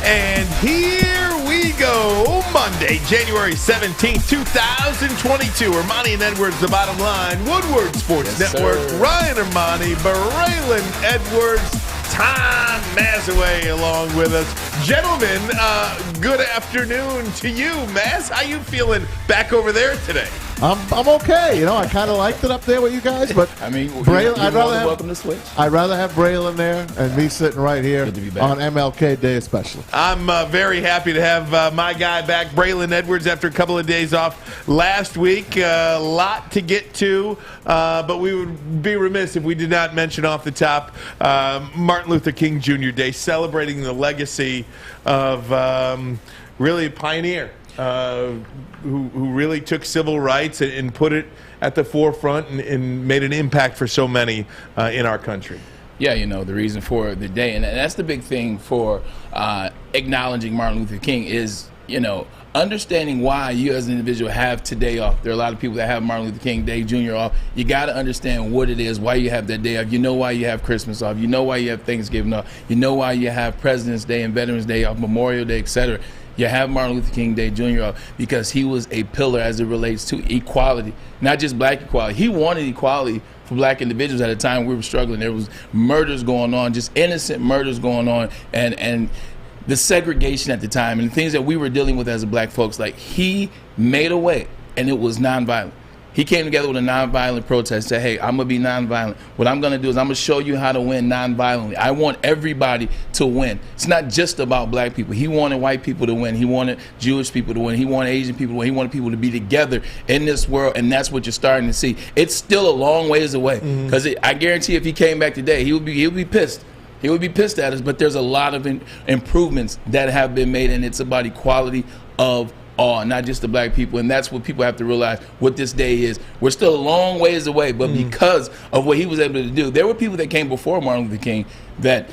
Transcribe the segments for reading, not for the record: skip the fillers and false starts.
And here we go. Monday, January 17th, 2022. Armani and Edwards, The Bottom Line. Woodward Sports Network. Sir. Ryan Armani, Braylon Edwards, Tom Mazaway along with us. Gentlemen, good afternoon to you. Maz, how you feeling back over there today? I'm okay. You know, I kind of liked it up there with you guys, but I mean, Braylon, welcome to switch. I'd rather have Braylon there and me sitting right here Good to be back. on MLK Day especially. I'm very happy to have my guy back, Braylon Edwards, after a couple of days off last week. A lot to get to, but we would be remiss if we did not mention off the top Martin Luther King Jr. Day, celebrating the legacy of really a pioneer who really took civil rights and put it at the forefront and made an impact for so many in our country. Yeah, you know, the reason for the day, and that's the big thing for acknowledging Martin Luther King is, you know, understanding why you as an individual have today off. There are a lot of people that have Martin Luther King Day Jr. off. You got to understand what it is, why you have that day off. You know why you have Christmas off. You know why you have Thanksgiving off. You know why you have President's Day and Veterans Day off, Memorial Day, etc. You have Martin Luther King Day Jr. off because he was a pillar as it relates to equality, not just black equality. He wanted equality for black individuals at a time we were struggling. There was murders going on, just innocent murders going on, and the segregation at the time and the things that we were dealing with as a black folks. Like, he made a way, and it was nonviolent. He came together with a nonviolent protest, said, hey, I'm going to be nonviolent. What I'm going to do is I'm going to show you how to win nonviolently. I want everybody to win. It's not just about black people. He wanted white people to win. He wanted Jewish people to win. He wanted Asian people to win. He wanted people to be together in this world, and that's what you're starting to see. It's still a long ways away, because I guarantee if he came back today, he would be pissed. He would be pissed at us, but there's a lot of improvements that have been made, and it's about equality of all, not just the black people. And that's what people have to realize what this day is. We're still a long ways away, but because of what he was able to do, there were people that came before Martin Luther King that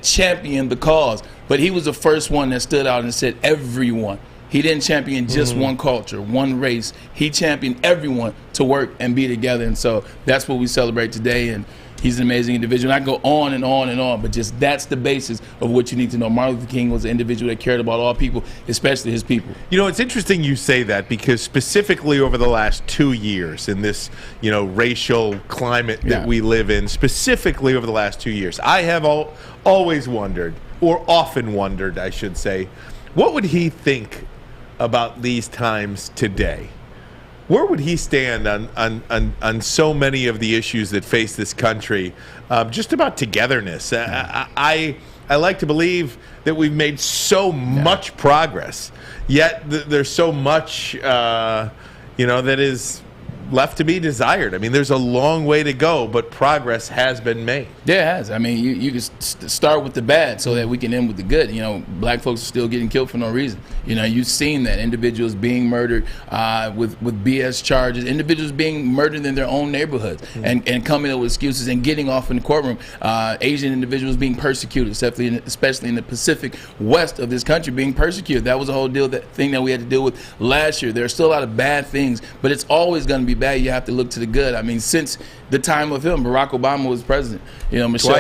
championed the cause, but he was the first one that stood out and said everyone. He didn't champion just one culture, one race. He championed everyone to work and be together, and so that's what we celebrate today. And he's an amazing individual. And I go on and on and on, but just that's the basis of what you need to know. Martin Luther King was an individual that cared about all people, especially his people. You know, it's interesting you say that, because specifically over the last 2 years in this, you know, racial climate that we live in, specifically over the last 2 years, I have always wondered, or often wondered, I should say, what would he think about these times today? Where would he stand on so many of the issues that face this country, just about togetherness? I like to believe that we've made so much progress, yet there's so much, that is left to be desired. I mean, there's a long way to go, but progress has been made. Yeah, it has. I mean, you can start with the bad so that we can end with the good. You know, black folks are still getting killed for no reason. You know, you've seen that. Individuals being murdered with BS charges, individuals being murdered in their own neighborhoods and coming up with excuses and getting off in the courtroom. Asian individuals being persecuted, especially in the Pacific West of this country, being persecuted. That was a whole thing that we had to deal with last year. There are still a lot of bad things, but it's always going to be bad. You have to look to the good. I mean, since the time of him, Barack Obama was president. You know, Michelle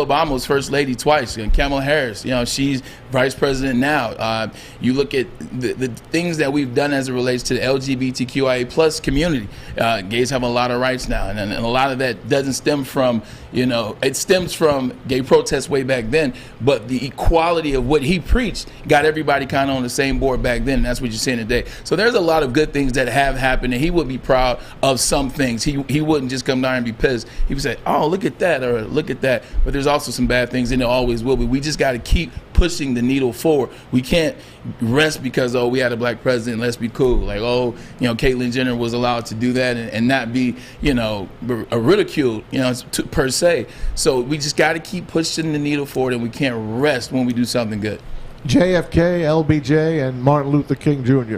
Obama was first lady twice. And Kamala Harris, you know, she's vice president now. You look at the things that we've done as it relates to the LGBTQIA plus community. Gays have a lot of rights now, and a lot of that doesn't stem from, you know, it stems from gay protests way back then, but the equality of what he preached got everybody kind of on the same board back then, and that's what you're seeing today. So there's a lot of good things that have happened, and he would be proud of some things. He wouldn't just come down and be pissed. He would say, oh, look at that, or look at that. But there's also some bad things, and there always will be. We just got to keep pushing the needle forward. We can't rest because, we had a black president, let's be cool. Like, Caitlyn Jenner was allowed to do that and not be, ridiculed, per se. So we just got to keep pushing the needle forward, and we can't rest when we do something good. JFK, LBJ, and Martin Luther King Jr.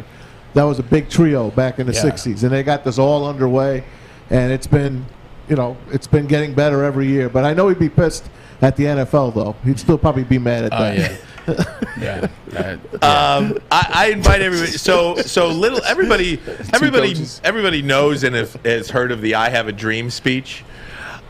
That was a big trio back in the 60s, and they got this all underway, and it's been getting better every year. But I know he'd be pissed at the NFL, though. He'd still probably be mad at that. I invite everybody. So little everybody knows and has heard of the "I Have a Dream" speech.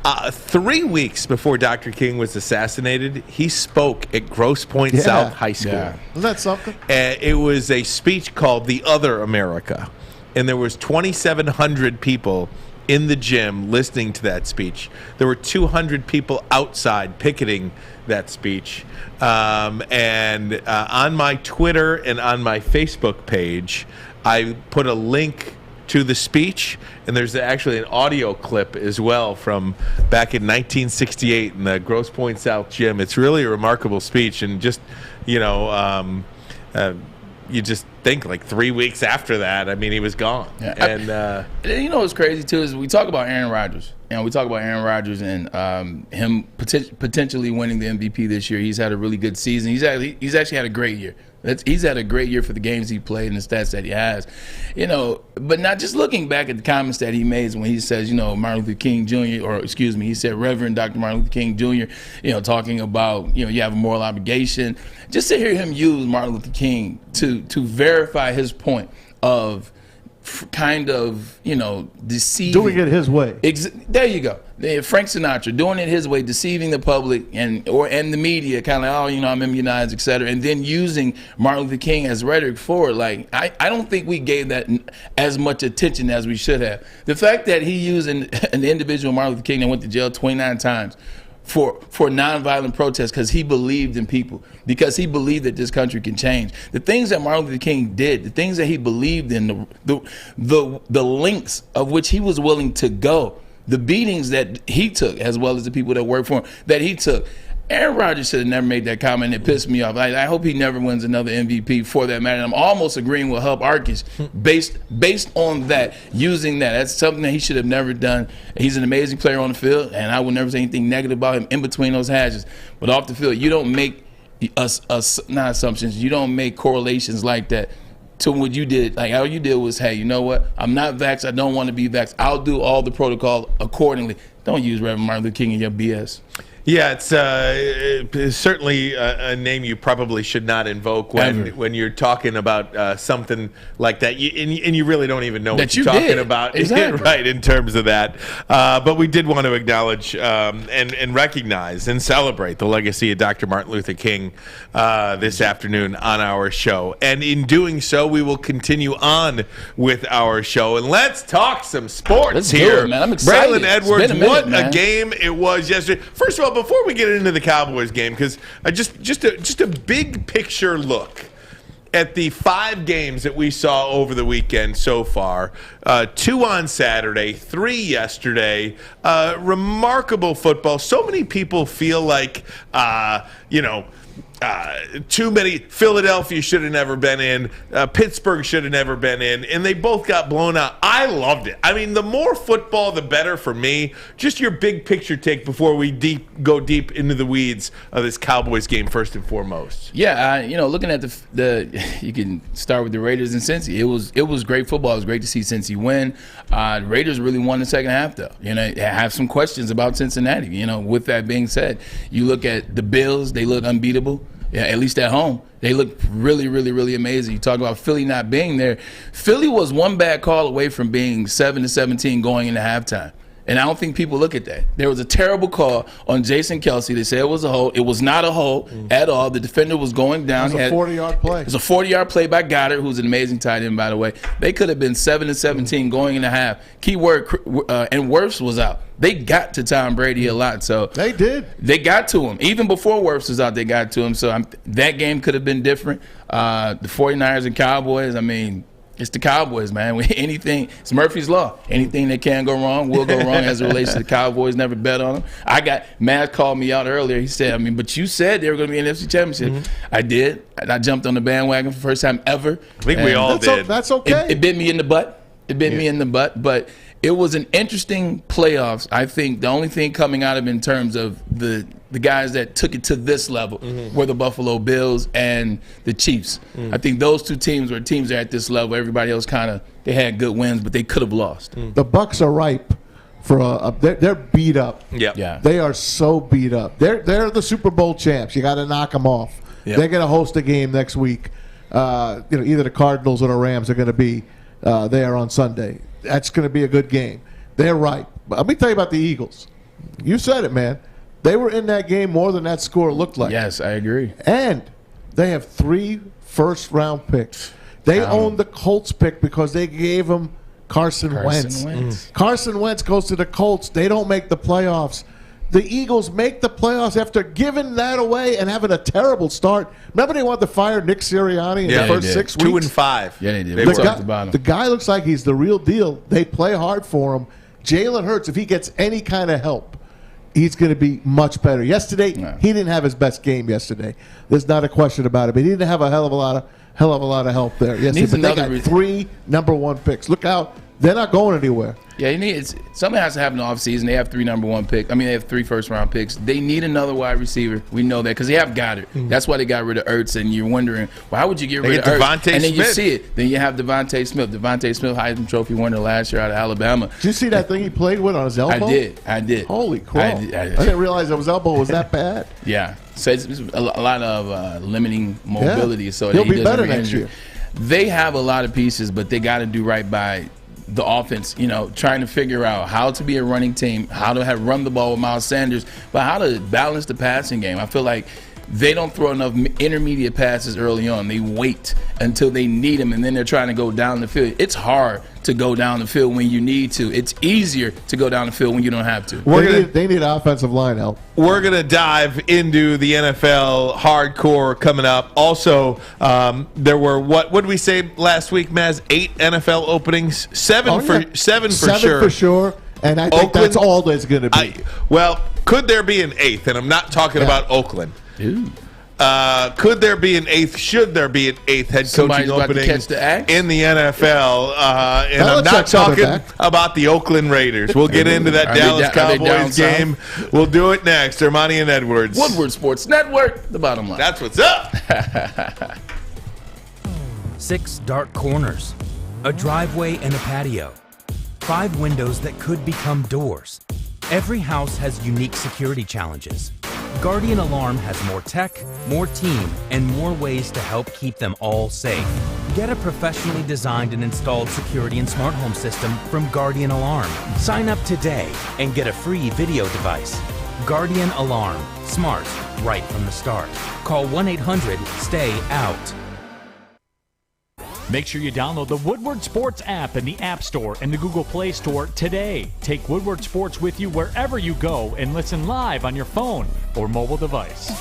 3 weeks before Dr. King was assassinated, he spoke at Grosse Pointe South High School. Yeah. Isn't that something? It was a speech called The Other America, and there was 2,700 people in the gym listening to that speech. There were 200 people outside picketing that speech. And on my Twitter and on my Facebook page, I put a link to the speech, and there's actually an audio clip as well from back in 1968 in the Grosse Pointe South gym. It's really a remarkable speech, and just, you just think like 3 weeks after that, I mean, he was gone. Yeah. And you know what's crazy too is we talk about Aaron Rodgers. We talk about Aaron Rodgers and him potentially winning the MVP this year. He's had a really good season. He's actually had a great year. He's had a great year for the games he played and the stats that he has. But not just looking back at the comments that he made when he says, Martin Luther King Jr., or excuse me, he said Reverend Dr. Martin Luther King Jr., talking about, you have a moral obligation. Just to hear him use Martin Luther King to verify his point of kind of, deceiving. Doing it his way. There you go. Frank Sinatra, doing it his way, deceiving the public and the media, kind of like, I'm immunized, et cetera, and then using Martin Luther King as rhetoric for it. Like, I don't think we gave that as much attention as we should have. The fact that he used an individual, Martin Luther King, that went to jail 29 times, for nonviolent protests because he believed in people, because he believed that this country can change. The things that Martin Luther King did, the things that he believed in, the lengths of which he was willing to go, the beatings that he took, as well as the people that worked for him, that he took. Aaron Rodgers should have never made that comment. It pissed me off. I hope he never wins another MVP for that matter. And I'm almost agreeing with Hub Arkish based on that, using that. That's something that he should have never done. He's an amazing player on the field, and I will never say anything negative about him in between those hashes. But off the field, you don't make not assumptions. You don't make correlations like that to what you did. Like, all you did was, hey, you know what? I'm not vaxxed. I don't want to be vaxxed. I'll do all the protocol accordingly. Don't use Reverend Martin Luther King in your BS. Yeah, it's certainly a name you probably should not invoke when you're talking about something like that, and you really don't even know what you're talking about, exactly. Right, in terms of that. But we did want to acknowledge and recognize and celebrate the legacy of Dr. Martin Luther King this afternoon on our show. And in doing so, we will continue on with our show. And let's talk some sports. Let's here. do it, man. I'm excited. Braylon Edwards, what a game it was yesterday. First of all, before we get into the Cowboys game, because just a big picture look at the 5 games that we saw over the weekend so far, 2 on Saturday, 3 yesterday, remarkable football. So many people feel like, too many. Philadelphia should have never been in. Pittsburgh should have never been in. And they both got blown out. I loved it. I mean, the more football, the better for me. Just your big picture take before we go deep into the weeds of this Cowboys game first and foremost. Yeah, looking at the you can start with the Raiders and Cincy. It was great football. It was great to see Cincy win. The Raiders really won the second half, though. I have some questions about Cincinnati. With that being said, you look at the Bills. They look unbeatable. Yeah, at least at home. They look really, really, really amazing. You talk about Philly not being there. Philly was one bad call away from being 7-17 going into halftime. And I don't think people look at that. There was a terrible call on Jason Kelce. They said it was a hold. It was not a hold at all. The defender was going down. It was a 40-yard play. It was a 40-yard play by Goddard, who's an amazing tight end, by the way. They could have been 7-17 going into half. Key word, and Wirfs was out. They got to Tom Brady a lot. So they did. They got to him. Even before Wirfs was out, they got to him. So that game could have been different. The 49ers and Cowboys, it's the Cowboys, man. Anything, it's Murphy's Law. Anything that can go wrong will go wrong as it relates to the Cowboys. Never bet on them. Matt called me out earlier. He said, but you said they were going to be in the NFC Championship. Mm-hmm. I did. And I jumped on the bandwagon for the first time ever. I think we all did. That's okay. It bit me in the butt. But it was an interesting playoffs. I think the only thing coming out of it in terms of the guys that took it to this level were the Buffalo Bills and the Chiefs. I think those two teams were teams that are at this level. Everybody else they had good wins, but they could have lost. The Bucs are ripe for they're beat up. Yep. Yeah. They are so beat up. They're the Super Bowl champs. You got to knock them off. Yep. They're going to host a game next week. Either the Cardinals or the Rams are going to be there on Sunday. That's going to be a good game. They're ripe. But let me tell you about the Eagles. You said it, man. They were in that game more than that score looked like. Yes, I agree. And they have 3 first-round picks. They own the Colts pick because they gave them Carson Wentz. Carson Wentz goes to the Colts. They don't make the playoffs. The Eagles make the playoffs after giving that away and having a terrible start. Remember they wanted to fire Nick Sirianni in the first 6 weeks? 2-5. Yeah, they did. The guy looks like he's the real deal. They play hard for him. Jalen Hurts, if he gets any kind of help, he's going to be much better. Yesterday, he didn't have his best game yesterday. There's not a question about it. But he didn't have a hell of a lot of help there. Yesterday. But they got 3 number 1 picks. Look out. They're not going anywhere. Yeah, something has to happen in the offseason. They have 3 number 1 picks. I mean, they have 3 first-round picks. They need another wide receiver. We know that because they have Goddard. That's why they got rid of Ertz, and you're wondering, why would you get rid of Ertz? Devontae and then you Smith. see it. Then you have Devontae Smith. Devontae Smith, Heisman Trophy winner last year out of Alabama. Did you see that thing he played with on his elbow? I did. Holy crap. I didn't realize his elbow was that bad. Yeah. So it's a lot of limiting mobility. Yeah. So he'll he be better next year. They have a lot of pieces, but they got to do right by the offense, trying to figure out how to be a running team, how to run the ball with Miles Sanders, but how to balance the passing game. I feel like they don't throw enough intermediate passes early on. They wait until they need them, and then they're trying to go down the field. It's hard to go down the field when you need to. It's easier to go down the field when you don't have to. They need offensive line help. We're going to dive into the NFL hardcore coming up. Also, there were, what did we say last week, Maz? 8 NFL openings? 7 for sure. 7 for sure. And I think Oakland, that's all there's going to be. Could there be an 8th? And I'm not talking about Oakland. Ooh. Could there be an 8th? Should there be an 8th head coaching opening in the NFL? And I'm not talking about the Oakland Raiders. We'll get into that Dallas Cowboys game. We'll do it next. Armani and Edwards. Woodward Sports Network, the bottom line. That's what's up. 6 dark corners, a driveway and a patio, 5 windows that could become doors. Every house has unique security challenges. Guardian Alarm has more tech, more team, and more ways to help keep them all safe. Get a professionally designed and installed security and smart home system from Guardian Alarm. Sign up today and get a free video device. Guardian Alarm. Smart, right from the start. Call 1-800-STAY-OUT. Make sure you download the Woodward Sports app in the App Store and the Google Play Store today. Take Woodward Sports with you wherever you go and listen live on your phone or mobile device.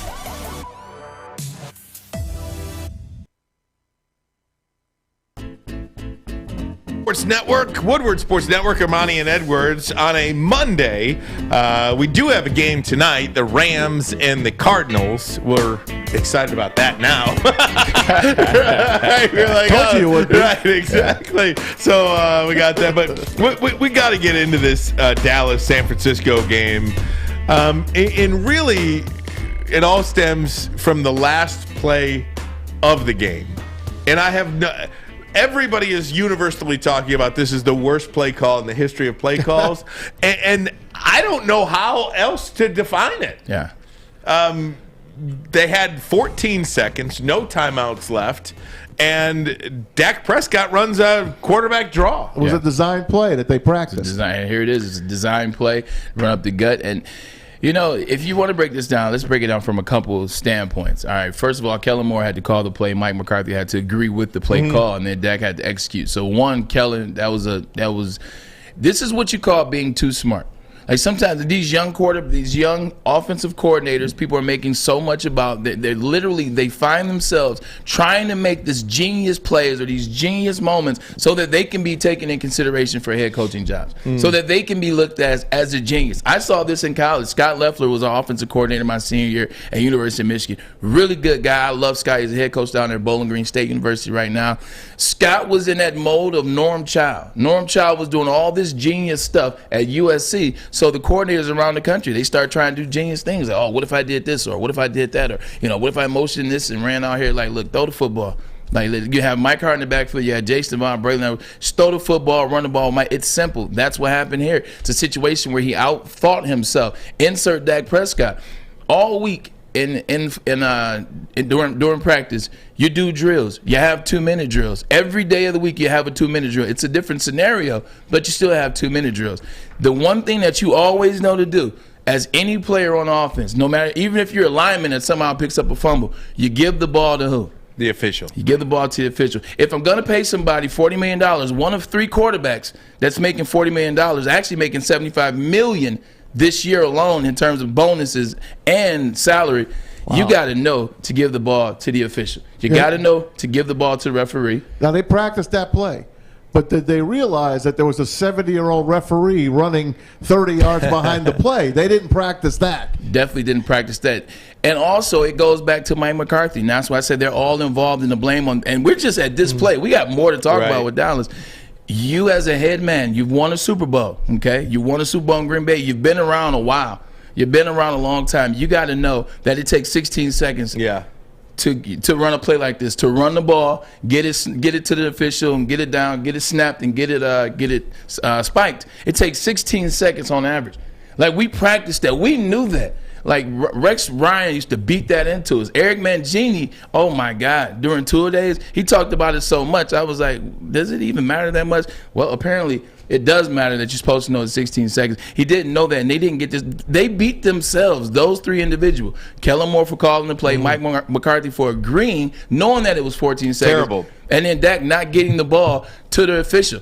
Sports Network, Woodward Sports Network, Armani and Edwards on a Monday. We do have a game tonight, the Rams and the Cardinals. We're excited about that now. We're like, Told you it would be. Right, exactly. So we got that, but we got to get into this Dallas-San Francisco game. And really, it all stems from the last play of the game. And I have no... Everybody is universally talking about this is the worst play call in the history of play calls. and I don't know how else to define it. Yeah. They had 14 seconds, no timeouts left, and Dak Prescott runs a quarterback draw. It was a design play that they practiced. Here it is. It's a design play, run up the gut. And, if you want to break this down, let's break it down from a couple of standpoints. All right, first of all, Kellen Moore had to call the play. Mike McCarthy had to agree with the play call, and then Dak had to execute. So, Kellen, this is what you call being too smart. Like sometimes these young offensive coordinators, people are making so much about. They find themselves trying to make this genius plays or these genius moments so that they can be taken in consideration for head coaching jobs, so that they can be looked at as a genius. I saw this in college. Scott Loeffler was our offensive coordinator my senior year at University of Michigan. Really good guy. I love Scott. He's a head coach down there at Bowling Green State University right now. Scott was in that mode of Norm Child. Norm Child was doing all this genius stuff at USC. So the coordinators around the country, they start trying to do genius things. Like, what if I did this? Or what if I did that? Or, what if I motioned this and ran out here? Like, look, throw the football. Like, you have Mike Hart in the backfield. You have Jason Von Braylon. Throw the football, run the ball. It's simple. That's what happened here. It's a situation where he out-thought himself. Insert Dak Prescott. All week, during practice, you do drills. You have 2-minute drills. Every day of the week, you have a 2-minute drill. It's a different scenario, but you still have 2-minute drills. The one thing that you always know to do, as any player on offense, no matter, even if you're a lineman that somehow picks up a fumble, you give the ball to who? The official. You give the ball to the official. If I'm going to pay somebody $40 million, one of 3 quarterbacks that's making $40 million, actually making $75 million this year alone in terms of bonuses and salary, you got to know to give the ball to the official. You got to know to give the ball to the referee. Now, they practiced that play, but did they realize that there was a 70-year-old referee running 30 yards behind the play? They didn't practice that. Definitely didn't practice that. And also, it goes back to Mike McCarthy. And that's why I said they're all involved in the blame on. And we're just at this play. We got more to talk about with Dallas. You as a head man, you've won a Super Bowl, okay? You won a Super Bowl in Green Bay. You've been around a while. You've been around a long time. You got to know that it takes 16 seconds to run a play like this, to run the ball, get it to the official, and get it down, get it snapped, and get it spiked. It takes 16 seconds on average. Like, we practiced that. We knew that. Like, Rex Ryan used to beat that into us. Eric Mangini, oh, my God, during tour days, he talked about it so much. I was like, does it even matter that much? Well, apparently it does matter that you're supposed to know in 16 seconds. He didn't know that, and they didn't get this. They beat themselves, those 3 individuals. Kellen Moore for calling the play, Mike McCarthy for agreeing, knowing that it was 14 seconds. Terrible. And then Dak not getting the ball to the official.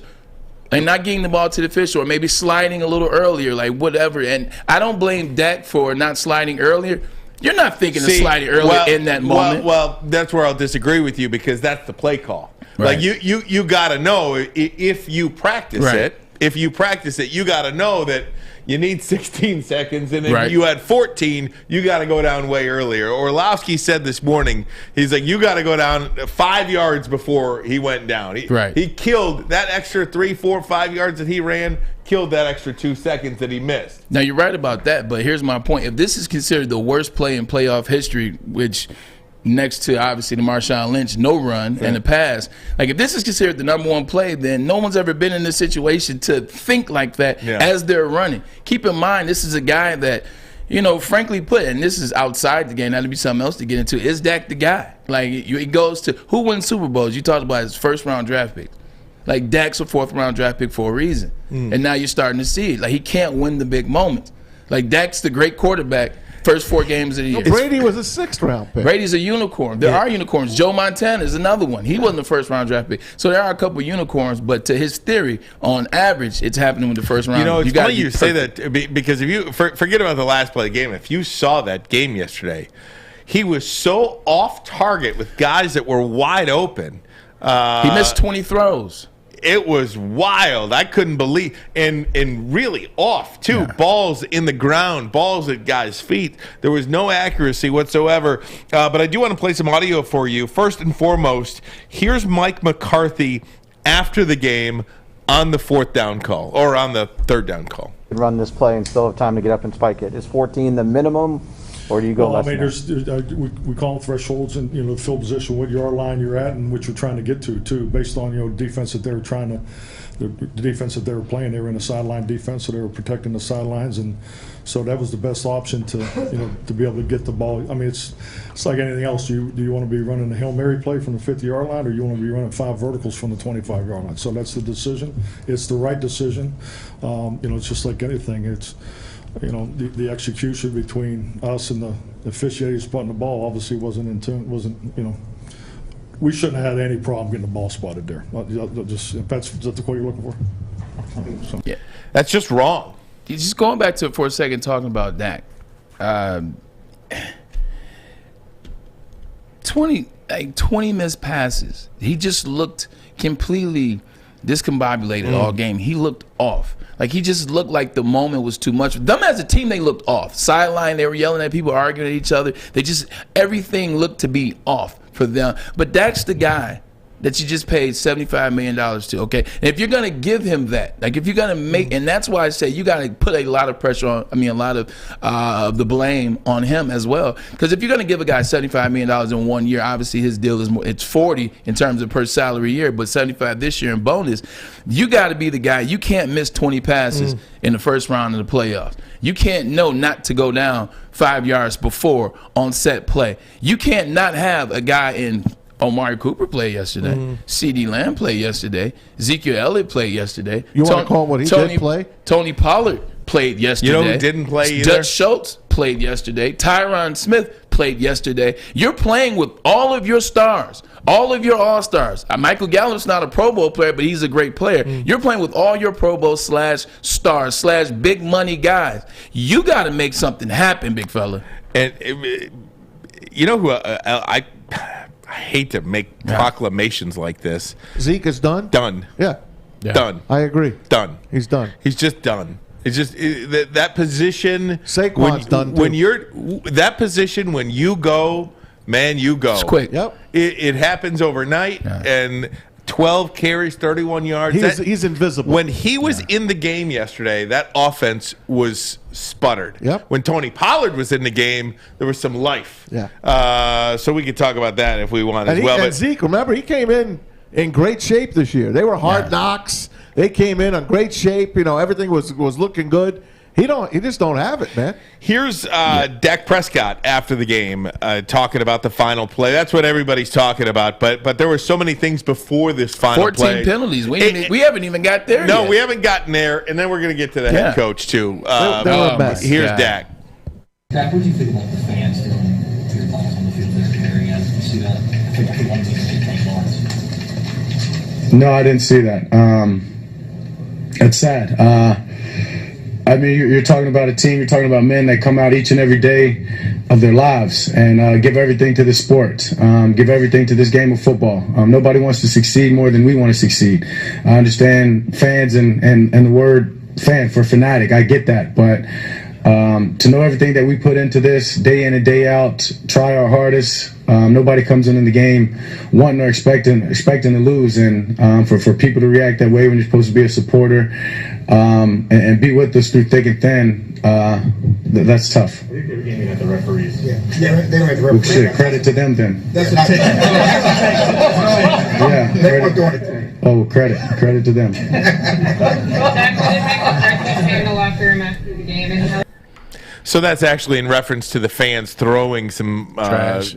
And not getting the ball to the official, or maybe sliding a little earlier, like whatever. And I don't blame Dak for not sliding earlier. You're not thinking of sliding earlier in that moment. Well, that's where I'll disagree with you, because that's the play call. Right. Like, you got to know if you practice it. If you practice it, you got to know that you need 16 seconds, and if you had 14, you got to go down way earlier. Orlovsky said this morning, he's like, you got to go down 5 yards before he went down. He killed that extra 3, 4, 5 yards that he ran, killed that extra 2 seconds that he missed. Now, you're right about that, but here's my point. If this is considered the worst play in playoff history, which next to obviously the Marshawn Lynch no run and the pass, like, if this is considered the number 1 play, then no one's ever been in this situation to think like that as they're running. Keep in mind, this is a guy that, you know, frankly put, and this is outside the game, that'd be something else to get into, is Dak the guy? Like, it goes to who wins Super Bowls. You talked about his first-round draft pick. Like, Dak's a 4th-round draft pick for a reason. And now you're starting to see it. Like, he can't win the big moments. Like, Dak's the great quarterback first 4 games of the year. Brady was a 6th-round pick. Brady's a unicorn. There are unicorns. Joe Montana is another one. He wasn't the first-round draft pick. So there are a couple unicorns, but to his theory, on average, it's happening with the first round. You know, it's funny you say that, because if you forget about the last play of the game, if you saw that game yesterday, he was so off target with guys that were wide open. He missed 20 throws. It was wild. I couldn't believe, and really off too. Yeah. Balls in the ground, balls at guys' feet. There was no accuracy whatsoever. But I do want to play some audio for you. First and foremost, here's Mike McCarthy after the game on the 4th down call, or on the 3rd down call. Run this play and still have time to get up and spike it. Is 14 the minimum? Or do you go less? I mean, we call them thresholds, and the field position, what yard line you're at, and what you're trying to get to, too, based on defense that they were the defense that they were playing. They were in a sideline defense, so they were protecting the sidelines, and so that was the best option to to be able to get the ball. I mean, it's like anything else. Do you want to be running a Hail Mary play from the 50-yard line, or you want to be running 5 verticals from the 25-yard line? So that's the decision. It's the right decision. It's just like anything. It's the execution between us and the officiating spotting the ball obviously wasn't in tune. We shouldn't have had any problem getting the ball spotted there. If that's the call you're looking for. So. Yeah, that's just wrong. Just going back to it for a second, talking about Dak. 20 missed passes. He just looked completely discombobulated all game. He looked off. Like, he just looked like the moment was too much. Them as a team, they looked off. Sideline, they were yelling at people, arguing at each other. Everything looked to be off for them. But that's the guy that you just paid $75 million to, okay? And if you're going to give him that, like, if you're going to make, and that's why I say you got to put a lot of pressure on, a lot of the blame on him as well. Because if you're going to give a guy $75 million in 1 year, obviously his deal is more, it's 40 in terms of per salary year, but 75 this year in bonus, you got to be the guy. You can't miss 20 passes in the first round of the playoffs. You can't know not to go down 5 yards before on set play. You can't not have a guy in Omari Cooper played yesterday. C.D. Lamb played yesterday. Ezekiel Elliott played yesterday. You want to call what he did play? Tony Pollard played yesterday. You know who didn't play either? Dutch Schultz played yesterday. Tyron Smith played yesterday. You're playing with all of your stars, all of your all-stars. Michael Gallup's not a Pro Bowl player, but he's a great player. You're playing with all your Pro Bowl /stars / big money guys. You got to make something happen, big fella. And you know who I hate to make proclamations like this. Zeke is done? Done. Yeah. Done. I agree. Done. He's done. He's just done. It's just that position. Saquon's done too. When you're that position, when you go, man, you go. It's quick. Yep. It happens overnight, and 12 carries, 31 yards. He's invisible. When he was in the game yesterday, that offense was sputtered. Yep. When Tony Pollard was in the game, there was some life. Yeah. So we could talk about that if we want as and well. And Zeke, remember, he came in great shape this year. They were hard knocks. They came in great shape. You know, everything was looking good. He just don't have it, man. Here's Dak Prescott after the game talking about the final play. That's what everybody's talking about. But there were so many things before this final 14 play. 14 penalties. We haven't even got there No, yet. we haven't gotten there. And then we're going to get to the head coach, too. They were a mess. Here's Dak. Dak, what do you think about the fans doing to the balls on the field they're carrying out? You see that? No, I didn't see that. It's sad. I mean, you're talking about a team, you're talking about men that come out each and every day of their lives and give everything to this sport, give everything to this game of football. Nobody wants to succeed more than we want to succeed. I understand fans and the word fan for fanatic. I get that. But to know everything that we put into this day in and day out, try our hardest. Nobody comes in the game wanting or expecting to lose, and for people to react that way when you're supposed to be a supporter and be with us through thick and thin, that's tough. They were aiming at the referees. Yeah, they were at the referees. Shit, credit to them then. That's a take. Yeah. They weren't doing anything. Oh, credit to them. So that's actually in reference to the fans throwing some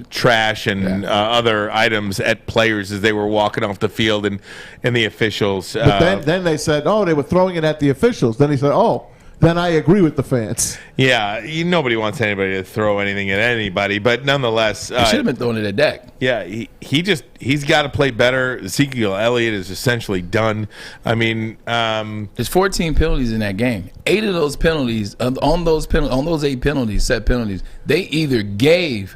trash and other items at players as they were walking off the field and the officials. But then they said, oh, they were throwing it at the officials. Then he said, oh, then I agree with the fans. Yeah, nobody wants anybody to throw anything at anybody, but nonetheless, He should have been throwing it at Dak. Yeah, he's got to play better. Ezekiel Elliott is essentially done. I mean, there's 14 penalties in that game. 8 of those penalties on those 8 penalties, set penalties, they either gave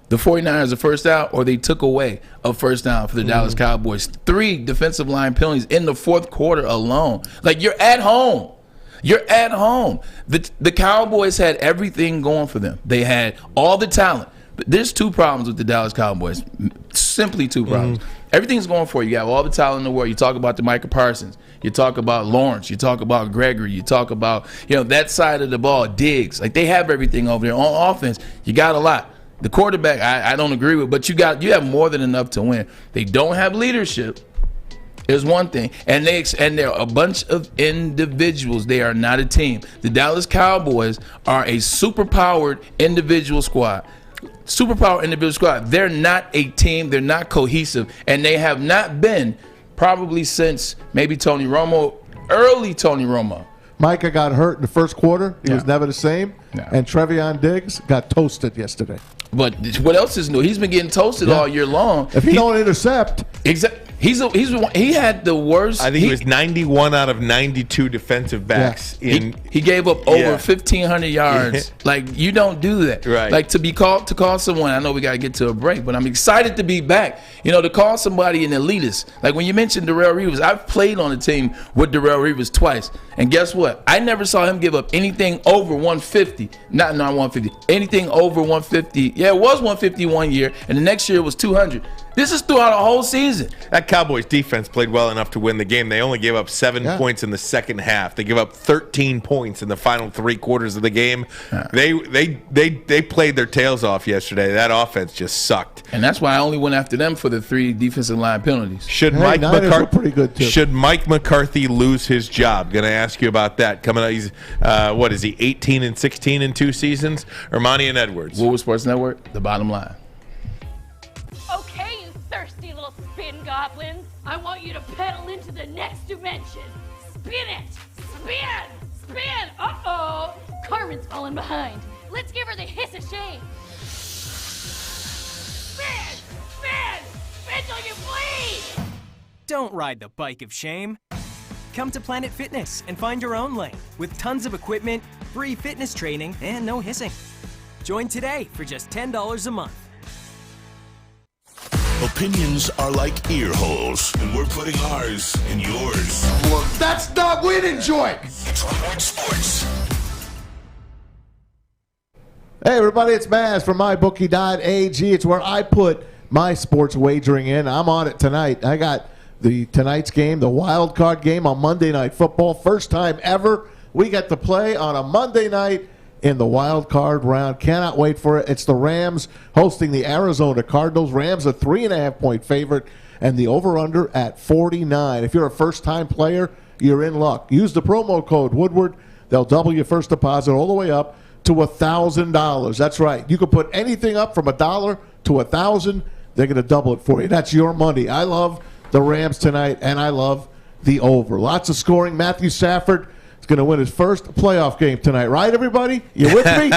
the 49ers a first down or they took away a first down for the Dallas Cowboys. 3 defensive line penalties in the fourth quarter alone. Like, you're at home. You're at home. The Cowboys had everything going for them. They had all the talent. But there's 2 problems with the Dallas Cowboys. Simply 2 problems. Everything's going for you. You have all the talent in the world. You talk about DeMicah Parsons. You talk about Lawrence. You talk about Gregory. You talk about, that side of the ball, Diggs. Like, they have everything over there. On offense, you got a lot. The quarterback, I don't agree with, but you have more than enough to win. They don't have leadership. Is one thing, and they're a bunch of individuals. They are not a team. The Dallas Cowboys are a superpowered individual squad. They're not a team. They're not cohesive, and they have not been probably since maybe Tony Romo, early Tony Romo. Micah got hurt in the first quarter. He was never the same. No. And Trevion Diggs got toasted yesterday. But what else is new? He's been getting toasted all year long. If he don't intercept. Exactly. He had the worst. I think he was 91 out of 92 defensive backs. He gave up over 1,500 yards. Like, you don't do that. Right. Like, to call someone. I know we got to get to a break, but I'm excited to be back. To call somebody an elitist. Like, when you mentioned Darrelle Revis, I've played on a team with Darrelle Revis twice, and guess what? I never saw him give up anything over 150. Not 150. Anything over 150. Yeah, it was 150 one year, and the next year it was 200. This is throughout a whole season. That Cowboys defense played well enough to win the game. They only gave up 7 points in the second half. They gave up 13 points in the final 3 quarters of the game. They played their tails off yesterday. That offense just sucked. And that's why I only went after them for the 3 defensive line penalties. Should Mike McCarthy lose his job? Going to ask you about that. Coming out, he's what is he? 18-16 in 2 seasons. Armani and Edwards. Woodward Sports Network. The bottom line. Okay, you thirsty little spin goblins. I want you to pedal into the next dimension. Spin it! Spin! Spin! Uh-oh! Carmen's falling behind. Let's give her the hiss of shame. Spin! Spin! Spin till you bleed! Don't ride the bike of shame. Come to Planet Fitness and find your own lane with tons of equipment, free fitness training, and no hissing. Join today for just $10 a month. Opinions are like ear holes, and we're putting ours in yours. Well, that's not winning, Joy. It's Woodward Sports. Hey, everybody, it's Maz from MyBookie.ag. It's where I put my sports wagering in. I'm on it tonight. I got tonight's game, the wild card game on Monday Night Football. First time ever we get to play on a Monday night in the wild card round. Cannot wait for it. It's the Rams hosting the Arizona Cardinals. Rams a 3.5-point favorite, and the over-under at 49. If you're a first-time player, you're in luck. Use the promo code Woodward. They'll double your first deposit all the way up to $1,000. That's right. You can put anything up from $1 to $1,000. They're going to double it for you. That's your money. I love the Rams tonight, and I love the over. Lots of scoring. Matthew Stafford is going to win his first playoff game tonight. Right, everybody? You with me?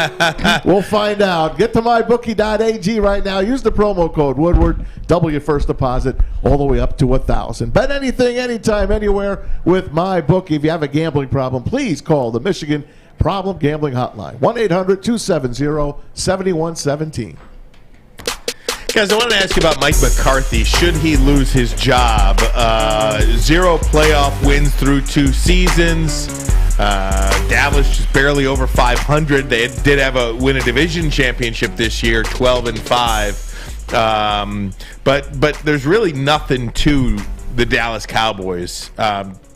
We'll find out. Get to mybookie.ag right now. Use the promo code Woodward. Double your first deposit all the way up to $1,000. Bet anything, anytime, anywhere with MyBookie. If you have a gambling problem, please call the Michigan Problem Gambling Hotline. 1-800-270-7117. Guys, I wanted to ask you about Mike McCarthy. Should he lose his job? 0 playoff wins through 2 seasons. Dallas just barely over 500. They did have win a division championship this year, 12-5. But there's really nothing to the Dallas Cowboys.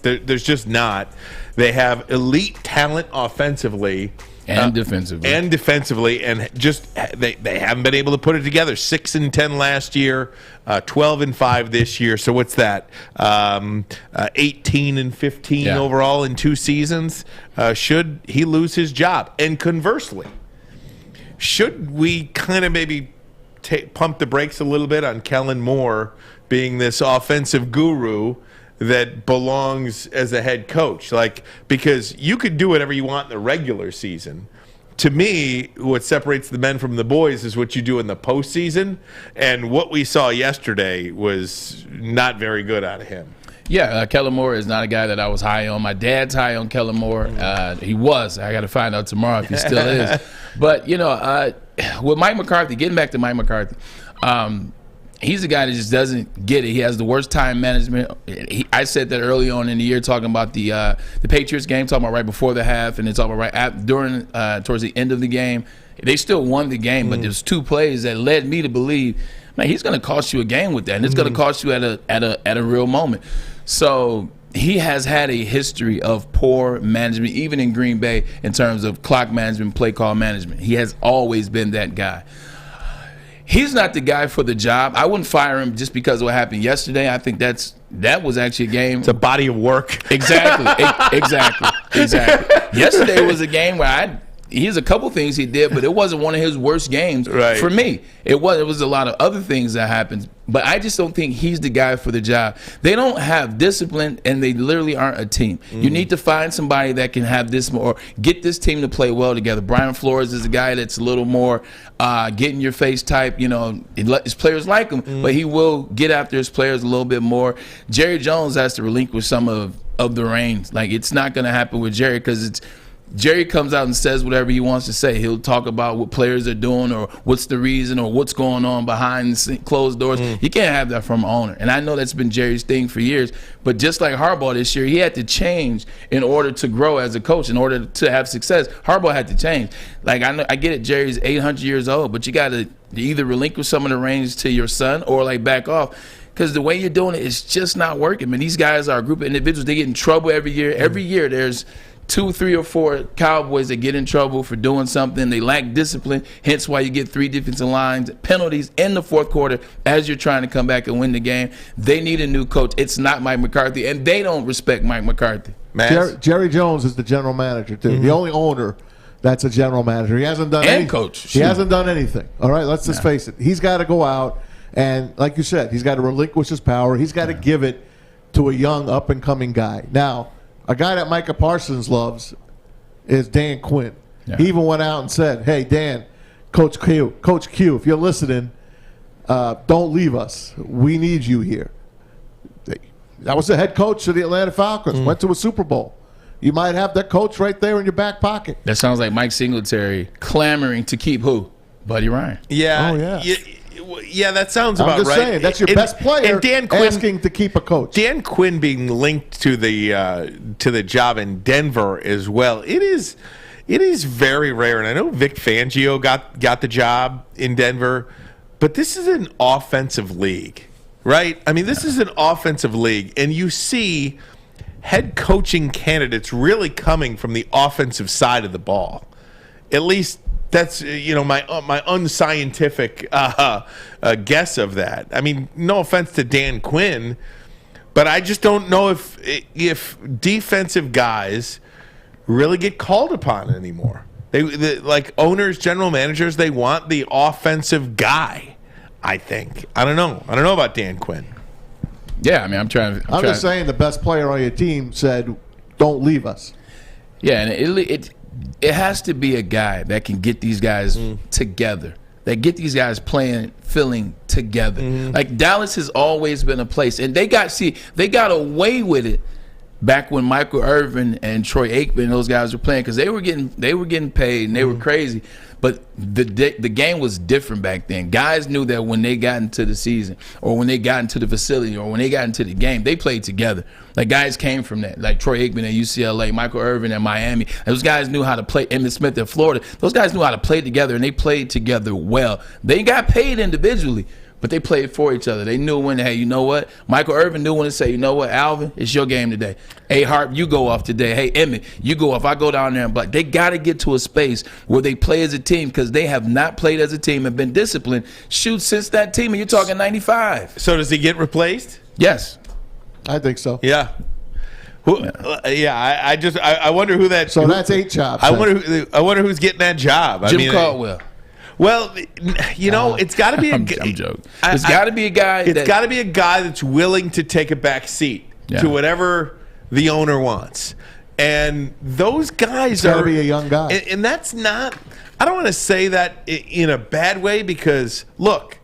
There's just not. They have elite talent offensively. And defensively. And just they haven't been able to put it together. 6-10 last year, 12-5 this year. So what's that? 18-15 overall in 2 seasons. Should he lose his job? And conversely, should we kind of maybe pump the brakes a little bit on Kellen Moore being this offensive guru that belongs as a head coach? Because you could do whatever you want in the regular season. To me, what separates the men from the boys is what you do in the postseason, and what we saw yesterday was not very good out of him. Yeah, Kellen Moore is not a guy that I was high on. My dad's high on Kellen Moore. He was. I got to find out tomorrow if he still is. But, with Mike McCarthy, getting back to Mike McCarthy, he's a guy that just doesn't get it. He has the worst time management. I said that early on in the year, talking about the Patriots game, talking about right before the half, and then talking about towards the end of the game. They still won the game, but there's 2 plays that led me to believe, man, he's going to cost you a game with that, and it's going to cost you at a real moment. So he has had a history of poor management, even in Green Bay, in terms of clock management, play call management. He has always been that guy. He's not the guy for the job. I wouldn't fire him just because of what happened yesterday. I think that was actually a game. It's a body of work. Exactly. Yesterday was a game where he's a couple things he did, but it wasn't one of his worst games for me. It was a lot of other things that happened, but I just don't think he's the guy for the job. They don't have discipline, and they literally aren't a team. You need to find somebody that can have this more, get this team to play well together. Brian Flores is a guy that's a little more get in your face type. His players like him, but he will get after his players a little bit more. Jerry Jones has to relinquish some of the reins. It's not going to happen with Jerry because Jerry comes out and says whatever he wants to say. He'll talk about what players are doing or what's the reason or what's going on behind closed doors. You can't have that from an owner. And I know that's been Jerry's thing for years. But just like Harbaugh this year, he had to change in order to grow as a coach, in order to have success. Harbaugh had to change. Like, I get it, Jerry's 800 years old, but you got to either relinquish some of the reins to your son or, like, back off. Because the way you're doing it is just not working, man. These guys are a group of individuals. They get in trouble every year. Every year there's 2, 3, or 4 Cowboys that get in trouble for doing something. They lack discipline, hence why you get 3 defensive lines, penalties in the fourth quarter as you're trying to come back and win the game. They need a new coach. It's not Mike McCarthy, and they don't respect Mike McCarthy. Jerry Jones is the general manager, too. The only owner that's a general manager. He hasn't done anything. Coach. He hasn't done anything. All right, let's just face it. He's got to go out, and like you said, he's got to relinquish his power. He's got to give it to a young, up-and-coming guy. Now, a guy that Micah Parsons loves is Dan Quinn. Yeah. He even went out and said, hey, Dan, Coach Q, if you're listening, don't leave us. We need you here. That was the head coach of the Atlanta Falcons. Went to a Super Bowl. You might have that coach right there in your back pocket. That sounds like Mike Singletary clamoring to keep who? Buddy Ryan. Yeah. Oh, yeah. Yeah, that sounds about right. I'm just saying, that's your best player, and Dan Quinn asking to keep a coach. Dan Quinn being linked to the job in Denver as well. It is very rare, and I know Vic Fangio got the job in Denver, but this is an offensive league, right? I mean, this is an offensive league, and you see head coaching candidates really coming from the offensive side of the ball. At least that's my unscientific guess of that. I mean, no offense to Dan Quinn, but I just don't know if defensive guys really get called upon anymore. They like owners, general managers, they want the offensive guy. I think. I don't know about Dan Quinn. Yeah, I mean, I'm just saying the best player on your team said, "Don't leave us." Yeah, and it has to be a guy that can get these guys together, that get these guys feeling together. Like Dallas has always been a place, and they got away with it back when Michael Irvin and Troy Aikman, those guys were playing, because they were getting paid and they were crazy. But the game was different back then. Guys knew that when they got into the season, or when they got into the facility, or when they got into the game, they played together. Like, guys came from that. Like Troy Aikman at UCLA, Michael Irvin at Miami. Those guys knew how to play. Emmitt Smith at Florida. Those guys knew how to play together, and they played together well. They got paid individually, but they played for each other. They knew when, hey, you know what? Michael Irvin knew when to say, you know what, Alvin, it's your game today. Hey, Harp, you go off today. Hey, Emmett, you go off. I go down there. But they got to get to a space where they play as a team, because they have not played as a team and been disciplined. Shoot, since that team, and you're talking 95. So does he get replaced? Yes. I think so. Yeah. I wonder who that. So that's 8 jobs. I wonder who's getting that job. Jim Caldwell. Well, it's got to be I'm joking. It's got to be a guy. It's got to be a guy that's willing to take a back seat to whatever the owner wants. And those guys got to be a young guy. And that's not. I don't want to say that in a bad way, because look,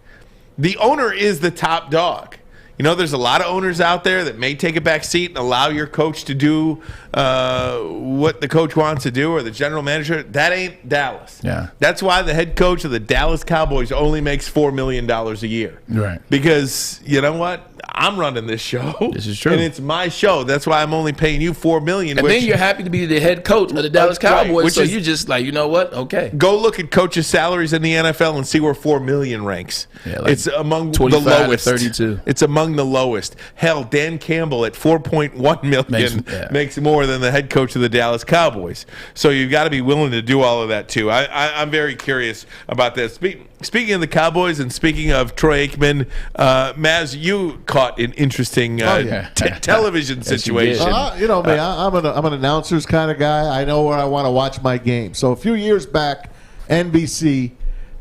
the owner is the top dog. You know, there's a lot of owners out there that may take a back seat and allow your coach to do what the coach wants to do, or the general manager. That ain't Dallas. Yeah. That's why the head coach of the Dallas Cowboys only makes $4 million a year. Right. Because, you know what? I'm running this show. This is true. And it's my show. That's why I'm only paying you $4 million. And then you're happy to be the head coach of the Dallas Cowboys, right, so you're just like, you know what? Okay. Go look at coaches' salaries in the NFL and see where $4 million ranks. Yeah, like it's among the 25 lowest. to 32. It's among the lowest. Hell, Dan Campbell at $4.1 million makes more than the head coach of the Dallas Cowboys. So you've got to be willing to do all of that too. I'm very curious about this. Speaking of the Cowboys and speaking of Troy Aikman, Maz, you caught an interesting television situation. You know me, I'm an announcers kind of guy. I know where I want to watch my game. So a few years back, NBC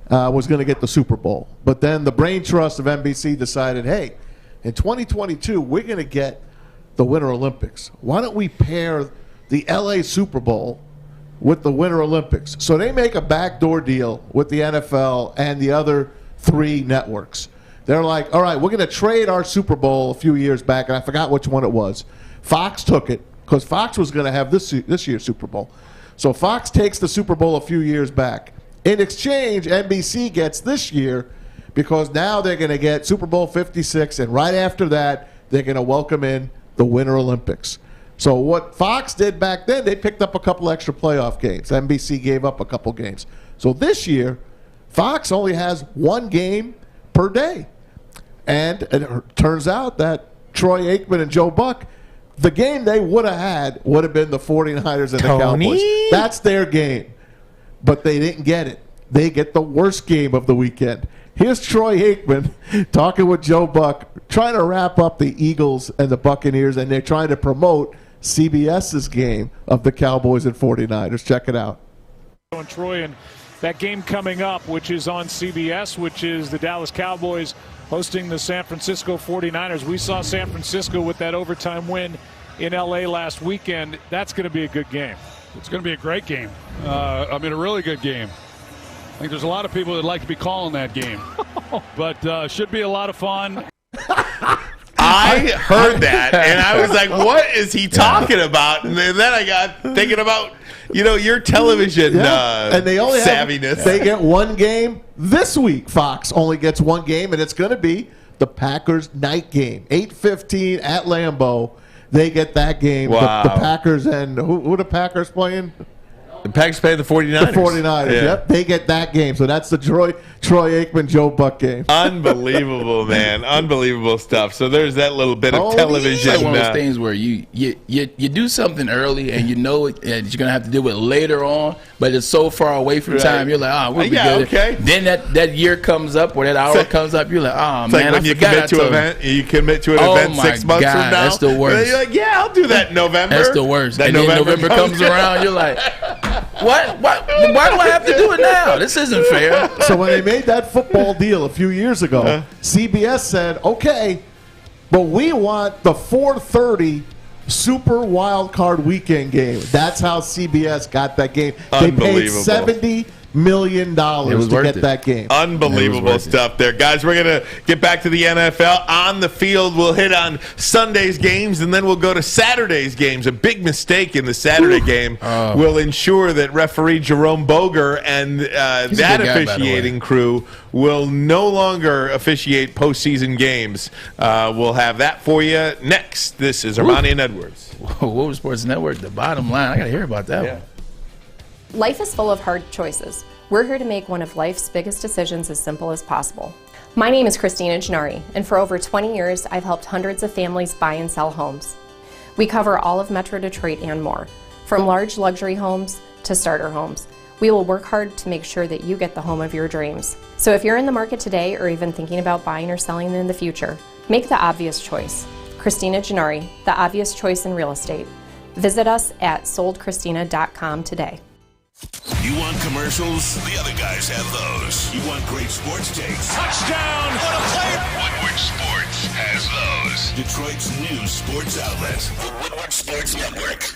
was going to get the Super Bowl. But then the brain trust of NBC decided, hey, in 2022, we're going to get the Winter Olympics. Why don't we pair the LA Super Bowl with the Winter Olympics? So they make a backdoor deal with the NFL and the other 3 networks. They're like, all right, we're going to trade our Super Bowl a few years back, and I forgot which one it was. Fox took it, because Fox was going to have this year's Super Bowl. So Fox takes the Super Bowl a few years back. In exchange, NBC gets this year because now they're going to get Super Bowl 56, and right after that, they're going to welcome in the Winter Olympics. So what Fox did back then, they picked up a couple extra playoff games. NBC gave up a couple games. So this year, Fox only has one game per day. And it turns out that Troy Aikman and Joe Buck, the game they would have had would have been the 49ers and the Cowboys. That's their game. But they didn't get it. They get the worst game of the weekend. Here's Troy Aikman talking with Joe Buck, trying to wrap up the Eagles and the Buccaneers, and they're trying to promote CBS's game of the Cowboys and 49ers. Check it out. And Troy, and that game coming up, which is on CBS, which is the Dallas Cowboys hosting the San Francisco 49ers. We saw San Francisco with that overtime win in L.A. last weekend. That's going to be a good game. It's going to be a great game. A really good game. I think there's a lot of people that like to be calling that game. But should be a lot of fun. I heard that, and I was like, what is he talking about? And then I got thinking about, your television and they only savviness. They get one game this week. Fox only gets one game, and it's going to be the Packers night game, 8:15 at Lambeau. They get that game. Wow. The Packers and who the Packers playing? The Packers play the 49ers. The 49ers, yep. They get that game. So that's the Troy Aikman, Joe Buck game. Unbelievable, man. Unbelievable stuff. So there's that little bit of television. It's like one of those things where you do something early and you know that you're going to have to deal with it later on, but it's so far away from time. You're like, we'll be good. Okay. Then that year comes up or that hour comes up. You're like, man, like when you commit to an event 6 months from now. That's the worst. You're like, I'll do that in November. That's the worst. Then November comes around, you're like, what? Why do I have to do it now? This isn't fair. So when they made that football deal a few years ago, CBS said, okay, but we want the 4:30 Super Wild Card Weekend game. That's how CBS got that game. They paid $70 million to get that game. Unbelievable stuff there. Guys, we're going to get back to the NFL. On the field, we'll hit on Sunday's games, and then we'll go to Saturday's games. A big mistake in the Saturday game will ensure that referee Jerome Boger and that officiating crew will no longer officiate postseason games. We'll have that for you next. This is Armani and Edwards. Woodward Sports Network, the bottom line. I got to hear about that one. Life is full of hard choices. We're here to make one of life's biggest decisions as simple as possible. My name is Christina Gennari, and for over 20 years, I've helped hundreds of families buy and sell homes. We cover all of Metro Detroit and more, from large luxury homes to starter homes. We will work hard to make sure that you get the home of your dreams. So if you're in the market today or even thinking about buying or selling in the future, make the obvious choice. Christina Gennari, the obvious choice in real estate. Visit us at soldchristina.com today. You want commercials? The other guys have those. You want great sports takes? Touchdown! What a play! Woodward Sports has those. Detroit's new sports outlet, the Woodward Sports Network.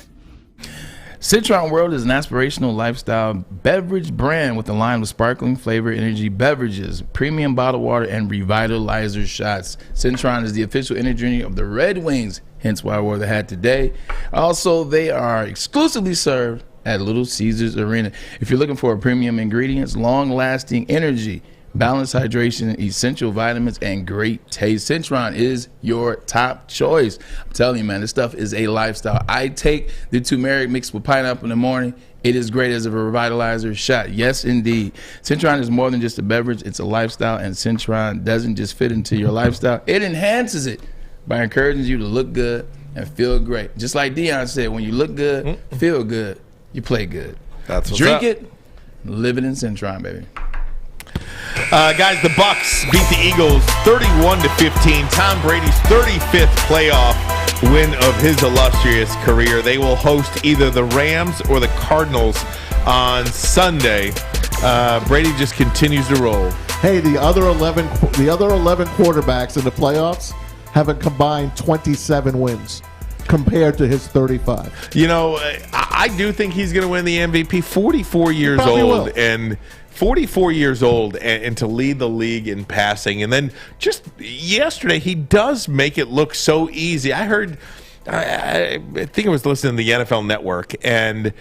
Citron World is an aspirational lifestyle beverage brand with a line of sparkling flavor energy beverages, premium bottled water, and revitalizer shots. Citron is the official energy drink of the Red Wings, hence why I wore the hat today. Also, they are exclusively served at Little Caesars Arena. If you're looking for premium ingredients, long-lasting energy, balanced hydration, essential vitamins, and great taste, Citron is your top choice. I'm telling you, man, this stuff is a lifestyle. I take the turmeric mixed with pineapple in the morning. It is great as a revitalizer shot. Yes, indeed. Citron is more than just a beverage. It's a lifestyle, and Citron doesn't just fit into your lifestyle. It enhances it by encouraging you to look good and feel great. Just like Deion said, when you look good, feel good, you play good. That's what's Drink up. it, live it in Citron, baby. Guys, the Bucks beat the Eagles 31-15. Tom Brady's 35th playoff win of his illustrious career. They will host either the Rams or the Cardinals on Sunday. Brady just continues to roll. Hey, the other 11 quarterbacks in the playoffs have a combined 27 wins compared to his 35. You know, I do think he's going to win the MVP. 44 years old and 44 years old and to lead the league in passing. And then just yesterday, he does make it look so easy. I heard I think I was listening to the NFL Network, and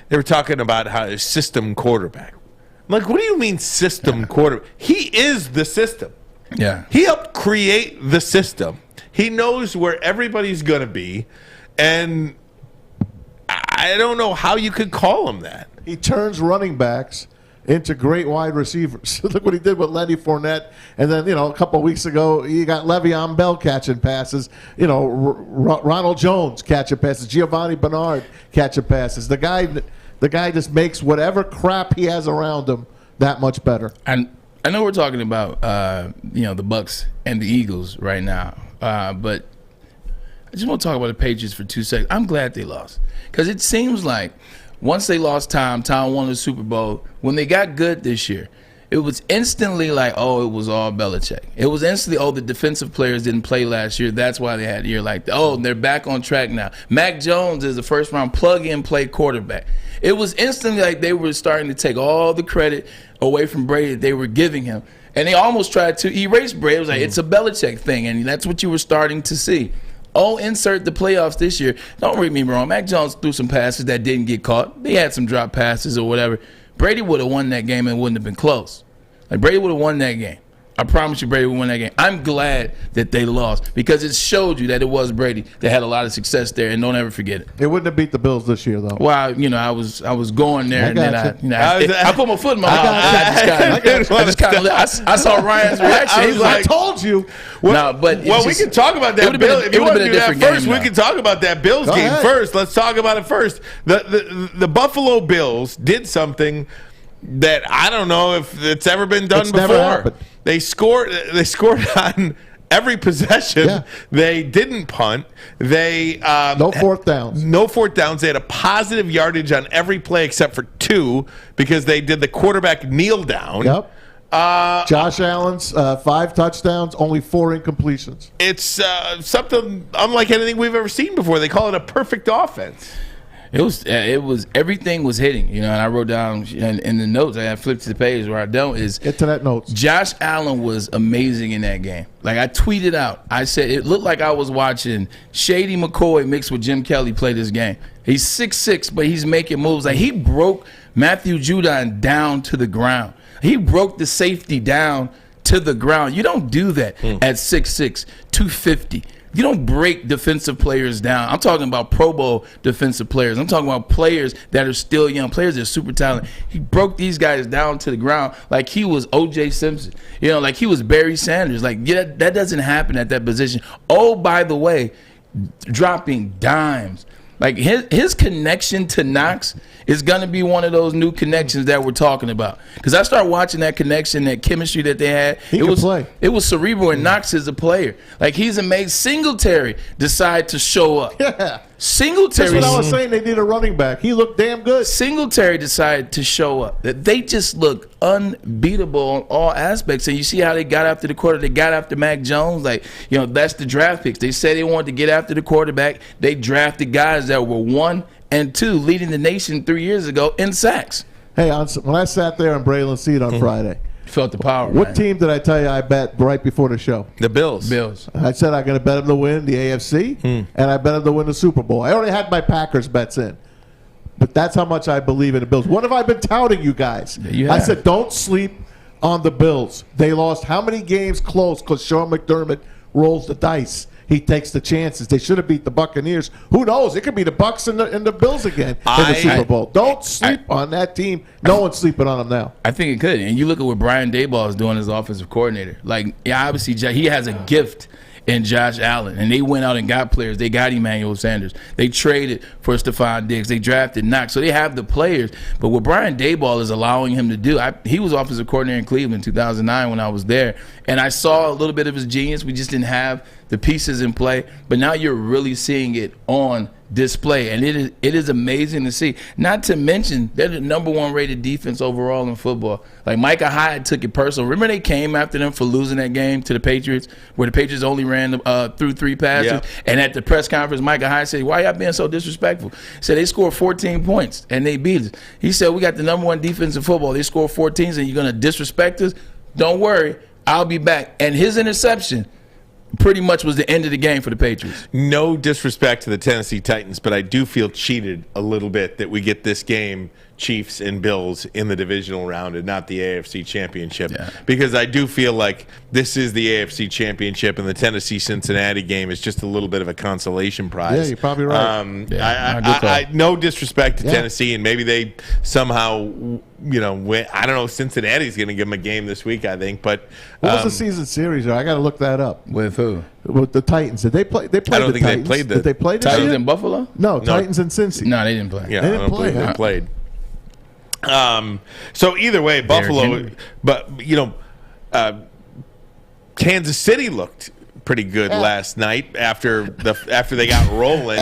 they were talking about how a system quarterback. I'm like, what do you mean system quarterback? He is the system. Yeah. He helped create the system. He knows where everybody's going to be, and I don't know how you could call him that. He turns running backs into great wide receivers. Look what he did with Lenny Fournette. And then, a couple of weeks ago, you got Le'Veon Bell catching passes. Ronald Jones catching passes. Giovanni Bernard catching passes. The guy just makes whatever crap he has around him that much better. And I know we're talking about, the Bucs and the Eagles right now. But I just want to talk about the Patriots for 2 seconds. I'm glad they lost. Because it seems like once they lost Tom won the Super Bowl. When they got good this year, it was instantly like, it was all Belichick. It was instantly, the defensive players didn't play last year. That's why they had a year like that. They're back on track now. Mac Jones is the first-round plug-and-play quarterback. It was instantly like they were starting to take all the credit away from Brady that they were giving him. And they almost tried to erase Brady. It was like, it's a Belichick thing, and that's what you were starting to see. Insert the playoffs this year. Don't read me wrong. Mac Jones threw some passes that didn't get caught. They had some drop passes or whatever. Brady would have won that game and it wouldn't have been close. Like, Brady would have won that game. I promise you Brady would win that game. I'm glad that they lost because it showed you that it was Brady that had a lot of success there, and don't ever forget it. It wouldn't have beat the Bills this year, though. Well, I was going there, and then I put my foot in my mouth. I saw Ryan's reaction. He's like, I told you. We can talk about that. If you want to do that first, we can talk about that Bills game first. Let's talk about it first. The Buffalo Bills did something that I don't know if it's ever been done before. Never happened. They scored on every possession. Yeah. They didn't punt. They no fourth downs. No fourth downs. They had a positive yardage on every play except for 2 because they did the quarterback kneel down. Yep. Josh Allen's 5 touchdowns, only 4 incompletions. It's something unlike anything we've ever seen before. They call it a perfect offense. It was everything was hitting, and I wrote down in the notes. I flipped to the page where I don't is get to that notes. Josh Allen was amazing in that game. Like I tweeted out, I said it looked like I was watching Shady McCoy mixed with Jim Kelly play this game. He's 6'6", but he's making moves. Like he broke Matthew Judon down to the ground. He broke the safety down to the ground. You don't do that at 6'6", 250. You don't break defensive players down. I'm talking about Pro Bowl defensive players. I'm talking about players that are still young, players that are super talented. He broke these guys down to the ground like he was O.J. Simpson, like he was Barry Sanders. Like, that doesn't happen at that position. Oh, by the way, dropping dimes. Like his connection to Knox is going to be one of those new connections that we're talking about. Because I started watching that connection, that chemistry that they had. It was cerebral, and Knox is a player. Like he's amazing. Singletary decided to show up. Yeah. Singletary. That's what I was saying. They need a running back. He looked damn good. Singletary decided to show up. They just look unbeatable on all aspects. And you see how they got after the quarterback. They got after Mac Jones. Like, that's the draft picks. They said they wanted to get after the quarterback. They drafted guys that were 1 and 2, leading the nation 3 years ago in sacks. Hey, when I sat there in Braylon's seat on Friday, felt the power. What team did I tell you I bet right before the show? The Bills. I said I'm going to bet them to win the AFC, and I bet them to win the Super Bowl. I already had my Packers bets in. But that's how much I believe in the Bills. What have I been touting you guys? I said don't sleep on the Bills. They lost how many games close because Sean McDermott rolls the dice. He takes the chances. They should have beat the Buccaneers. Who knows? It could be the Bucs and the Bills again in the Super Bowl. Don't sleep on that team. No one's sleeping on them now. I think it could. And you look at what Brian Daboll is doing as offensive coordinator. Like, obviously, he has a gift in Josh Allen, and they went out and got players. They got Emmanuel Sanders. They traded for Stephon Diggs. They drafted Knox. So they have the players. But what Brian Daboll is allowing him to do, he was offensive coordinator in Cleveland in 2009 when I was there, and I saw a little bit of his genius. We just didn't have the pieces in play. But now you're really seeing it on display, and it is amazing to see. Not to mention, they're the #1 rated defense overall in football. Like, Micah Hyde took it personal. Remember they came after them for losing that game to the Patriots, where the Patriots only ran through 3 passes? Yeah. And at the press conference, Micah Hyde said, "Why y'all being so disrespectful?" He said, "They scored 14 points, and they beat us." He said, "We got the #1 defense in football. They scored 14, and you're going to disrespect us? Don't worry, I'll be back." And his interception pretty much was the end of the game for the Patriots. No disrespect to the Tennessee Titans, but I do feel cheated a little bit that we get this game, Chiefs and Bills, in the divisional round and not the AFC Championship. Yeah. Because I do feel like this is the AFC Championship, and the Tennessee-Cincinnati game is just a little bit of a consolation prize. Yeah, you're probably I right. no disrespect to Tennessee, and maybe they somehow, win. I don't know. Cincinnati's going to give them a game this week, I think. But what was the season series? I got to look that up. With who? With the Titans. Did they play? They played. I don't think Titans. they played the Did they play the Titans in Buffalo? No, Titans and Cincy. No, they didn't play. Yeah, they I don't believe they played. So either way, Buffalo, but Kansas City looked pretty good last night after they got rolling.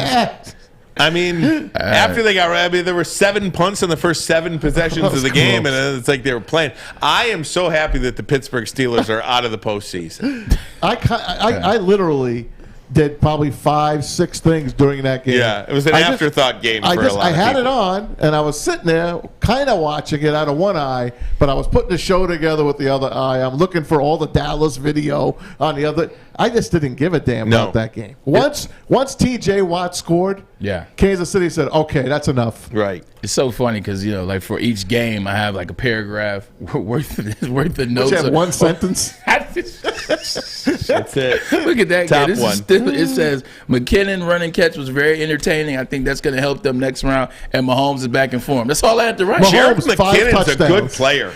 I mean, after they got rolling, there were 7 punts in the first 7 possessions of the game, and it's like they were playing. I am so happy that the Pittsburgh Steelers are out of the postseason. I literally did probably 5-6 things during that game. Yeah, it was an afterthought game for a lot of people. I had it on, and I was sitting there kind of watching it out of one eye, but I was putting the show together with the other eye. I'm looking for all the Dallas video on the other. I just didn't give a damn about that game. Once T.J. Watt scored, Kansas City said, okay, that's enough. Right. It's so funny because, like for each game, I have like a paragraph worth of notes. You have one sentence? That's it. Look at that Top game. It says McKinnon running catch was very entertaining. I think that's going to help them next round. And Mahomes is back in form. That's all I had to write. Jared McKinnon's a good player.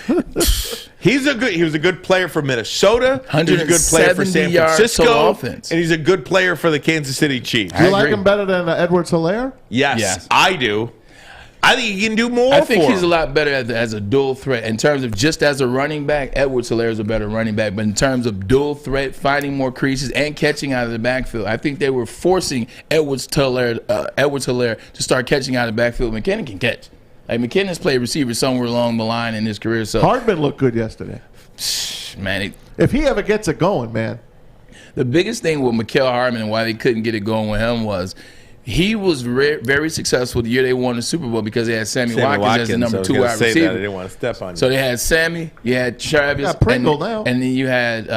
He was a good player for Minnesota. He was a good player for San Francisco. Offense. And he's a good player for the Kansas City Chiefs. Do you like him better than Edwards-Helaire? Yes, I do. I think he can do more. I think he's a lot better as a dual threat. In terms of just as a running back, Edwards-Helaire is a better running back. But in terms of dual threat, finding more creases and catching out of the backfield, I think they were forcing Edwards-Helaire to start catching out of the backfield. McKinnon can catch. Like McKinnon's played receiver somewhere along the line in his career. So Hardman looked good yesterday. Man, if he ever gets it going, man. The biggest thing with Mecole Hardman and why they couldn't get it going with him was he was very successful the year they won the Super Bowl because they had Sammy Watkins as the number 2 wide receiver. I didn't want to step on you. So they had Sammy, you had Travis, Pringle now. And then you had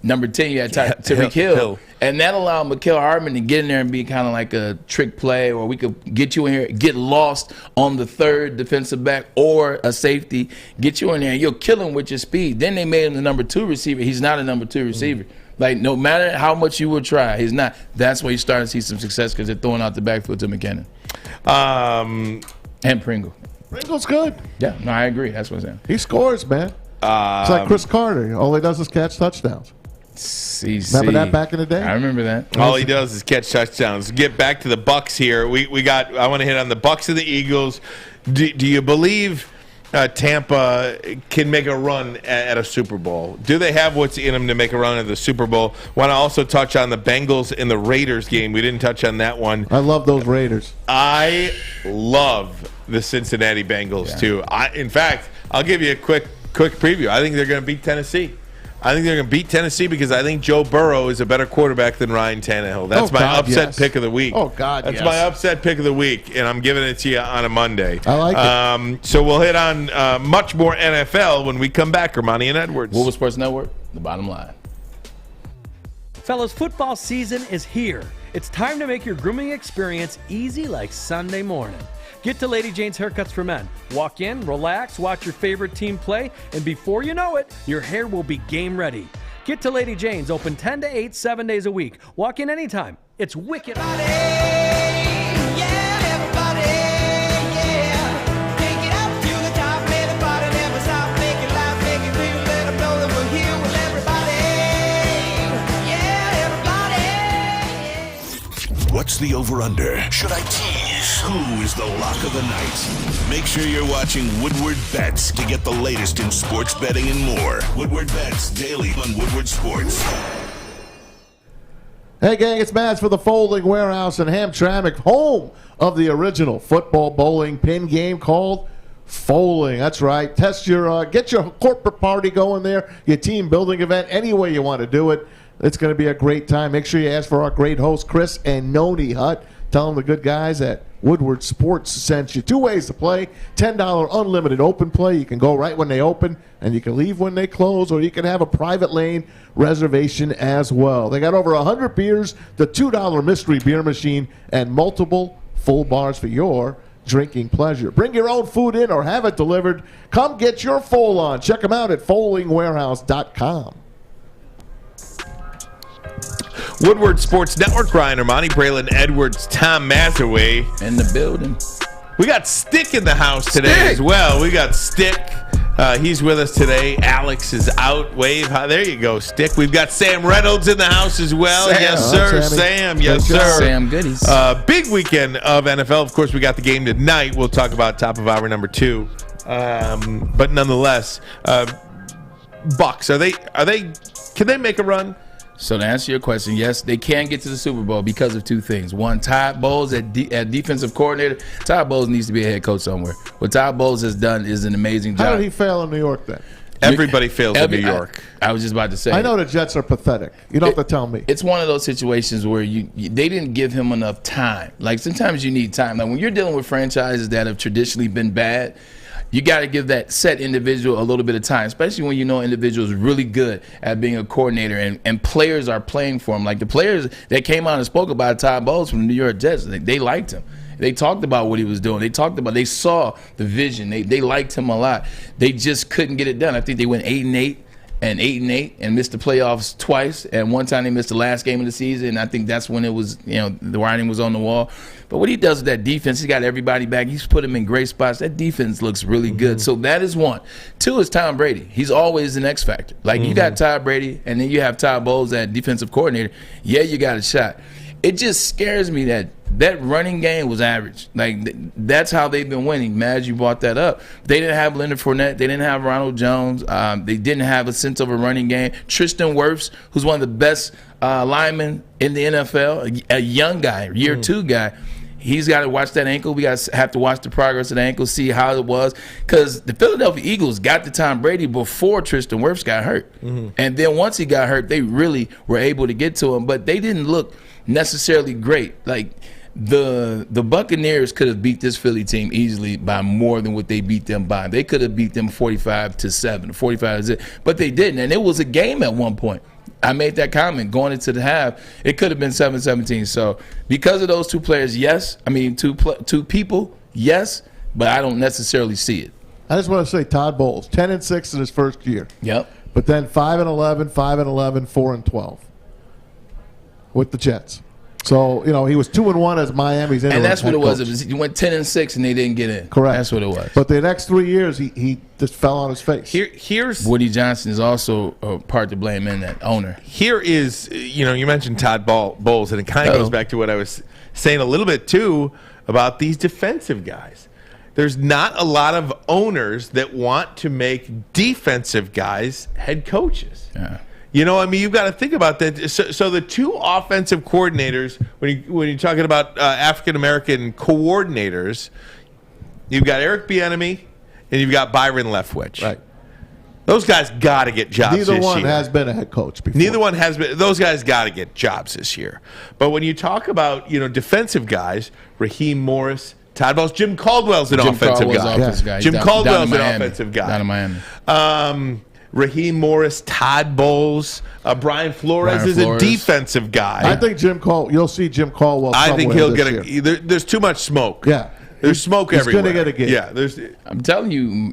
number 10, you had Tyreek Hill. And that allowed Mecole Hardman to get in there and be kind of like a trick play, or we could get you in here, get lost on the third defensive back or a safety, get you in there, and you'll kill him with your speed. Then they made him the number 2 receiver. He's not a number 2 receiver. Like, no matter how much you would try, he's not. That's where you start to see some success because they're throwing out the backfield to McKinnon. And Pringle. Pringle's good. Yeah, no, I agree. That's what I'm saying. He scores, man. It's like Chris Carter. All he does is catch touchdowns. Remember that back in the day? I remember that. All he does is catch touchdowns. Get back to the Bucs here. I want to hit on the Bucs and the Eagles. Do you believe Tampa can make a run at a Super Bowl? Do they have what's in them to make a run at the Super Bowl? Want to also touch on the Bengals and the Raiders game. We didn't touch on that one. I love those Raiders. I love the Cincinnati Bengals too. In fact, I'll give you a quick preview. I think they're going to beat Tennessee. I think they're going to beat Tennessee because I think Joe Burrow is a better quarterback than Ryan Tannehill. That's my upset pick of the week. Oh, God, That's my upset pick of the week, and I'm giving it to you on a Monday. I like it. So we'll hit on much more NFL when we come back. Armani and Edwards. Woodward Sports Network, the bottom line. Fellas, football season is here. It's time to make your grooming experience easy like Sunday morning. Get to Lady Jane's Haircuts for Men. Walk in, relax, watch your favorite team play, and before you know it, your hair will be game ready. Get to Lady Jane's, open 10 to 8, 7 days a week. Walk in anytime. It's wicked. What's the over-under? Should I tease? Who is the lock of the night? Make sure you're watching Woodward Bets to get the latest in sports betting and more. Woodward Bets daily on Woodward Sports. Hey, gang, it's Mads for the Folding Warehouse in Hamtramck, home of the original football bowling pin game called Folding. That's right. Get your corporate party going there, your team building event, any way you want to do it. It's going to be a great time. Make sure you ask for our great hosts, Chris and Noni Hutt. Tell them the good guys at Woodward Sports sent you. 2 ways to play. $10 unlimited open play. You can go right when they open, and you can leave when they close, or you can have a private lane reservation as well. They got over 100 beers, the $2 mystery beer machine, and multiple full bars for your drinking pleasure. Bring your own food in or have it delivered. Come get your Foal on. Check them out at foalingwarehouse.com. Woodward Sports Network, Ryan Armani, Braylon Edwards, Tom Mazaway. In the building. We got Stick in the house today as well. We got Stick. He's with us today. Alex is out. Wave. There you go, Stick. We've got Sam Reynolds in the house as well. Sam. Yes, sir. Sam. Yes, sir. Sam Goodies. Big weekend of NFL. Of course, we got the game tonight. We'll talk about top of hour number 2. But nonetheless, Bucks. Can they make a run? So to answer your question, yes, they can get to the Super Bowl because of 2 things. One, Todd Bowles at defensive coordinator. Todd Bowles needs to be a head coach somewhere. What Todd Bowles has done is an amazing job. How did he fail in New York then? Everybody fails in New York. I was just about to say. I know the Jets are pathetic. You don't have to tell me. It's one of those situations where they didn't give him enough time. Like sometimes you need time. Like when you're dealing with franchises that have traditionally been bad, you got to give that set individual a little bit of time, especially when you know individual is really good at being a coordinator and players are playing for him. Like the players that came out and spoke about Todd Bowles from the New York Jets, they liked him. They talked about what he was doing. They saw the vision. They liked him a lot. They just couldn't get it done. I think they went 8-8 and 8-8 and missed the playoffs twice. And one time they missed the last game of the season. And I think that's when it was, the writing was on the wall. But what he does with that defense, he's got everybody back. He's put them in great spots. That defense looks really good. So that is one. 2 is Tom Brady. He's always the X factor. Like you got Todd Brady, and then you have Todd Bowles at defensive coordinator. Yeah, you got a shot. It just scares me that running game was average. Like that's how they've been winning. Mad you brought that up. They didn't have Leonard Fournette. They didn't have Ronald Jones. They didn't have a sense of a running game. Tristan Wirfs, who's one of the best linemen in the NFL, a young guy, year 2 guy. He's got to watch that ankle. We have to watch the progress of the ankle, see how it was. Because the Philadelphia Eagles got to Tom Brady before Tristan Wirfs got hurt. And then once he got hurt, they really were able to get to him. But they didn't look necessarily great. Like the Buccaneers could have beat this Philly team easily by more than what they beat them by. They could have beat them 45-7, 45-0, but they didn't. And it was a game at one point. I made that comment going into the half. It could have been 7-17. So because of those 2 players, yes. I mean, two people, yes. But I don't necessarily see it. I just want to say Todd Bowles, 10-6 in his first year. Yep. But then 5-11, 5-11, 4-12 with the Jets. So, he was 2-1 as Miami's interim. And that's what it was. Coach. He went 10-6 and they didn't get in. Correct. That's what it was. But the next 3 years, he just fell on his face. Here's Woody Johnson is also a part to blame in that owner. Here is, you mentioned Todd Bowles, and it kind of goes back to what I was saying a little bit too about these defensive guys. There's not a lot of owners that want to make defensive guys head coaches. Yeah. You've got to think about that. So the 2 offensive coordinators, when you're talking about African-American coordinators, you've got Eric Bieniemy and you've got Byron Leftwich. Right. Those guys got to get jobs this year. Neither one has been a head coach before. Neither one has been. Those guys got to get jobs this year. But when you talk about, defensive guys, Raheem Morris, Todd Bowles, Jim Caldwell's an offensive guy. Jim Caldwell's an offensive guy. Down in Miami. Raheem Morris, Todd Bowles, Brian Flores is a defensive guy. I think you'll see Jim Caldwell. I think he'll get there's too much smoke. Yeah. There's smoke everywhere. He's going to get a gig. Yeah. I'm telling you,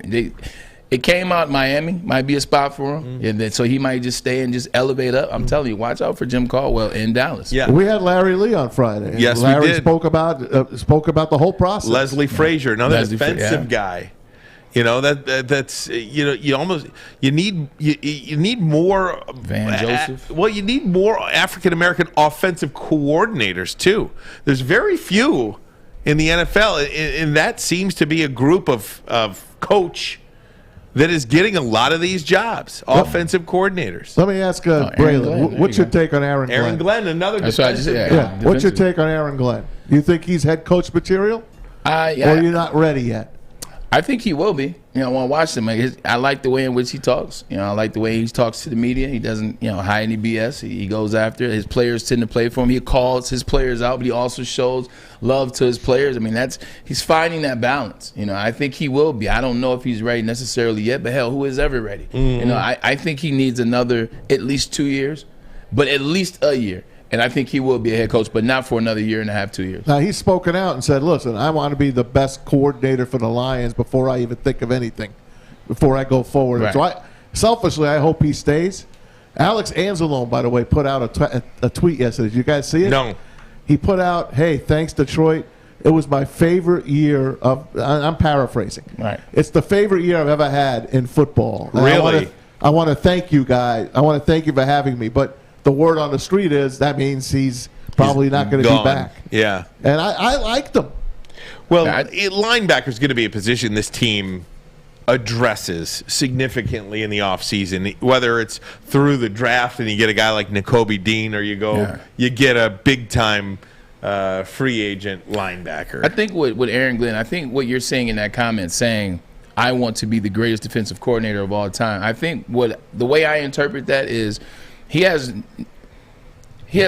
it came out Miami. Might be a spot for him. And then, so he might just stay and just elevate up. I'm telling you, watch out for Jim Caldwell in Dallas. Yeah. We had Larry Lee on Friday. Yes, Larry we did. spoke about the whole process. Leslie Frazier, another defensive guy. That's you need more Van Joseph. Well, you need more African American offensive coordinators too. There's very few in the NFL, and that seems to be a group of coach that is getting a lot of these jobs, offensive coordinators. Let me ask Braylon, what's your take on Aaron Glenn? Aaron Glenn, another defensive guy. What's your take on Aaron Glenn? Do you think he's head coach material? Or are you not ready yet? I think he will be. I want to watch him. I like the way in which he talks. I like the way he talks to the media. He doesn't, hide any BS. He goes after it. His players tend to play for him. He calls his players out, but he also shows love to his players. He's finding that balance. I think he will be. I don't know if he's ready necessarily yet, but hell, who is ever ready? Mm-hmm. I think he needs another at least 2 years, but at least a year. And I think he will be a head coach, but not for another year and a half, 2 years. Now, he's spoken out and said, listen, I want to be the best coordinator for the Lions before I even think of anything, before I go forward. Right. So, selfishly, I hope he stays. Alex Anzalone, by the way, put out a tweet yesterday. Did you guys see it? No. He put out, hey, thanks, Detroit. It was my favorite year of – I'm paraphrasing. Right. It's the favorite year I've ever had in football. And Really? I want to thank you guys. I want to thank you for having me. But the word on the street is that means he's probably not going to be back. Yeah. And I liked him. Well, linebacker is going to be a position this team addresses significantly in the offseason, whether it's through the draft and you get a guy like Nakobe Dean or you get a big-time free agent linebacker. I think with Aaron Glenn, I think what you're saying in that comment, saying, I want to be the greatest defensive coordinator of all time, I think the way I interpret that is he has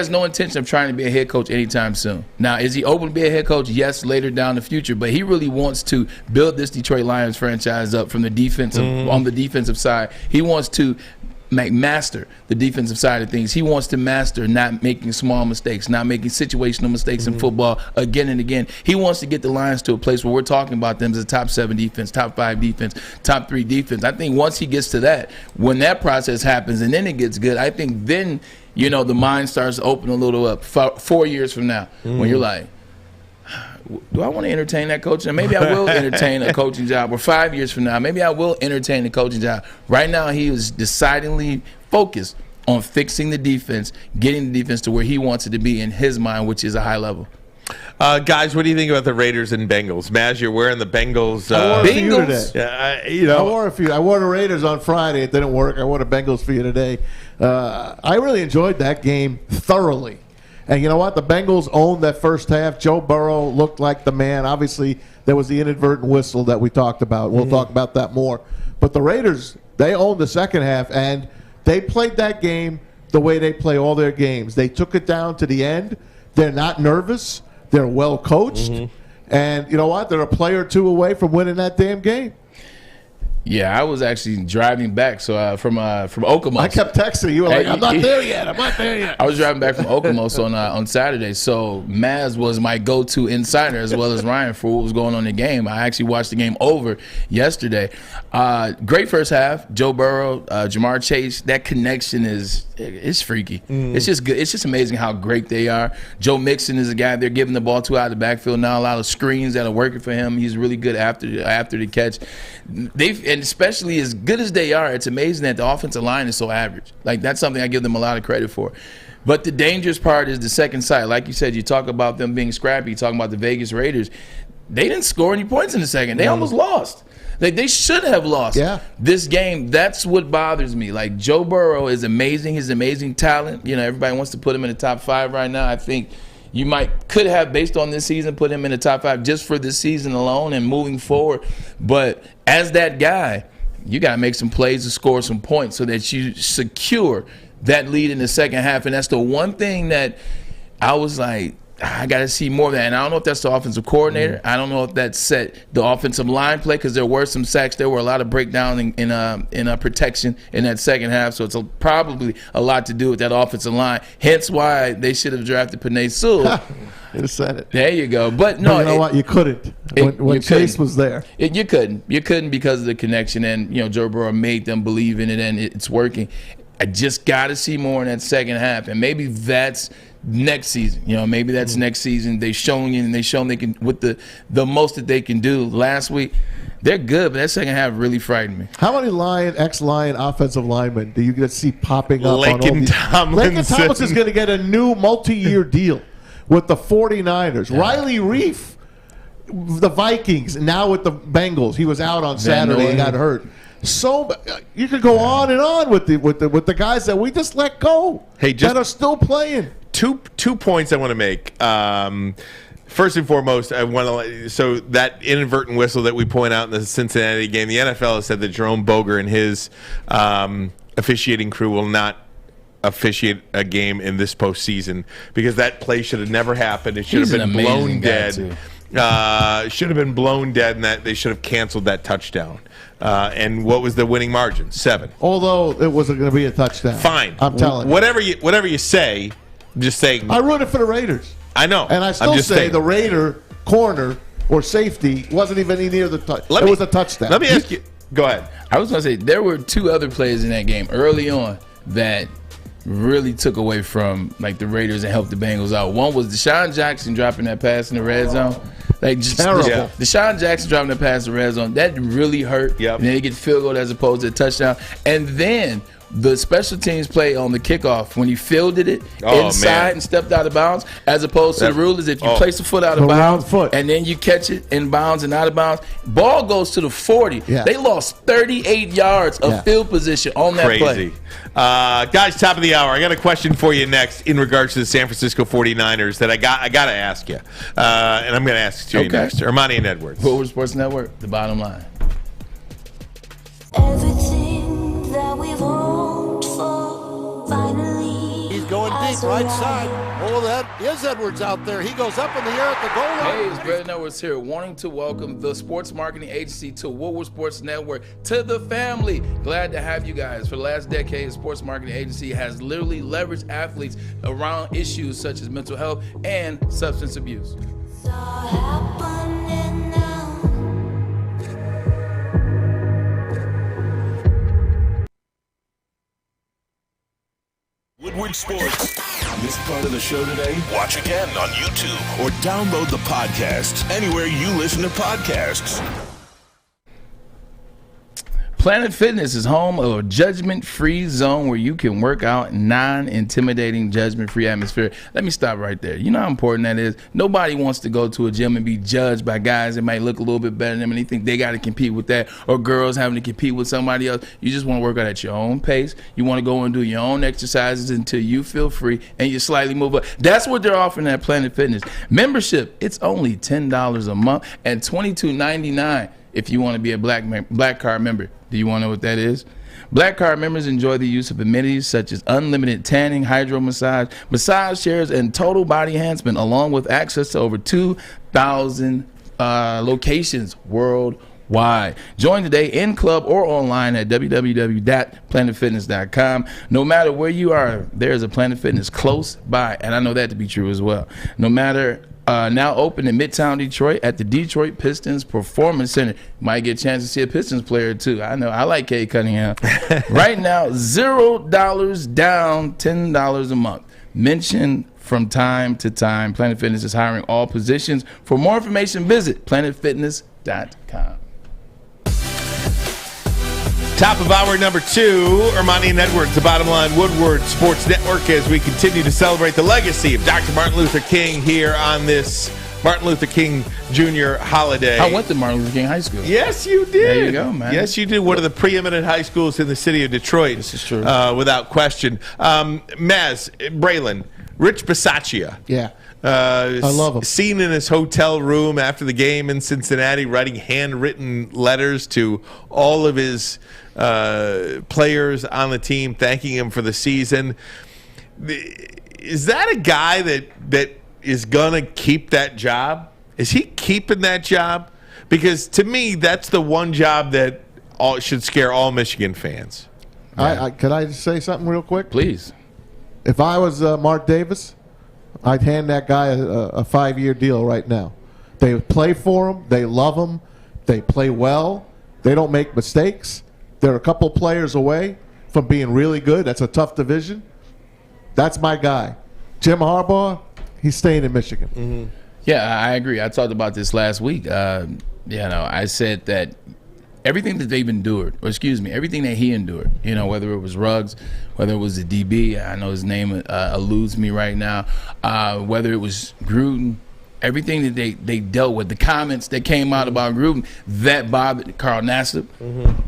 no intention of trying to be a head coach anytime soon. Now, is he open to be a head coach? Yes, later down the future. But he really wants to build this Detroit Lions franchise up from the defensive on the defensive side. He wants to master the defensive side of things. He wants to master not making small mistakes, not making situational mistakes in football again and again. He wants to get the Lions to a place where we're talking about them as a top 7 defense, top 5 defense, top 3 defense. I think once he gets to that, when that process happens and then it gets good, I think then, the mind starts to open a little up 4 years from now when you're like, do I want to entertain that coach? And maybe I will entertain a coaching job. Or 5 years from now, maybe I will entertain a coaching job. Right now, he is decidedly focused on fixing the defense, getting the defense to where he wants it to be in his mind, which is a high level. Guys, what do you think about the Raiders and Bengals? Maz, you're wearing the Bengals. I wore a few today. I wore a few. I wore the Raiders on Friday. It didn't work. I wore the Bengals for you today. I really enjoyed that game thoroughly. And you know what? The Bengals owned that first half. Joe Burrow looked like the man. Obviously, there was the inadvertent whistle that we talked about. We'll talk about that more. But the Raiders, they owned the second half, and they played that game the way they play all their games. They took it down to the end. They're not nervous. They're well coached. And you know what? They're a play or two away from winning that damn game. Yeah, I was actually driving back from Okemos. I kept texting you. Like, I'm not there yet. I'm not there yet. I was driving back from Okemos on Saturday, so Maz was my go-to insider as well as Ryan for what was going on in the game. I actually watched the game over yesterday. Great first half. Joe Burrow, Jamar Chase, that connection it's freaky. It's just good. It's just amazing how great they are. Joe Mixon is a guy they're giving the ball to out of the backfield now. A lot of screens that are working for him. He's really good after the catch. And especially as good as they are, it's amazing that the offensive line is so average. Like, that's something I give them a lot of credit for. But the dangerous part is the second side. Like you said, you talk about them being scrappy. You talk about the Vegas Raiders. They didn't score any points in the second. They almost lost. They should have lost this game. That's what bothers me. Like, Joe Burrow is amazing. He's amazing talent. Everybody wants to put him in the top 5 right now. I think you could have, based on this season, put him in the top 5 just for this season alone and moving forward. But as that guy, you got to make some plays to score some points so that you secure that lead in the second half. And that's the one thing that I was like, I got to see more of that. And I don't know if that's the offensive coordinator. I don't know if that's set the offensive line play, because there were some sacks. There were a lot of breakdown in protection in that second half. So it's probably a lot to do with that offensive line. Hence why they should have drafted Penei Sewell. You said it. There you go. But no, you know what? You couldn't. When Chase was there. You couldn't. You couldn't because of the connection. And, Joe Burrow made them believe in it, and it's working. I just got to see more in that second half. And maybe that's next season. Maybe that's next season. They've shown they can, with the most that they can do. Last week, they're good, but that second half really frightened me. How many ex-Lion offensive linemen do you get to see popping up Laken on all these? Tomlinson. Laken Tomlinson is going to get a new multi-year deal with the 49ers. Riley Reif, the Vikings, now with the Bengals. He was out on Saturday and got hurt. So you could go on and on with the guys that we just let go that are still playing. Two points I want to make. First and foremost, I want to so that inadvertent whistle that we point out in the Cincinnati game, the NFL has said that Jerome Boger and his officiating crew will not officiate a game in this postseason because that play should have never happened. It should have been blown dead. Should have been blown dead, and that they should have canceled that touchdown. And what was the winning margin? 7. Although it wasn't going to be a touchdown. Fine, I'm telling you. Whatever you say, I'm just saying. I rooted for the Raiders. I know, and I still say the Raider corner or safety wasn't even near the touch. It was a touchdown. Let me ask you. Go ahead. I was going to say there were 2 other plays in that game early on that really took away from like the Raiders and helped the Bengals out. One was Deshaun Jackson dropping that pass in the red zone. Like just terrible. Deshaun Jackson dropping that pass in the red zone. That really hurt. Yep. And then they get the field goal as opposed to a touchdown. And then the special teams play on the kickoff when he fielded it inside and stepped out of bounds, as opposed to the rule is if you place a foot out of bounds and then you catch it in bounds and out of bounds, ball goes to the 40. Yeah. They lost 38 yards of field position on that play. Guys, top of the hour. I got a question for you next in regards to the San Francisco 49ers that I got to ask you. And I'm going to ask you next. Armani and Edwards. Woodward Sports Network, the bottom line. Everything that we've hoped for, finally. He's going deep, right side. Oh, that is Edwards out there. He goes up in the air at the goal line. Hey, it's Brandon Edwards here, wanting to welcome the sports marketing agency to Woodward Sports Network, to the family. Glad to have you guys. For the last decade, the sports marketing agency has literally leveraged athletes around issues such as mental health and substance abuse. Woodward Sports. Missed part of the show today? Watch again on YouTube or download the podcast anywhere you listen to podcasts. Planet Fitness is home of a judgment-free zone where you can work out in non-intimidating, judgment-free atmosphere. Let me stop right there. You know how important that is? Nobody wants to go to a gym and be judged by guys that might look a little bit better than them and they think they got to compete with that, or girls having to compete with somebody else. You just want to work out at your own pace. You want to go and do your own exercises until you feel free and you slightly move up. That's what they're offering at Planet Fitness. Membership, it's only $10 a month and $22.99 if you want to be a Black Card member. Do you want to know what that is? Black Card members enjoy the use of amenities such as unlimited tanning, hydro massage, massage chairs, and total body enhancement, along with access to over 2,000 locations worldwide. Join today in club or online at www.planetfitness.com. No matter where you are, there is a Planet Fitness close by, and I know that to be true as well. No matter now open in Midtown Detroit at the Detroit Pistons Performance Center. Might get a chance to see a Pistons player too. I know. I like Cade Cunningham. Right now, $0 down, $10 a month. Mention from time to time. Planet Fitness is hiring all positions. For more information, visit planetfitness.com. Top of hour number 2, Armani and Edwards, the bottom line, Woodward Sports Network, as we continue to celebrate the legacy of Dr. Martin Luther King here on this Martin Luther King Jr. holiday. I went to Martin Luther King High School. Yes, you did. There you go, man. Yes, you did. One of the preeminent high schools in the city of Detroit. This is true. Without question. Maz, Braylon, Rich Passachi. Yeah. I love him. Seen in his hotel room after the game in Cincinnati, writing handwritten letters to all of his players on the team, thanking him for the season. Is that a guy that is going to keep that job? Is he keeping that job? Because to me, that's the one job that should scare all Michigan fans. Could I just say something real quick? Please. If I was Mark Davis, I'd hand that guy a 5-year deal right now. They play for him. They love him. They play well. They don't make mistakes. They're a couple players away from being really good. That's a tough division. That's my guy. Jim Harbaugh, he's staying in Michigan. Mm-hmm. Yeah, I agree. I talked about this last week. I said that everything that they've endured, everything that he endured, whether it was Ruggs, whether it was the DB, I know his name eludes me right now, whether it was Gruden, everything that they dealt with, the comments that came out about Gruden, that bothered Carl Nassib.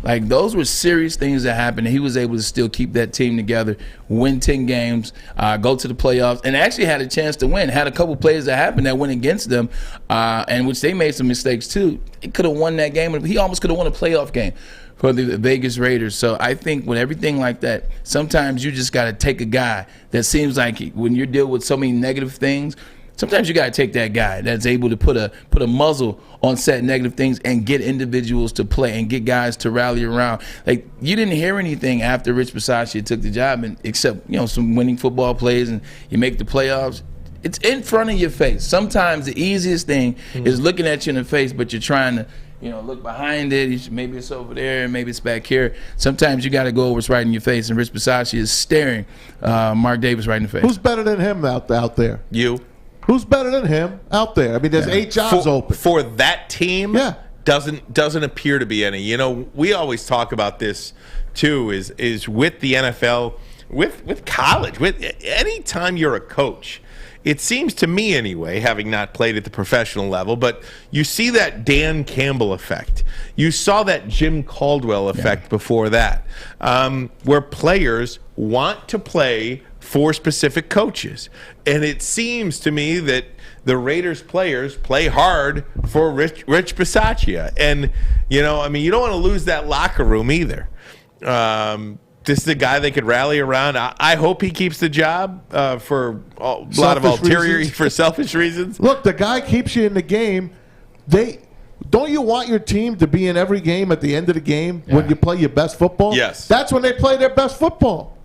Like, those were serious things that happened, and he was able to still keep that team together, win 10 games, go to the playoffs, and actually had a chance to win. Had a couple plays that happened that went against them, and which they made some mistakes too. He could have won that game. He almost could have won a playoff game for the Vegas Raiders. So I think with everything like that, sometimes you just got to take a guy that seems like when you're dealing with so many negative things, sometimes you got to take that guy that's able to put a muzzle on set negative things and get individuals to play and get guys to rally around. Like, you didn't hear anything after Rich Passachi took the job, except some winning football plays and you make the playoffs. It's in front of your face. Sometimes the easiest thing is looking at you in the face, but you're trying to look behind it. Maybe it's over there, maybe it's back here. Sometimes you got to go over what's right in your face, and Rich Passachi is staring Mark Davis right in the face. Who's better than him out there? You. Who's better than him out there? I mean, there's 8 jobs open. For that team, doesn't appear to be any. We always talk about this, too, is with the NFL, with college, with any time you're a coach. It seems to me anyway, having not played at the professional level, but you see that Dan Campbell effect. You saw that Jim Caldwell effect before that, where players want to play for specific coaches. And it seems to me that the Raiders players play hard for Rich Passachi. And, you don't want to lose that locker room either. This is a guy they could rally around. I hope he keeps the job for a lot of ulterior, for selfish reasons. Look, the guy keeps you in the game. Don't you want your team to be in every game at the end of the game when you play your best football? Yes. That's when they play their best football.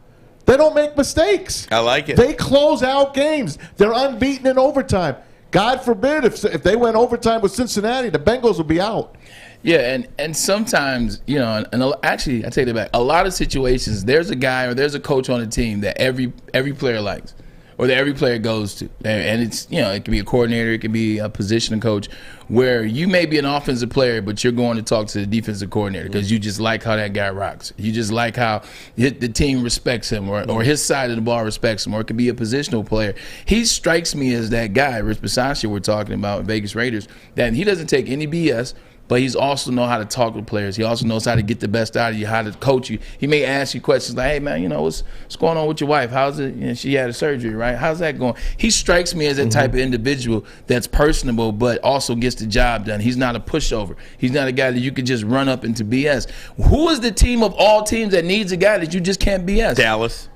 They don't make mistakes. I like it. They close out games. They're unbeaten in overtime. God forbid if they went overtime with Cincinnati, the Bengals would be out. Yeah, and sometimes, and actually, I take that back. A lot of situations, there's a guy or there's a coach on the team that every player likes or that every player goes to. And it's, it can be a coordinator, it can be a position coach, where you may be an offensive player, but you're going to talk to the defensive coordinator because you just like how that guy rocks. You just like how the team respects him or his side of the ball respects him, or it could be a positional player. He strikes me as that guy, Rich Passachi, we're talking about, Vegas Raiders, that he doesn't take any BS. But he's also know how to talk with players. He also knows how to get the best out of you, how to coach you. He may ask you questions like, hey, man, what's going on with your wife? How's it? She had a surgery, right? How's that going? He strikes me as that type of individual that's personable but also gets the job done. He's not a pushover. He's not a guy that you could just run up into BS. Who is the team of all teams that needs a guy that you just can't BS? Dallas.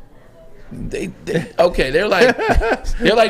They're like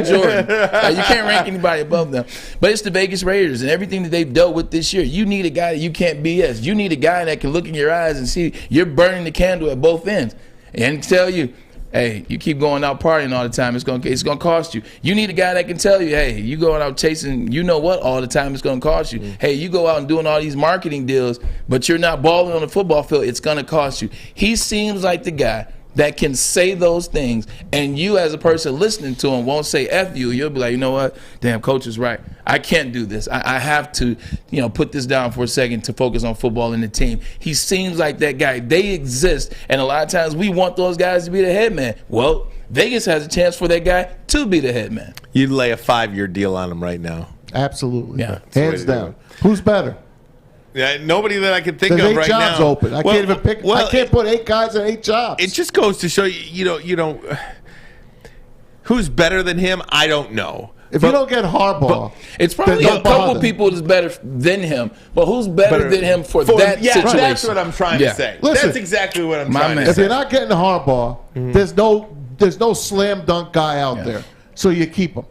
Jordan. You can't rank anybody above them. But it's the Vegas Raiders and everything that they've dealt with this year. You need a guy that you can't BS. You need a guy that can look in your eyes and see you're burning the candle at both ends and tell you, hey, you keep going out partying all the time, it's gonna cost you. You need a guy that can tell you, hey, you going out chasing, all the time, it's gonna cost you. Hey, you go out and doing all these marketing deals, but you're not balling on the football field, it's gonna cost you. He seems like the guy that can say those things, and you as a person listening to him won't say F you. You'll be like, you know what? Damn, coach is right. I can't do this. I have to, put this down for a second to focus on football and the team. He seems like that guy. They exist, and a lot of times we want those guys to be the head man. Well, Vegas has a chance for that guy to be the head man. You'd lay a 5-year deal on him right now. Absolutely. Yeah. Hands down. Who's better? Yeah, nobody that I can think There's of right now. 8 jobs open. I can't even pick. I can't put 8 guys in 8 jobs. It just goes to show you don't. Who's better than him? I don't know. If you don't get Harbaugh, it's probably a couple people that's better than him. But who's better than him for that situation? That's what I'm trying to say. Listen, that's exactly what I'm trying to say. If you're not getting Harbaugh, there's no slam dunk guy out there, so you keep him.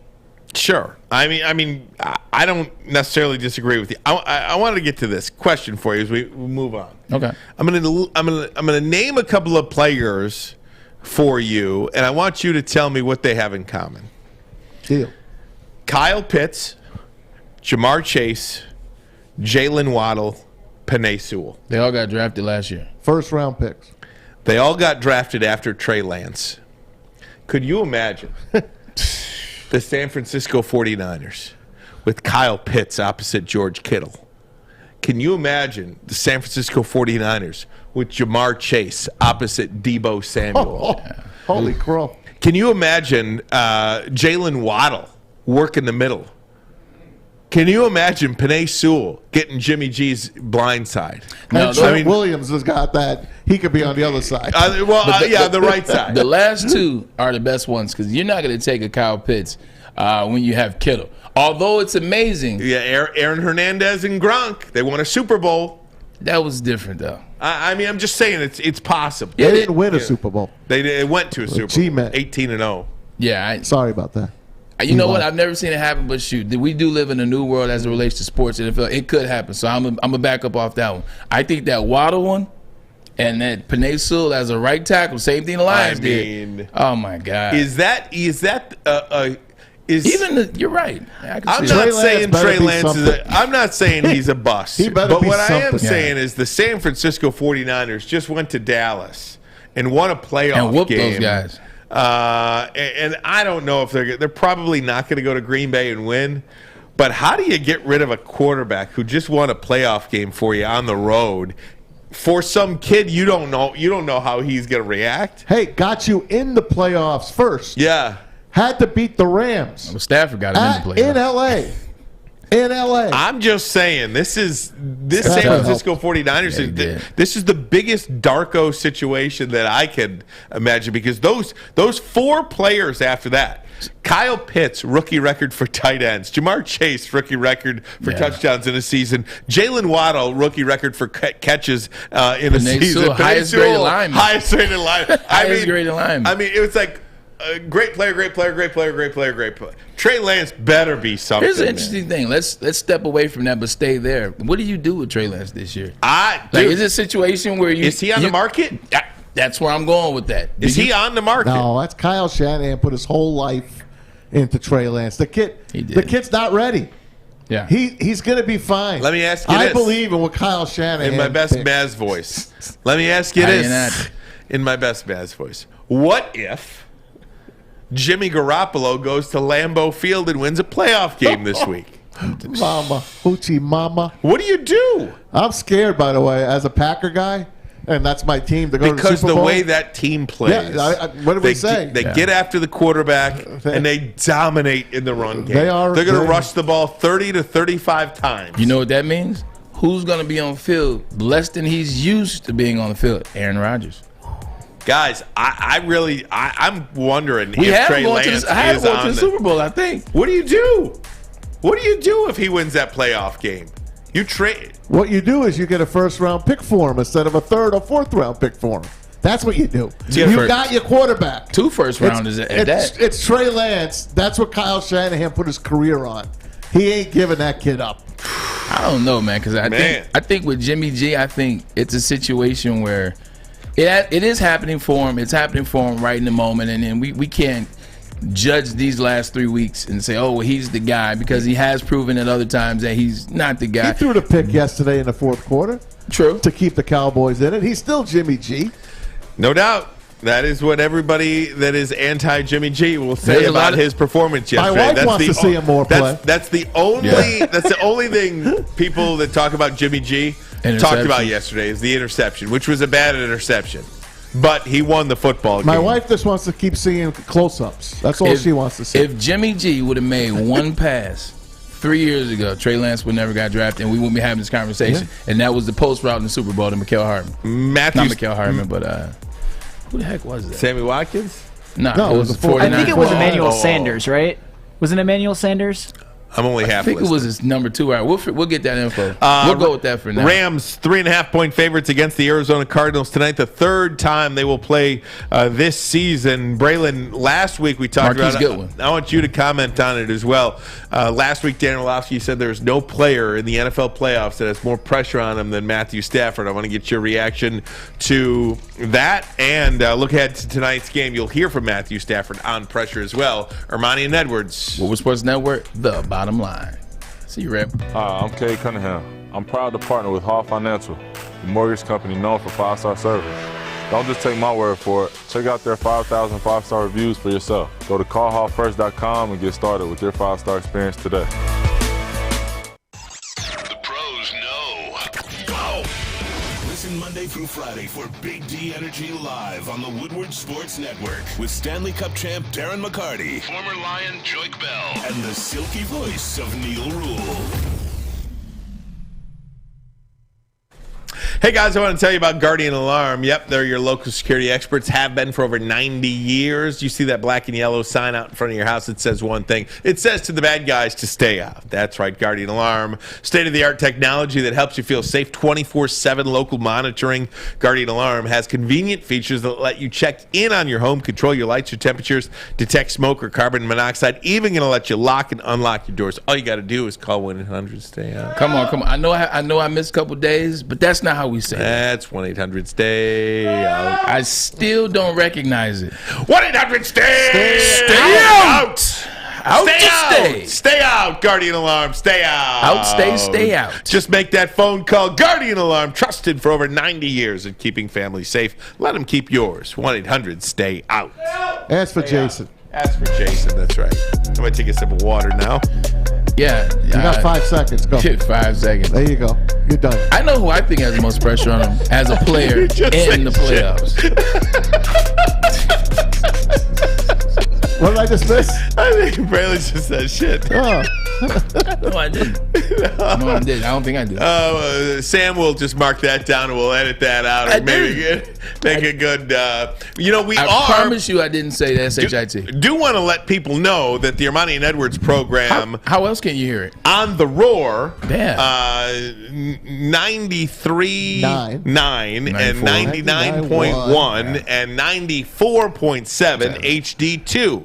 Sure. I mean, I don't necessarily disagree with you. I wanted to get to this question for you as we move on. Okay. I'm gonna name a couple of players for you, and I want you to tell me what they have in common. Deal. Kyle Pitts, Jamar Chase, Jalen Waddle, Penei Sewell. They all got drafted last year. First round picks. They all got drafted after Trey Lance. Could you imagine the San Francisco 49ers with Kyle Pitts opposite George Kittle? Can you imagine the San Francisco 49ers with Jamar Chase opposite Deebo Samuel? Holy crow. Can you imagine Jalen Waddle work in the middle Can you imagine Penei Sewell getting Jimmy G's blind side? No, Trent Williams has got that. He could be on the other side. The right side. The last two are the best ones because you're not going to take a Kyle Pitts when you have Kittle. Although it's amazing. Yeah, Aaron Hernandez and Gronk, they won a Super Bowl. That was different, though. I mean, I'm just saying it's possible. They didn't win a Super Bowl. They went to a Super Bowl. 18-0. Yeah. Sorry about that. You know what? I've never seen it happen, but shoot, we do live in a new world as it relates to sports and NFL. It could happen, so I'm a back up off that one. I think that Waddle one and that Penei Sewell as a right tackle, same thing the Lions did. Oh my God! You're right. I'm not saying Trey Lance I'm not saying he's a bust. But what I am saying is the San Francisco 49ers just went to Dallas and won a playoff and whooped game. those guys. And I don't know if they're probably not going to go to Green Bay and win. But how do you get rid of a quarterback who just won a playoff game for you on the road for some kid you don't know how he's going to react? Hey, got you in the playoffs first. Yeah. Had to beat the Rams. Well, Stafford got him in the playoffs. In L.A. In L.A. I'm just saying, this San Francisco 49ers, this is the biggest Darko situation that I can imagine because those four players after that, Kyle Pitts, rookie record for tight ends. Jamar Chase, rookie record for touchdowns in a season. Jalen Waddle, rookie record for catches in a season. Highest graded lineman. Highest graded lineman. Graded lineman. I mean, it was like, great player. Trey Lance better be something. Here's an interesting thing. Let's step away from that, but stay there. What do you do with Trey Lance this year? Is it a situation where is he on the market? That's where I'm going with that. Is he on the market? No, that's Kyle Shanahan put his whole life into Trey Lance. The kid's not ready. Yeah, he's going to be fine. Let me ask you I believe in what Kyle Shanahan. In my best Maz voice. Let me ask you this. In my best Maz voice. What if Jimmy Garoppolo goes to Lambeau Field and wins a playoff game this week? Mama, hoochie mama. What do you do? I'm scared, by the way, as a Packer guy, and that's my team to go to the Super Bowl. Because the way that team plays. Yeah, what did we say? They get after the quarterback, and they dominate in the run game. They're going to rush the ball 30 to 35 times. You know what that means? Who's going to be on the field less than he's used to being on the field? Aaron Rodgers. Guys, I'm wondering if Trey Lance is on the Super Bowl, I think. What do you do? What do you do if he wins that playoff game? You trade. What you do is you get a first-round pick for him instead of a third or fourth-round pick for him. That's what you do. You got your quarterback. 2 first-rounders at that. It's Trey Lance. That's what Kyle Shanahan put his career on. He ain't giving that kid up. I don't know, man, because I think with Jimmy G, I think it's a situation where it is happening for him. It's happening for him right in the moment, and then we can't judge these last 3 weeks and say, oh, well, he's the guy, because he has proven at other times that he's not the guy. He threw the pick yesterday in the fourth quarter. True. To keep the Cowboys in it. He's still Jimmy G. No doubt. That is what everybody that is anti-Jimmy G will say about his performance yesterday. My wife wants to see him more play. That's the only thing people that talk about Jimmy G talked about yesterday is the interception, which was a bad interception. But he won the football game. My wife just wants to keep seeing close-ups. That's all she wants to see. If Jimmy G would have made one pass 3 years ago, Trey Lance would never got drafted, and we wouldn't be having this conversation. Yeah. And that was the post route in the Super Bowl to Mikael Hardman. Not Mikael Hardman, but who the heck was that? Sammy Watkins? No, it was the 49ers. I think it was Emmanuel Sanders, right? Was it Emmanuel Sanders? I'm only half. I think it was his number 2. All right, we'll get that info. We'll go with that for now. Rams 3.5-point favorites against the Arizona Cardinals tonight. The third time they will play this season. Braylon, last week we talked about it. I want you to comment on it as well. Last week, Dan Orlovsky said there's no player in the NFL playoffs that has more pressure on him than Matthew Stafford. I want to get your reaction to that, and look ahead to tonight's game. You'll hear from Matthew Stafford on pressure as well. Armani and Edwards. Woodward Sports Network, the bottom line. See you, Rep. Hi, I'm Kay Cunningham. I'm proud to partner with Hall Financial, the mortgage company known for 5-star service. Don't just take my word for it. Check out their 5,000 5-star reviews for yourself. Go to callhallfirst.com and get started with your 5-star experience today. The pros know. Go! Listen Monday through through Friday for Big D Energy Live on the Woodward Sports Network with Stanley Cup champ Darren McCarty, former Lion Joik Bell, and the silky voice of Neil Rule. Hey guys, I want to tell you about Guardian Alarm. Yep, they're your local security experts, have been for over 90 years. You see that black and yellow sign out in front of your house that says one thing. It says to the bad guys to stay out. That's right, Guardian Alarm. State-of-the-art technology that helps you feel safe 24/7 local monitoring. Guardian Alarm has convenient features that let you check in on your home, control your lights, your temperatures, detect smoke or carbon monoxide, even going to let you lock and unlock your doors. All you got to do is call 1-800-STAY-OUT. Come on. I know I missed a couple days, but that's not how we say that's 1-800-STAY-OUT. I still don't recognize it. 1-800-STAY-OUT. Stay out, Guardian Alarm. Stay out. Stay out. Just make that phone call. Guardian Alarm, trusted for over 90 years in keeping families safe. Let them keep yours. 1-800-STAY-OUT. Ask for Jason. Ask for Jason, that's right. I'm going to take a sip of water now. Yeah. You got 5 seconds. Go. 5 seconds. There you go. You're done. I know who I think has the most pressure on him as a player in the playoffs. What did I just miss? I think Braylon just said shit. Oh. No, I didn't. No, I didn't. I don't think I did. Sam will just mark that down and we'll edit that out. Or maybe make a good. I promise you I didn't say the SHIT. Do want to let people know that the Armani and Edwards program. How else can you hear it? On the Roar. Yeah. 93.9 and 99.1 and 94.7 HD2.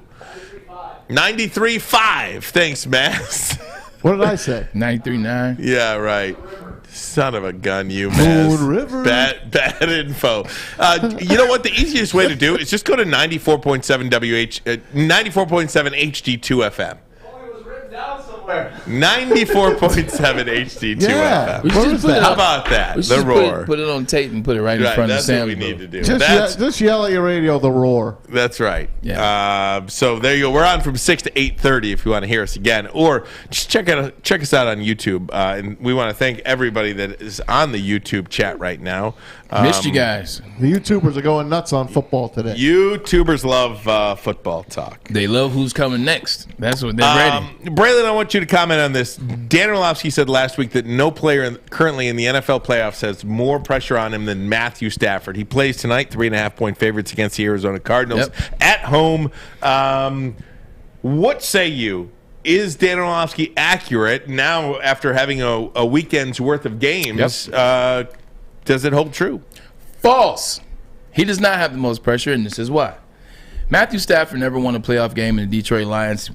93.5. Thanks, Mass. What did I say? 93.9. Yeah, right. Son of a gun, you Mass. Moon River. Bad info. You know what? The easiest way to do it is just go to 94.7 94.7 HD2 FM. 94.7 HD2 Yeah. FM. How about that? The Roar. Put it on tape and put it right in front of Sam. That's what we need to do. Just yell at your radio, The Roar. That's right. Yeah. So there you go. We're on from 6 to 8:30 if you want to hear us again. Or just check us out on YouTube. And we want to thank everybody that is on the YouTube chat right now. Missed you guys. The YouTubers are going nuts on football today. YouTubers love football talk. They love who's coming next. That's what they're ready. Braylon, I want you to comment on this. Dan Orlovsky said last week that no player currently in the NFL playoffs has more pressure on him than Matthew Stafford. He plays tonight, 3.5-point favorites against the Arizona Cardinals at home. What say you? Is Dan Orlovsky accurate now after having a weekend's worth of games? Does it hold true? False. He does not have the most pressure, and this is why. Matthew Stafford never won a playoff game in the Detroit Lions.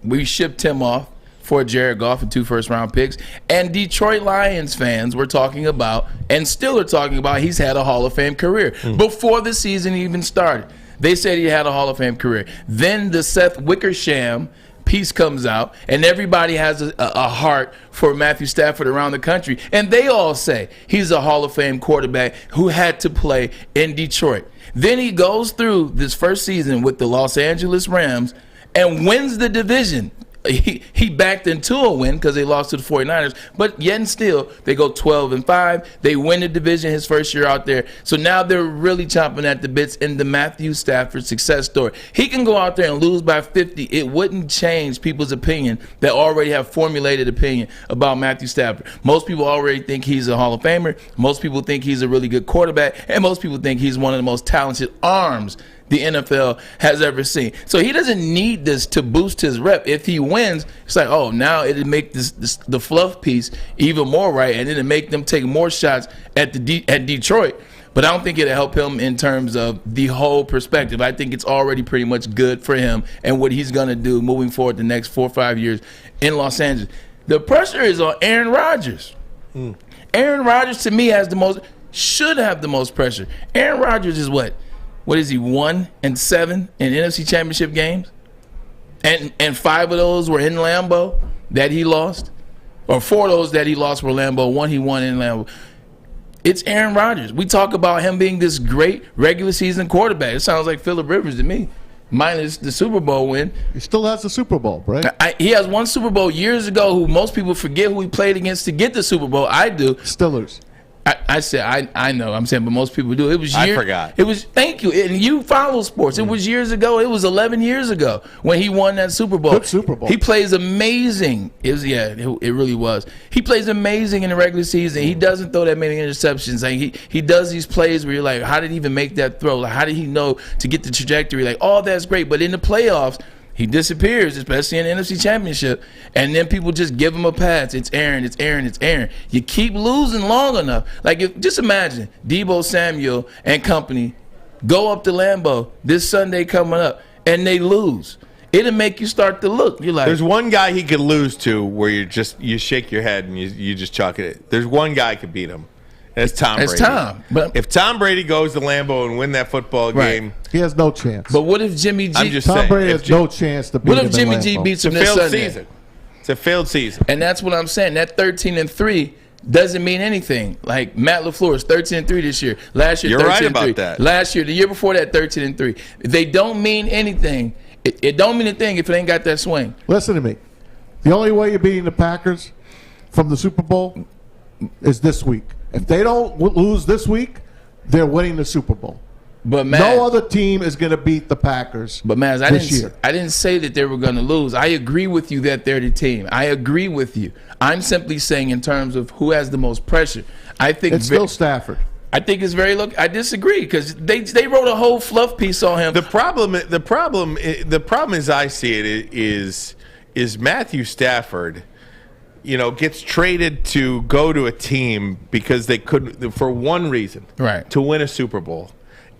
We shipped him off for Jared Goff and 2 first-round picks. And Detroit Lions fans were talking about, and still are talking about, he's had a Hall of Fame career. Before the season even started, they said he had a Hall of Fame career. Then the Seth Wickersham piece comes out, and everybody has a heart for Matthew Stafford around the country. And they all say he's a Hall of Fame quarterback who had to play in Detroit. Then he goes through this first season with the Los Angeles Rams and wins the division. He backed into a win because they lost to the 49ers, but yet and still, they go 12-5. They win the division his first year out there. So now they're really chomping at the bits in the Matthew Stafford success story. He can go out there and lose by 50. It wouldn't change people's opinion that already have formulated opinion about Matthew Stafford. Most people already think he's a Hall of Famer. Most people think he's a really good quarterback. And most people think he's one of the most talented arms the NFL has ever seen. So he doesn't need this to boost his rep. If he wins, it's like, oh, now it'll make the fluff piece even more right, and it'll make them take more shots at Detroit. But I don't think it'll help him in terms of the whole perspective. I think it's already pretty much good for him and what he's going to do moving forward the next 4 or 5 years in Los Angeles. The pressure is on Aaron Rodgers. Aaron Rodgers, to me, should have the most pressure. Aaron Rodgers is what? What is he, 1-7 in NFC Championship games? And 5 of those were in Lambeau that he lost? Or 4 of those that he lost were Lambeau, 1 he won in Lambeau. It's Aaron Rodgers. We talk about him being this great regular season quarterback. It sounds like Phillip Rivers to me, minus the Super Bowl win. He still has the Super Bowl, right? He has one Super Bowl years ago who most people forget who he played against to get the Super Bowl. I do. Stillers. I said I know. I'm saying, but most people do. It was I forgot. It was thank you. And you follow sports. It was years ago. It was 11 years ago when he won that Super Bowl. Good Super Bowl. He plays amazing. It really was. He plays amazing in the regular season. He doesn't throw that many interceptions. Like he does these plays where you're like, how did he even make that throw? Like, how did he know to get the trajectory? Like, oh, that's great. But in the playoffs, he disappears, especially in the NFC Championship, and then people just give him a pass. It's Aaron, it's Aaron, it's Aaron. You keep losing long enough. Like, just imagine Deebo Samuel and company go up to Lambeau this Sunday coming up, and they lose. It'll make you start to look. You're like, there's one guy he could lose to where you shake your head and you just chalk it. There's one guy could beat him. It's Tom Brady. It's Tom. But if Tom Brady goes to Lambeau and win that football game, he has no chance. But what if Jimmy G? I'm just Tom saying, Brady has no chance to beat What him if Jimmy in G Lambeau. beats him It's a this failed Sunday? season. It's a failed season. And that's what I'm saying. That 13-3 doesn't mean anything. Like Matt LaFleur is 13-3 this year. Last year, You're 13-3. right about that. Last year, the year before that, 13-3. They don't mean anything. It don't mean a thing if it ain't got that swing. Listen to me. The only way you're beating the Packers from the Super Bowl is this week. If they don't lose this week, they're winning the Super Bowl. But man, no other team is going to beat the Packers. But man, I year. didn't say that they were going to lose. I agree with you that they're the team. I agree with you. I'm simply saying in terms of who has the most pressure. I think it's still Stafford. I think it's very look. I disagree because they wrote a whole fluff piece on him. The problem as I see it is Matthew Stafford, gets traded to go to a team because they couldn't, for one reason, right, to win a Super Bowl.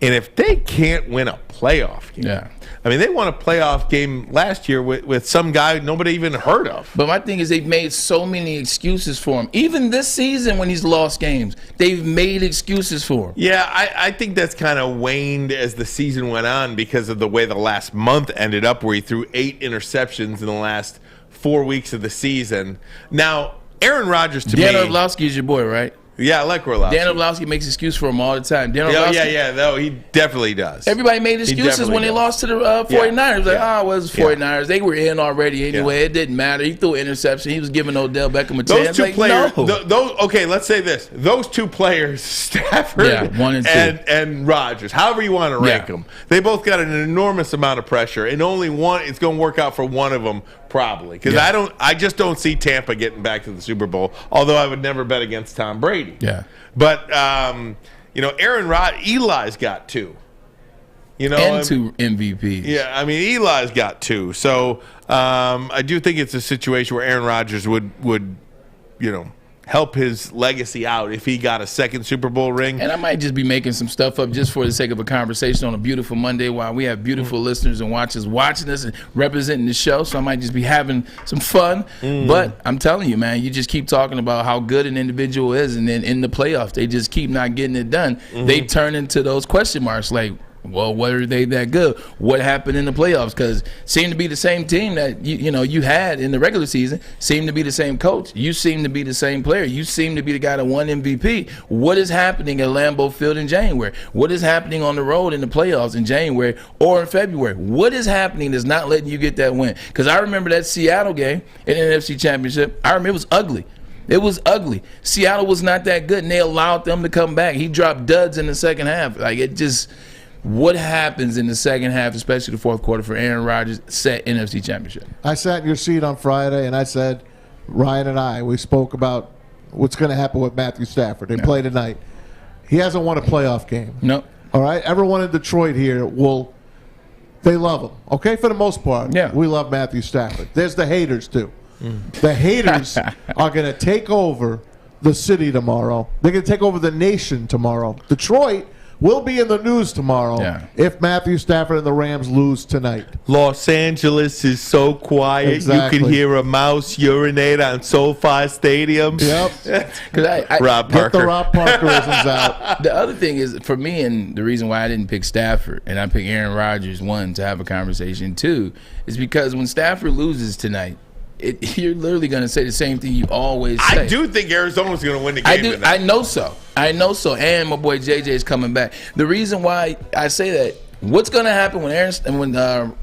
And if they can't win a playoff game, I mean, they won a playoff game last year with some guy nobody even heard of. But my thing is they've made so many excuses for him. Even this season when he's lost games, they've made excuses for him. Yeah, I think that's kind of waned as the season went on because of the way the last month ended up, where he threw 8 interceptions in the last 4 weeks of the season. Now, Aaron Rodgers to Dan me... Dan Orlovsky is your boy, right? Yeah, I like Orlovsky. Dan Orlovsky makes excuse for him all the time. No, he definitely does. Everybody made excuses when they lost to the 49ers. It was the 49ers. They were in already anyway. It didn't matter. He threw an interception. He was giving Odell Beckham a chance. Those two players, okay, let's say this. Those two players, Stafford 1 and 2. and Rodgers, however you want to rank them, they both got an enormous amount of pressure, and only one, it's going to work out for one of them probably. Because I just don't see Tampa getting back to the Super Bowl, although I would never bet against Tom Brady. Yeah. But, Eli's got 2. And 2 MVPs. Yeah, I mean, Eli's got 2. So I do think it's a situation where Aaron Rodgers would help his legacy out if he got a second Super Bowl ring. And I might just be making some stuff up just for the sake of a conversation on a beautiful Monday while we have beautiful listeners and watchers watching us and representing the show. So I might just be having some fun. But I'm telling you, man, you just keep talking about how good an individual is, and then in the playoffs, they just keep not getting it done. They turn into those question marks like, well, what are they that good? What happened in the playoffs? Because seemed to be the same team that you had in the regular season. Seemed to be the same coach. You seem to be the same player. You seem to be the guy that won MVP. What is happening at Lambeau Field in January? What is happening on the road in the playoffs in January or in February? What is happening that's not letting you get that win? Because I remember that Seattle game in the NFC Championship. I remember it was ugly. It was ugly. Seattle was not that good, and they allowed them to come back. He dropped duds in the second half. Like, it just... What happens in the second half, especially the fourth quarter, for Aaron Rodgers set NFC Championship? I sat in your seat on Friday, and I said, Ryan and we spoke about what's going to happen with Matthew Stafford. They play tonight. He hasn't won a playoff game. No. All right? Everyone in Detroit here they love him. Okay? For the most part, we love Matthew Stafford. There's the haters, too. The haters are going to take over the city tomorrow. They're going to take over the nation tomorrow. Detroit will be in the news tomorrow if Matthew Stafford and the Rams lose tonight. Los Angeles is so quiet. Exactly. You can hear a mouse urinate on SoFi Stadium. Yep. Rob Parker. Get the Rob Parkerisms out. The other thing is, for me, and the reason why I didn't pick Stafford and I picked Aaron Rodgers, 1, to have a conversation, 2, is because when Stafford loses tonight, you're literally going to say the same thing you always say. I do think Arizona's going to win the game tonight. I know so. And my boy JJ is coming back. The reason why I say that, what's going to happen when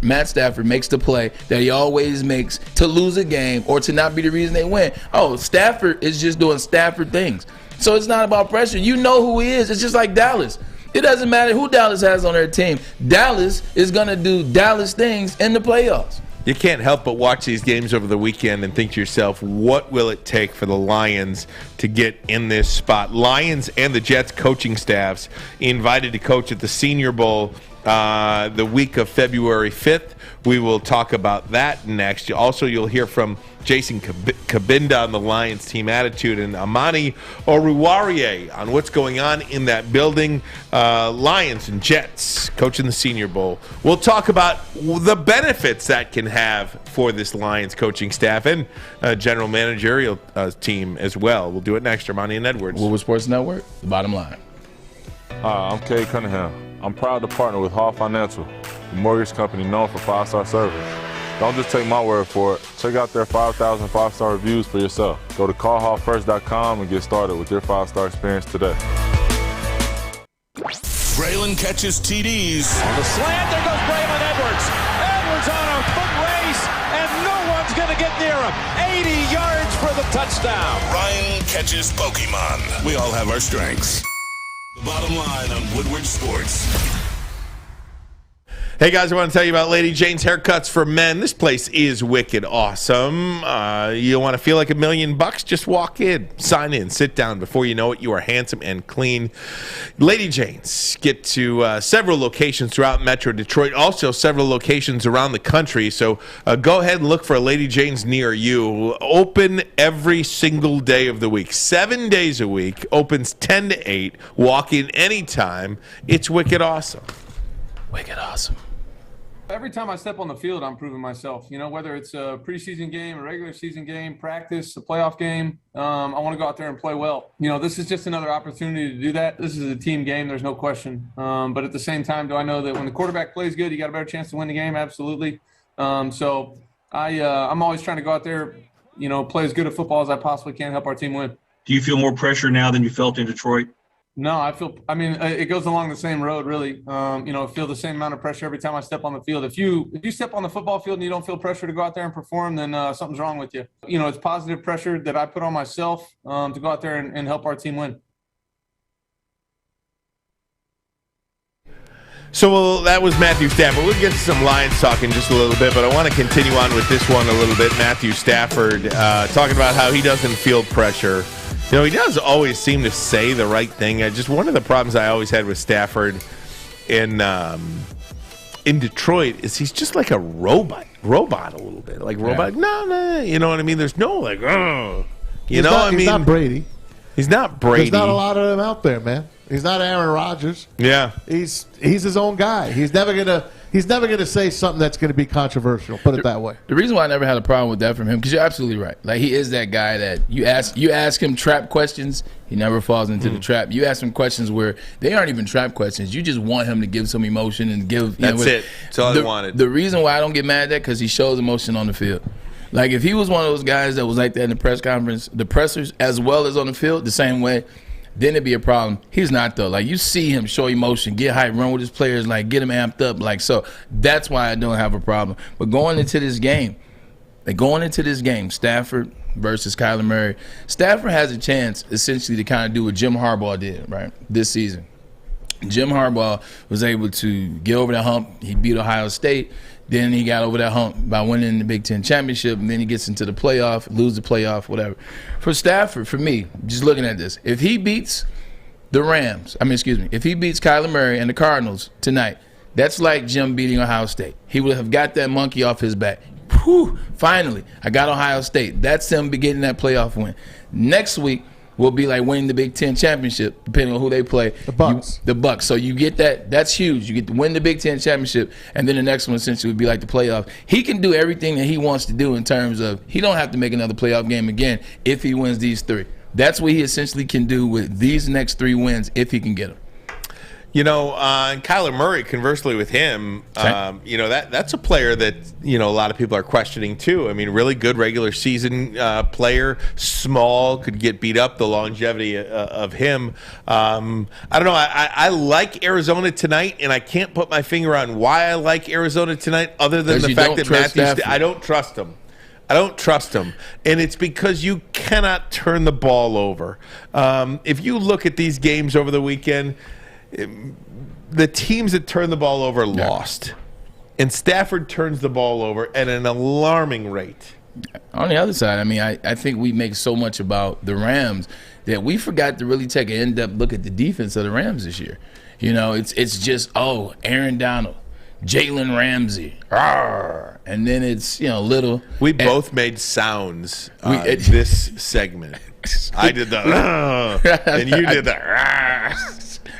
Matt Stafford makes the play that he always makes to lose a game or to not be the reason they win? Oh, Stafford is just doing Stafford things. So it's not about pressure. You know who he is. It's just like Dallas. It doesn't matter who Dallas has on their team. Dallas is going to do Dallas things in the playoffs. You can't help but watch these games over the weekend and think to yourself, what will it take for the Lions to get in this spot? Lions and the Jets coaching staffs invited to coach at the Senior Bowl the week of February 5th. We will talk about that next. Also, you'll hear from Jason Cabinda on the Lions team attitude and Amani Oruwariye on what's going on in that building. Lions and Jets coaching the Senior Bowl. We'll talk about the benefits that can have for this Lions coaching staff and general managerial team as well. We'll do it next. Armani and Edwards. Woodward Sports Network, the bottom line. Hi, I'm Kay Cunningham. I'm proud to partner with Hall Financial, the mortgage company known for 5-star service. Don't just take my word for it. Check out their 5,000 5-star reviews for yourself. Go to callhallfirst.com and get started with your 5-star experience today. Braylon catches TDs. On the slant, there goes Braylon Edwards. Edwards on a foot race, and no one's going to get near him. 80 yards for the touchdown. Ryan catches Pokemon. We all have our strengths. The bottom line on Woodward Sports. Hey guys, I want to tell you about Lady Jane's Haircuts for Men. This place is wicked awesome. You want to feel like $1 million? Just walk in, sign in, sit down. Before you know it, you are handsome and clean. Lady Jane's get to several locations throughout Metro Detroit, also several locations around the country. So go ahead and look for a Lady Jane's near you. Open every single day of the week, 7 days a week. Opens 10 to 8. Walk in anytime. It's wicked awesome. Wicked awesome. Every time I step on the field, I'm proving myself. You know, whether it's a preseason game, a regular season game, practice, a playoff game, I want to go out there and play well. You know, this is just another opportunity to do that. This is a team game, there's no question. But at the same time, do I know that when the quarterback plays good, you got a better chance to win the game? Absolutely. So I'm always trying to go out there, you know, play as good a football as I possibly can, help our team win. Do you feel more pressure now than you felt in Detroit? No, it goes along the same road, really. I feel the same amount of pressure every time I step on the field. If you step on the football field and you don't feel pressure to go out there and perform, then something's wrong with you. You know, it's positive pressure that I put on myself to go out there and help our team win. So that was Matthew Stafford. We'll get to some Lions talk in just a little bit, but I want to continue on with this one a little bit. Matthew Stafford talking about how he doesn't feel pressure. You know, he does always seem to say the right thing. Just one of the problems I always had with Stafford in Detroit is he's just like a robot a little bit. Like robot, no, you know what I mean? There's no like, he's not Brady. He's not Brady. There's not a lot of them out there, man. He's not Aaron Rodgers. Yeah. He's his own guy. He's never gonna say something that's gonna be controversial. Put it that way. The reason why I never had a problem with that from him, because you're absolutely right. Like, he is that guy that you ask him trap questions, he never falls into the trap. You ask him questions where they aren't even trap questions. You just want him to give some emotion and give. That's it. That's all I wanted. The reason why I don't get mad at that, because he shows emotion on the field. Like, if he was one of those guys that was like that in the press conference, the pressers as well as on the field, the same way, then it'd be a problem. He's not, though. Like, you see him show emotion, get hype, run with his players, like, get him amped up. Like, so that's why I don't have a problem. But going into this game, Stafford versus Kyler Murray, Stafford has a chance essentially to kind of do what Jim Harbaugh did, right, this season. Jim Harbaugh was able to get over that hump. He beat Ohio State. Then he got over that hump by winning the Big Ten championship, and then he gets into the playoff, lose the playoff, whatever. For Stafford, for me, just looking at this, if he beats if he beats Kyler Murray and the Cardinals tonight, that's like Jim beating Ohio State. He would have got that monkey off his back. Whew, finally, I got Ohio State. That's him getting that playoff win. Next week will be like winning the Big Ten championship, depending on who they play. The Bucs. The Bucs. So you get that. That's huge. You get to win the Big Ten championship, and then the next one essentially would be like the playoff. He can do everything that he wants to do in terms of he don't have to make another playoff game again if he wins these 3. That's what he essentially can do with these next 3 wins if he can get them. You know, and Kyler Murray, conversely with him, that's a player that, you know, a lot of people are questioning too. I mean, really good regular season player, small, could get beat up, the longevity of him. I don't know. I like Arizona tonight, and I can't put my finger on why I like Arizona tonight other than the fact that I don't trust him. I don't trust them. And it's because you cannot turn the ball over. If you look at these games over the weekend, the teams that turn the ball over lost. And Stafford turns the ball over at an alarming rate. On the other side, I mean, I think we make so much about the Rams that we forgot to really take an in-depth look at the defense of the Rams this year. You know, it's just, Aaron Donald, Jalen Ramsey, and then it's, little. We both made sounds this segment. I did the and you did the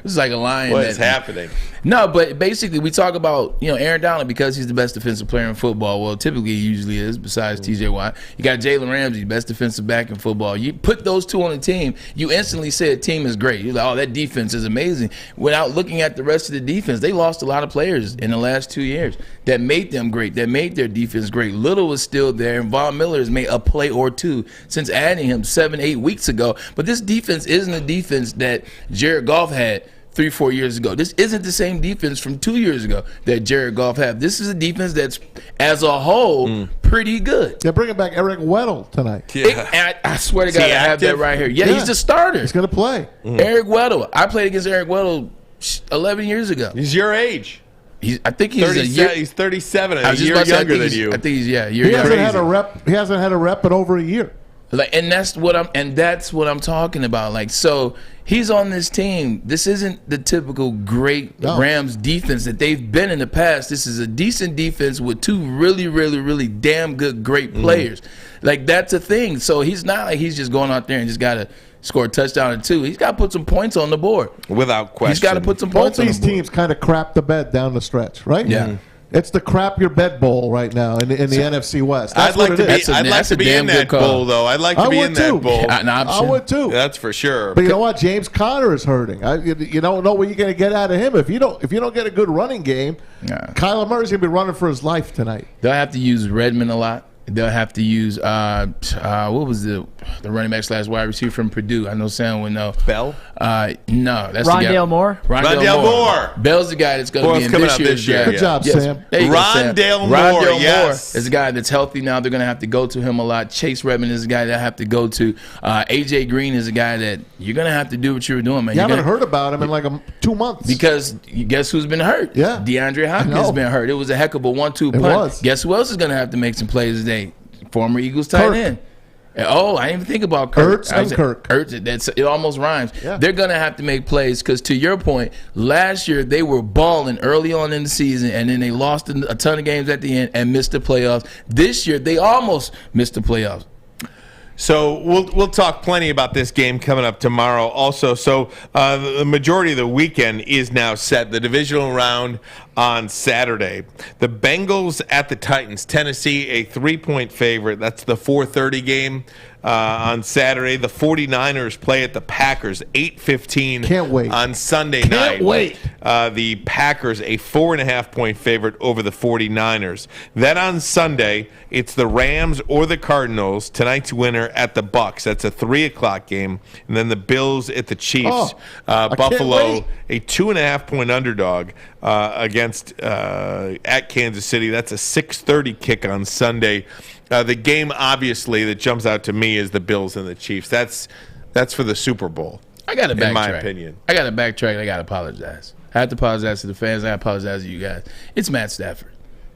It's like a lion. What is happening? No, but basically we talk about, Aaron Donald because he's the best defensive player in football. Well, typically he usually is, besides TJ Watt. You got Jalen Ramsey, best defensive back in football. You put those two on the team, you instantly say a team is great. You're like, that defense is amazing. Without looking at the rest of the defense, they lost a lot of players in the last 2 years that made them great, that made their defense great. Little was still there, and Von Miller has made a play or two since adding him 7-8 weeks ago. But this defense isn't a defense that Jared Goff had 3-4 years ago. This isn't the same defense from 2 years ago that Jared Goff had. This is a defense that's, as a whole, pretty good. They're bringing back Eric Weddle tonight. Yeah. I swear to God, I have that right here. Yeah, he's the starter. He's going to play. Eric Weddle. I played against Eric Weddle 11 years ago. He's your age. I think he's a year. He's 37, a year younger than you. I think he's a year He younger. hasn't had a rep in over a year. And that's what I'm talking about. So he's on this team. This isn't the typical great Rams defense that they've been in the past. This is a decent defense with two really, really, really damn good, great players. That's a thing. So he's not like he's just going out there and just got to score a touchdown or two. He's got to put some points on the board. Without question. He's got to put some points on the board. Both these teams kind of crap the bed down the stretch, right? Yeah. It's the crap your bed bowl right now in the NFC West. That's I'd like to is. be. I'd like to be in that bowl, though. I'd like to be in that bowl. I would too. That's for sure. But you know what? James Conner is hurting. You don't know what you're going to get out of him if you don't get a good running game. Kyler Murray's going to be running for his life tonight. They'll have to use Redmond a lot. They'll have to use what was the running back / wide receiver from Purdue? I know Sam would know. Bell? No, that's Rondale the guy. Moore. Rondale Moore. Bell's the guy that's going to be in this year's draft. Good job, Sam. Rondale Moore. Yes, is a guy that's healthy now. They're going to have to go to him a lot. Chase Redmond is a guy that have to go to. AJ Green is a guy that you're going to have to do what you were doing, man. You haven't heard about him in like 2 months because guess who's been hurt? Yeah, DeAndre Hopkins has been hurt. It was a heck of a 1-2 punt. Was. Guess who else is going to have to make some plays today? Former Eagles tight end. Oh, I didn't even think about Kirk. Ertz, it almost rhymes. Yeah. They're going to have to make plays because, to your point, last year they were balling early on in the season, and then they lost a ton of games at the end and missed the playoffs. This year they almost missed the playoffs. So we'll talk plenty about this game coming up tomorrow also. So the majority of the weekend is now set. The divisional round on Saturday. The Bengals at the Titans. Tennessee, a 3-point favorite. That's the 4:30 game on Saturday. The 49ers play at the Packers, 8:15. Can't wait. On Sunday night. Can't wait. The Packers, a 4.5-point favorite over the 49ers. Then on Sunday, it's the Rams or the Cardinals. Tonight's winner at the Bucks. That's a 3 o'clock game. And then the Bills at the Chiefs. Buffalo, a 2.5-point underdog against at Kansas City. That's a 6:30 kick on Sunday. The game, obviously, that jumps out to me is the Bills and the Chiefs. That's for the Super Bowl. I got to backtrack. In my opinion. I got to backtrack. I got to apologize. I have to apologize to the fans. I got to apologize to you guys. It's Matt Stafford.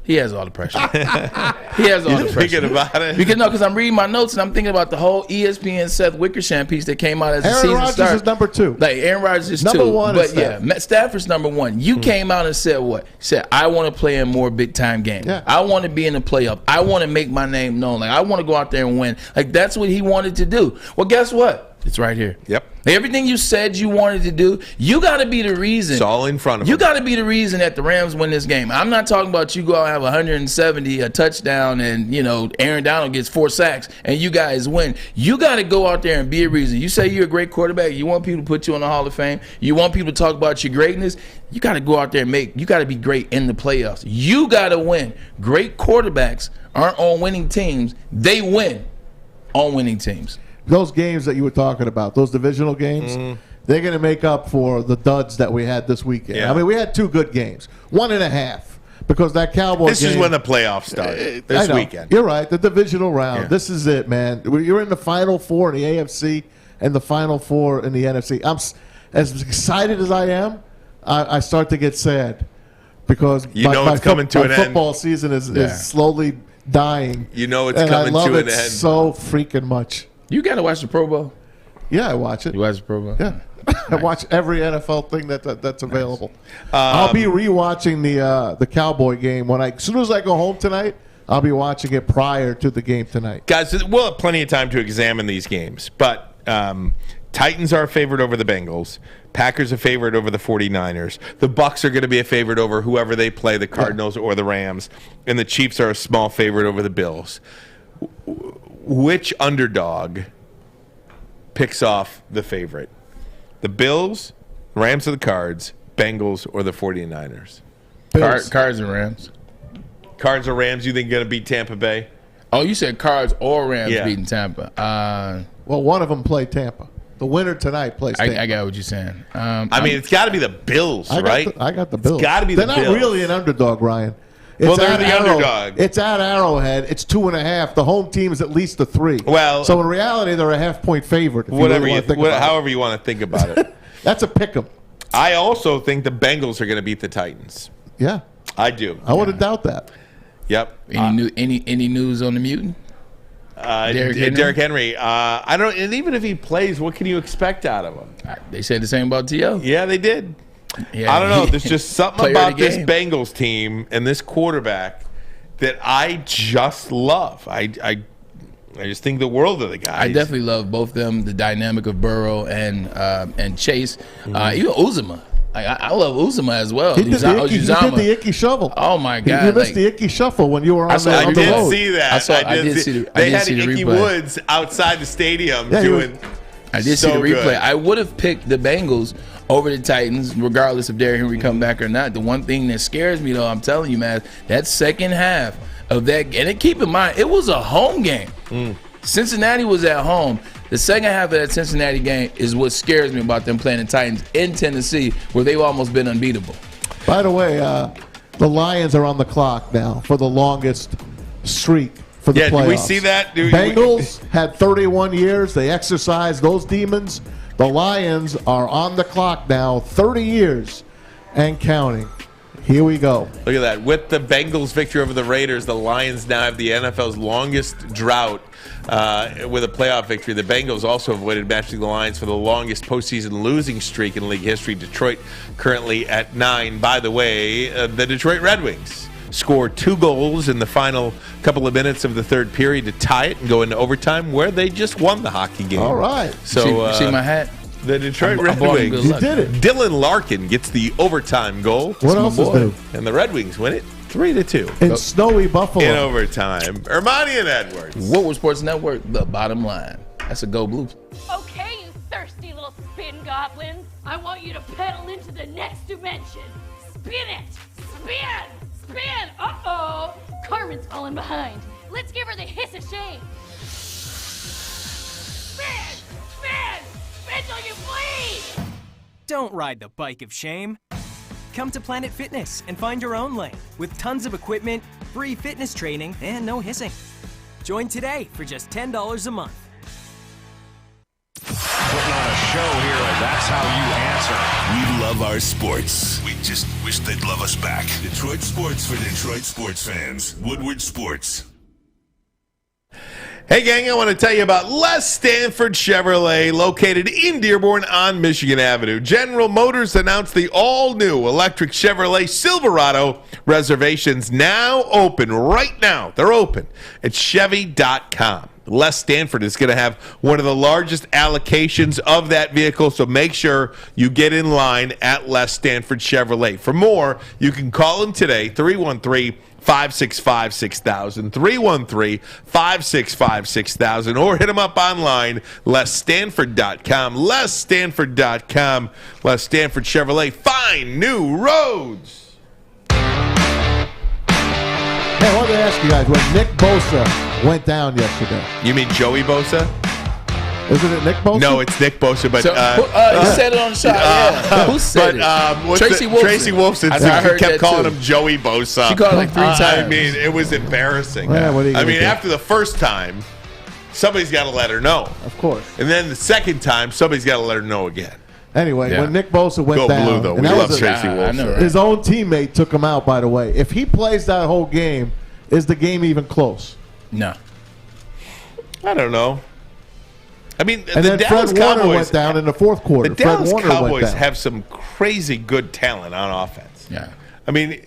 He has all the pressure. He has all the pressure. Thinking about it? Because I'm reading my notes and I'm thinking about the whole ESPN Seth Wickersham piece that came out as the season started. Aaron Rodgers is number 2. Like Aaron Rodgers is number 2. One but is Steph. Matt Stafford's number 1. You came out and said what? You said, I want to play in more big time games. Yeah. I want to be in the playoff. I want to make my name known. Like I want to go out there and win. Like that's what he wanted to do. Well, guess what? It's right here. Yep. Everything you said you wanted to do, you got to be the reason. It's all in front of you. Got to be the reason that the Rams win this game. I'm not talking about you go out and have 170, a touchdown, and Aaron Donald gets 4 sacks, and you guys win. You got to go out there and be a reason. You say you're a great quarterback. You want people to put you in the Hall of Fame. You want people to talk about your greatness. You got to go out there and you got to be great in the playoffs. You got to win. Great quarterbacks aren't on winning teams. They win on winning teams. Those games that you were talking about, those divisional games, they're going to make up for the duds that we had this weekend. Yeah. I mean, we had 2 good games, 1.5. because that Cowboys This game, is when the playoffs start. This weekend. You're right. The divisional round. Yeah. This is it, man. You're in the Final Four in the AFC and the Final Four in the NFC. I'm as excited as I am. I start to get sad because it's coming to an end. Football season is slowly dying. You know it's and coming I love to it an end. so freaking much. You got to watch the Pro Bowl. Yeah, I watch it. You watch the Pro Bowl? Yeah. I watch every NFL thing that's available. I'll be rewatching the Cowboy game as soon as I go home tonight. I'll be watching it prior to the game tonight. Guys, we'll have plenty of time to examine these games, but Titans are a favorite over the Bengals. Packers a favorite over the 49ers. The Bucs are going to be a favorite over whoever they play, the Cardinals or the Rams. And the Chiefs are a small favorite over the Bills. Which underdog picks off the favorite? The Bills, Rams or the Cards, Bengals or the 49ers? Cards and Rams. Cards or Rams, you think going to beat Tampa Bay? Oh, you said Cards or Rams beating Tampa. Well, one of them played Tampa. The winner tonight plays Tampa. I got what you're saying. It's got to be the Bills, right? I got the Bills. It's got to be the Bills. They're not really an underdog, Ryan. They're the underdog. It's at Arrowhead. It's 2.5. The home team is at least a 3. Well, so in reality, they're a half-point favorite. However you want to think about it. That's a pick 'em. I also think the Bengals are going to beat the Titans. Yeah, I do. I wouldn't doubt that. Yep. Any news on the mutant? Derrick Henry. I don't. And even if he plays, what can you expect out of him? They said the same about T.O. Yeah, they did. Yeah, I don't know. There's just something about this game. Bengals team and this quarterback that I just love. I just think the world of the guy. I definitely love both of them. The dynamic of Burrow and Chase. Even Uzomah. I love Uzomah as well. He did the icky shovel. Oh my God! You missed the icky shuffle when you were on the road. I did see that. I did see they had the Icky replay. Woods outside the stadium doing. I did see the replay. Good. I would have picked the Bengals over the Titans, regardless if Derrick Henry come back or not. The one thing that scares me, though, I'm telling you, man, that second half of that, and keep in mind, it was a home game. Cincinnati was at home. The second half of that Cincinnati game is what scares me about them playing the Titans in Tennessee, where they've almost been unbeatable. By the way, the Lions are on the clock now for the longest streak for the playoffs. Did we see that? Bengals had 31 years. They exercised those demons. The Lions are on the clock now, 30 years and counting. Here we go. Look at that. With the Bengals' victory over the Raiders, the Lions now have the NFL's longest drought with a playoff victory. The Bengals also avoided matching the Lions for the longest postseason losing streak in league history. Detroit currently at 9. By the way, the Detroit Red Wings scored 2 goals in the final couple of minutes of the third period to tie it and go into overtime, where they just won the hockey game. All right. So, see my hat? The Detroit Red Wings. You did it. Dylan Larkin gets the overtime goal. What else is new? And the Red Wings win it 3-2. In snowy Buffalo. In overtime. Ermani and Edwards. Woodward Sports Network, the bottom line. That's a go blue. Okay, you thirsty little spin goblins. I want you to pedal into the next dimension. Spin it! Spin! Spin! Uh-oh! Carmen's falling behind. Let's give her the hiss of shame. Spin! Spin! Spin till you bleed! Don't ride the bike of shame. Come to Planet Fitness and find your own lane with tons of equipment, free fitness training, and no hissing. Join today for just $10 a month. Putting on a show here, and that's how you answer. We love our sports. We just wish they'd love us back. Detroit sports for Detroit sports fans. Woodward Sports. Hey, gang, I want to tell you about Les Stanford Chevrolet, located in Dearborn on Michigan Avenue. General Motors announced the all-new electric Chevrolet Silverado. Reservations now open right now. They're open at Chevy.com. Les Stanford is going to have one of the largest allocations of that vehicle, so make sure you get in line at Les Stanford Chevrolet. For more, you can call him today, 313-565-6000, 313-565-6000, or hit him up online, LesStanford.com, LesStanford.com, Les Stanford Chevrolet. Find new roads. Hey, I wanted to ask you guys, when Nick Bosa went down yesterday. You mean Joey Bosa? Isn't it Nick Bosa? No, it's Nick Bosa, but So, he said it on the shot. Who said it? Tracy Wolfson. Tracy Wolfson I heard kept that calling too. him Joey Bosa. She called him like 3 times. I mean, it was embarrassing. Yeah, what are you I gonna mean, do? after the first time, somebody's got to let her know. Of course. And then the second time, somebody's got to let her know again. Anyway, Yeah. when Nick Bosa went Go down, Blue, though. and We that love was Tracy Wolfson. I know, right? his own teammate took him out, by the way. If he plays that whole game, is the game even close? No. I don't know. I mean, And the then Dallas Fred Warner Cowboys went down in the fourth quarter. The Fred Dallas Warner went Cowboys down. have some crazy good talent on offense. Yeah. I mean,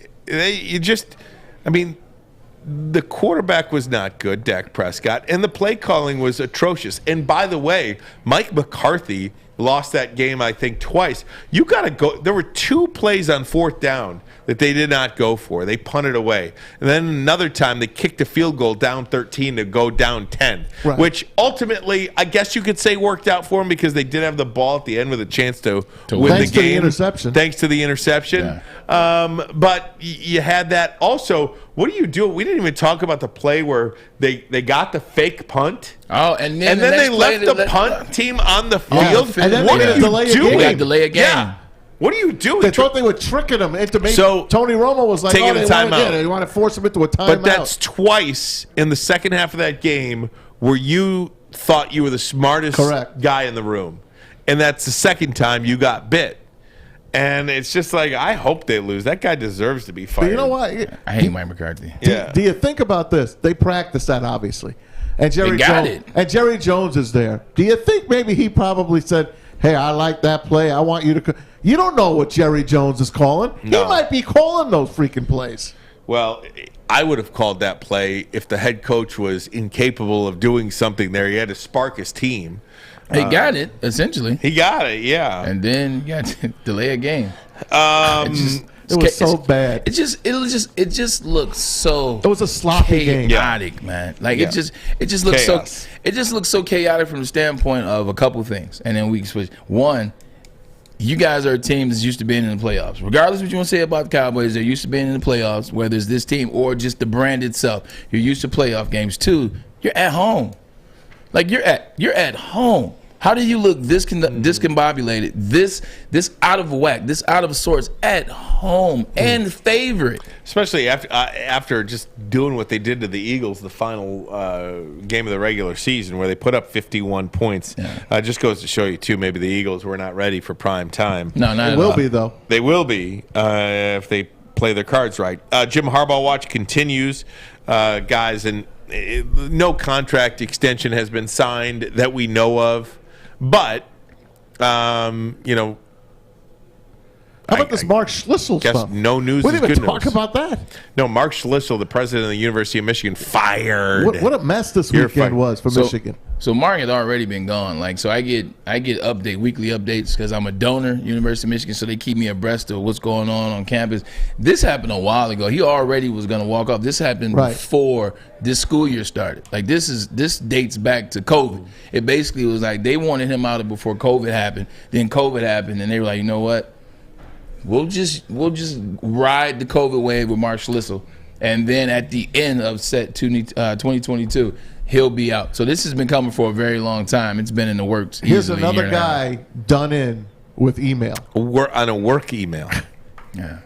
the quarterback was not good, Dak Prescott, and the play calling was atrocious. And by the way, Mike McCarthy lost that game, I think, twice. You got to go. There were 2 plays on 4th down that they did not go for. They punted away. And then another time they kicked a field goal down 13 to go down 10, Right. which ultimately I guess you could say worked out for them because they did have the ball at the end with a chance to win Thanks the to the game. interception. Thanks to the interception. But you had that. Also, what do you do? We didn't even talk about the play where they got the fake punt. Oh, and then They left the punt team on the field. And then what they are got to you delay a doing? game. They got to delay a game. Yeah. What are you doing? They thought they were tricking him into making. So, Tony Romo was like, taking "Oh, a they timeout. want to force him into a timeout." But that's twice in the second half of that game where you thought you were the smartest guy in the room. And that's the second time you got bit. And it's just like, I hope they lose. That guy deserves to be But fired. you know what? I hate Mike McCarthy. Yeah. Do you think about this? They practiced that, obviously, and Jerry got Jones. it. And Jerry Jones is there. Do you think maybe he probably said, "Hey, I like that play. I want you to." You don't know what Jerry Jones is calling. No. He might be calling those freaking plays. Well, I would have called that play if the head coach was incapable of doing something there. He had to spark his team. He got it, essentially. He got it, yeah. And then you got to delay a game. It was so bad. It just looks so. It was a sloppy game. Chaotic, man. Like Yeah. it just looks Chaos. so. It just looks so chaotic from the standpoint of a couple things, and then we can switch. One, you guys are a team that's used to being in the playoffs. Regardless of what you want to say about the Cowboys, they're used to being in the playoffs. Whether it's this team or just the brand itself, you're used to playoff games. Two, you're at home. Like you're at home. How do you look discombobulated, this out of whack, this out of sorts at home and favorite? Especially after just doing what they did to the Eagles the final game of the regular season where they put up 51 points. Just goes to show you, too, maybe the Eagles were not ready for prime time. No, not They at will all. be, though. They will be if they play their cards right. Jim Harbaugh watch continues, guys, and no contract extension has been signed that we know of. But, How about this Mark Schlissel guess stuff? no news We is didn't good even talk news. about that. No, Mark Schlissel, the president of the University of Michigan, fired. What a mess this You're weekend fired. was for Michigan. So Mark had already been gone. Like, so I get weekly updates because I'm a donor, University of Michigan, so they keep me abreast of what's going on campus. This happened a while ago. He already was going to walk off. This happened before this school year started. Like, this dates back to COVID. It basically was like they wanted him out before COVID happened. Then COVID happened, and they were like, you know what? We'll just ride the COVID wave with Mark Schlissel, and then at the end of 2022. He'll be out. So this has been coming for a very long time. It's been in the works. Here's easily a another year and a half. guy done in with email. On a work email. Yeah.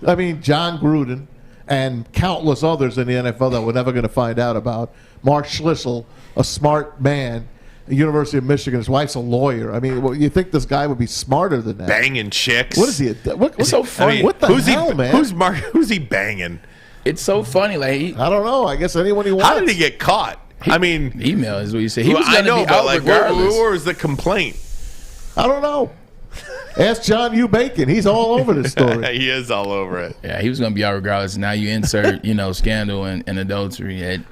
I mean, John Gruden and countless others in the NFL that we're never going to find out about. Mark Schlissel, a smart man, University of Michigan. His wife's a lawyer. I mean, you think this guy would be smarter than that? Banging chicks. What is he? It's so funny. What the hell, man? Who's he banging? It's so funny. Like I don't know. I guess anyone he wants. How did he get caught? I mean, email is what you say. He was going to be but out like, regardless. where was the complaint? I don't know. Ask John U. Bacon. He's all over this story. He is all over it. Yeah, he was going to be out regardless. Now you insert, scandal and adultery. It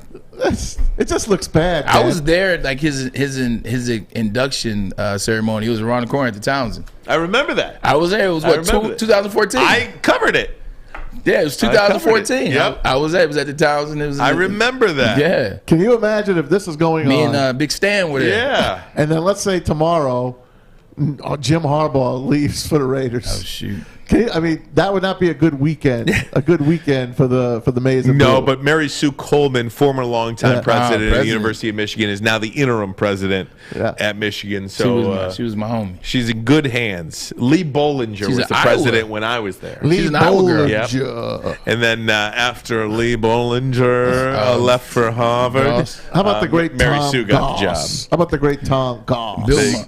just looks bad. I man. was there at like his induction ceremony. It was around the corner at the Townsend. I remember that. I was there. It was 2014. I covered it. Yeah, it was 2014. Yep. I was there. It was at the Townsend. I remember that. Yeah. Can you imagine if this is going Me on? and Big Stan were there. Yeah. And then let's say tomorrow, Jim Harbaugh leaves for the Raiders. Oh shoot! I mean, that would not be a good weekend. A good weekend for the Maize. And No, Blue. but Mary Sue Coleman, former longtime president of the University of Michigan, is now the interim president at Michigan. So she was my homie. She's in good hands. Lee Bollinger was the president when I was there. Lee Bollinger. Yep. And then after Lee Bollinger left for Harvard, how about the great Mary Tom Sue got the Goss? job. How about the great Tom Goss?